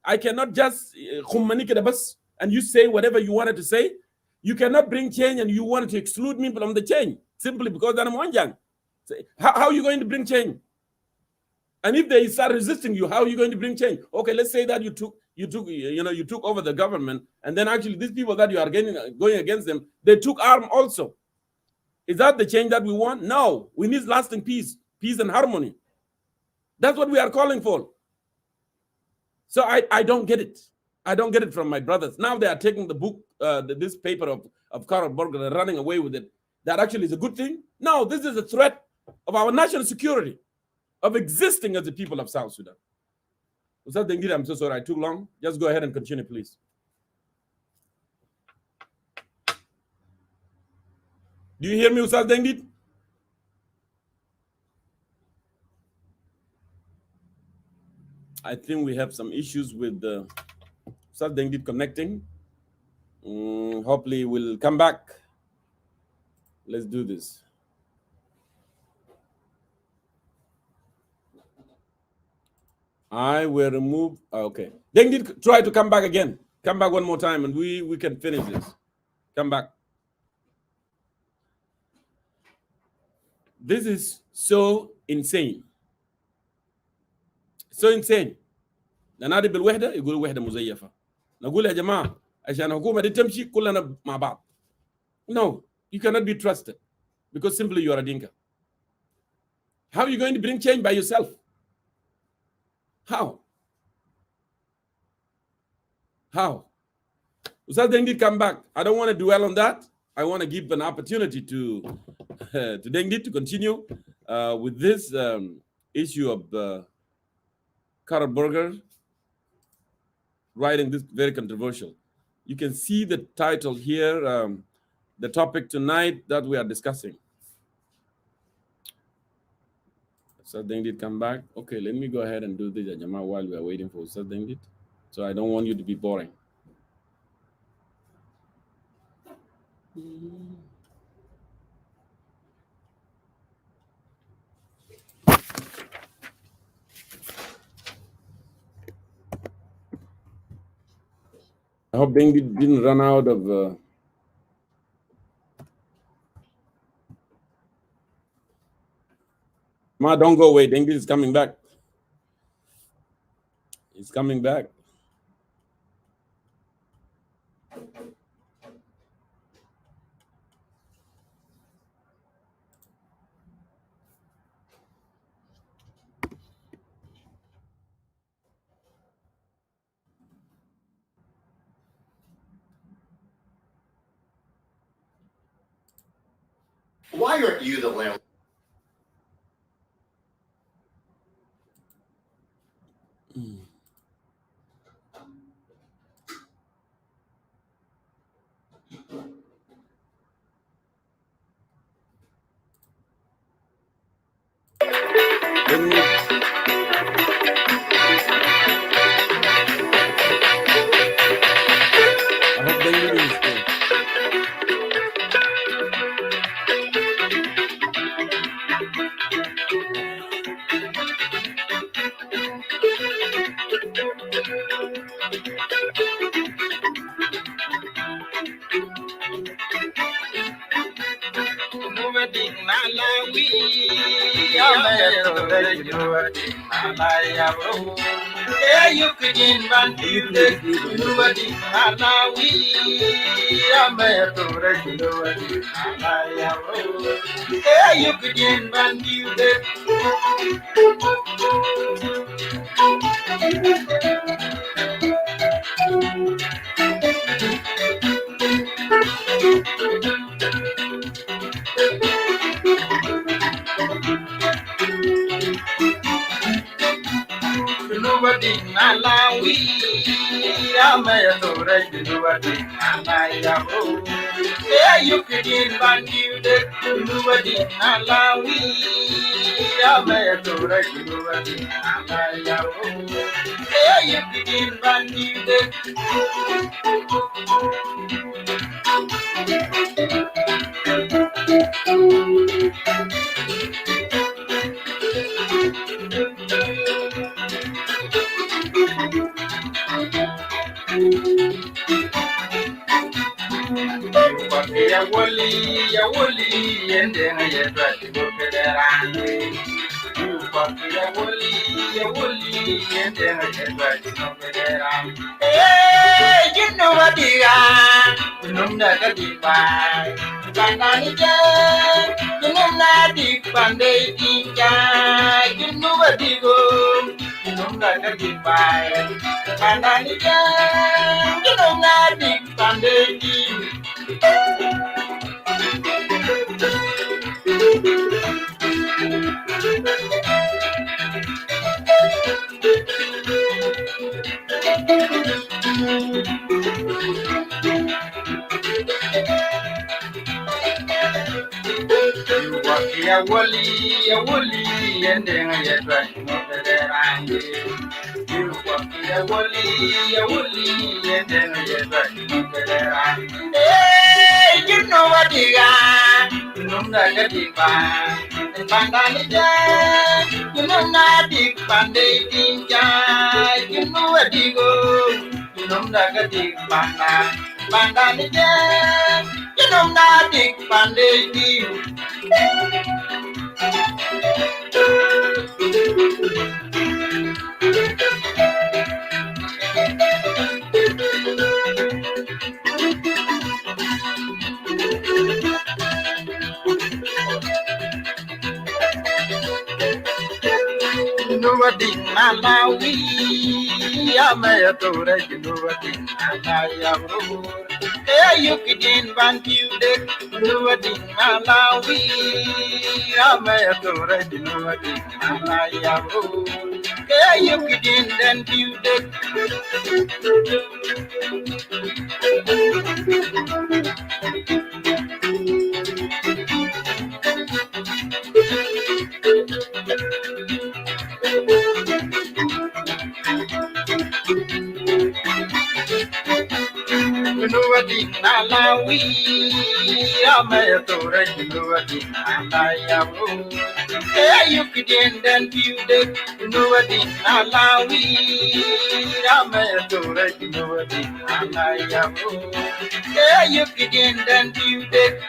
I cannot just and you say whatever you wanted to say. You cannot bring change and you wanted to exclude me from the change simply because I'm one young. How are you going to bring change? And if they start resisting you, how are you going to bring change? Okay, let's say that you took over the government, and then actually these people that you are going against them, they took arm also. Is that the change that we want? No, we need lasting peace and harmony. That's what we are calling for. So I don't get it. I don't get it from my brothers. Now they are taking the book, this paper of Karl Berger and running away with it. That actually is a good thing. No, this is a threat of our national security, of existing as the people of South Sudan. Ustaz DengDit, I'm so sorry I took long. Just go ahead and continue, please. Do you hear me, Ustaz DengDit? I think we have some issues with the Ustaz DengDit connecting. Hopefully we'll come back. Let's do this. I will remove. Okay. DengDit, try to come back again. Come back one more time and we can finish this. Come back. This is so insane. So insane. ننادي بالوحدة يقول وحدة مزيفة. نقول يا جماعة عشان الحكومة دي تمشي كلنا مع بعض. No, you cannot be trusted because simply you are a Dinka. How are you going to bring change by yourself? How? How? Ustaz DengDit, come back. I don't want to dwell on that. I want to give an opportunity to DengDit to continue with this issue of Karl Berger writing this very controversial. You can see the title here, the topic tonight that we are discussing. So DengDit, come back. Okay, let me go ahead and do this, Jama, while we are waiting for Ustaz DengDit. So I don't want you to be boring. I hope DengDit didn't run out of. Ma, don't go away. DengDit is coming back. He's coming back. Why aren't you the landlord? I hope DengDit is there. You could invent you the nobody Malawi. I'm a tourist, nobody Malawi. You could invent you nobody Malawi. I'm a tourist, nobody Malawi. You could invent you the nobody Malawi. I'm a tourist, nobody Malawi. You could invent you the ya woli, and then I try to go to the rand. Ya woli, and then I try to go to the rand. Hey, you know what they are? You know that the buy. Bananija, you know that the Panday Dinka, you know what they go. You know that the buy. Bananija, you know that the Panday Dinka. Ya woli, and then I try to go to the rand. You walk ya woli, and then I try to go to the rand. Hey, you know what you got? You know that the band, and Bandanija, you know that the Panday Dinka, you know what you go, you know that the Bandanija, you know that the Panday Dinka. Nobody Malawi, I'm a tourist, nobody Malawi. Hey, you could invent you the nobody Malawi, I'm a tourist, nobody Malawi. Hey, you could invent you nobody Malawi, I'm a tourist, nobody Malawi. You could end and you did. Nobody allow me. I'm a door. Nobody allow you. You could end and you did.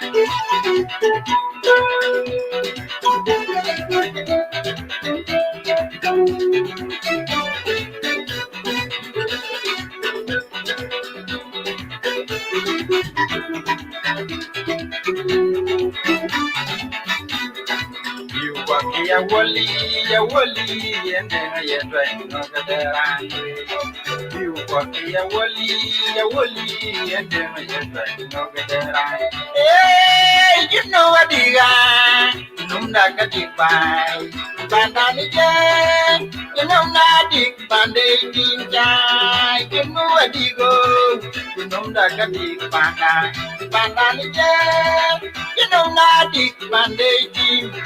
You walk ya woli, and then I drank no good. You walk ya woli, and then I drank no good. Hey, you know what you got? Numda by Bandani, you know, Nadik Bande Dinka, you know what you go. You know, Nakati Banda, Bandani, you know, Nadik Bande Dinka.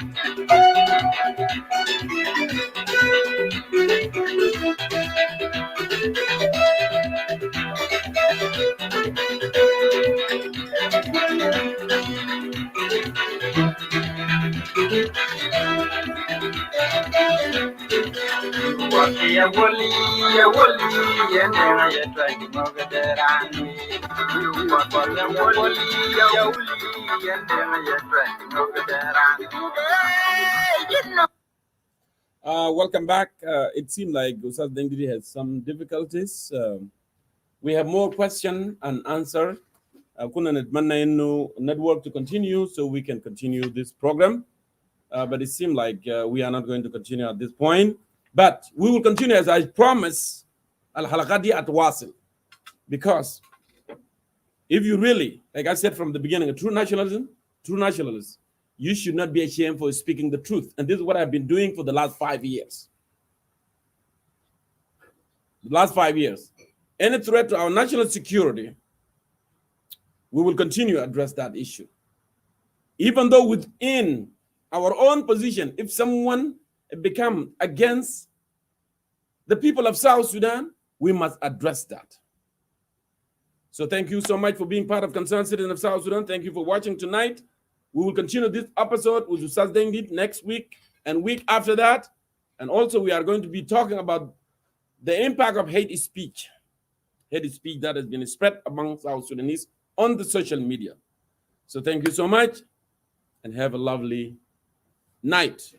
Ya woli, and then I try to know that you walk on ya woli, and then I try to know that. Welcome back. It seemed like Ustaz DengDit has some difficulties. We have more question and answer. Kuna netmanna network to continue so we can continue this program. But it seemed like we are not going to continue at this point. But we will continue as I promise al-halaqadi at wasil. Because if you really, like I said from the beginning, a true nationalist, you should not be ashamed for speaking the truth. And this is what I've been doing for the last 5 years. The last 5 years. Any threat to our national security, we will continue to address that issue. Even though within our own position, if someone become against the people of South Sudan, we must address that. So thank you so much for being part of Concerned Citizen of South Sudan. Thank you for watching tonight. We will continue this episode with Ustaz DengDit next week and week after that. And also we are going to be talking about the impact of hate speech that has been spread among South Sudanese on the social media. So thank you so much and have a lovely night.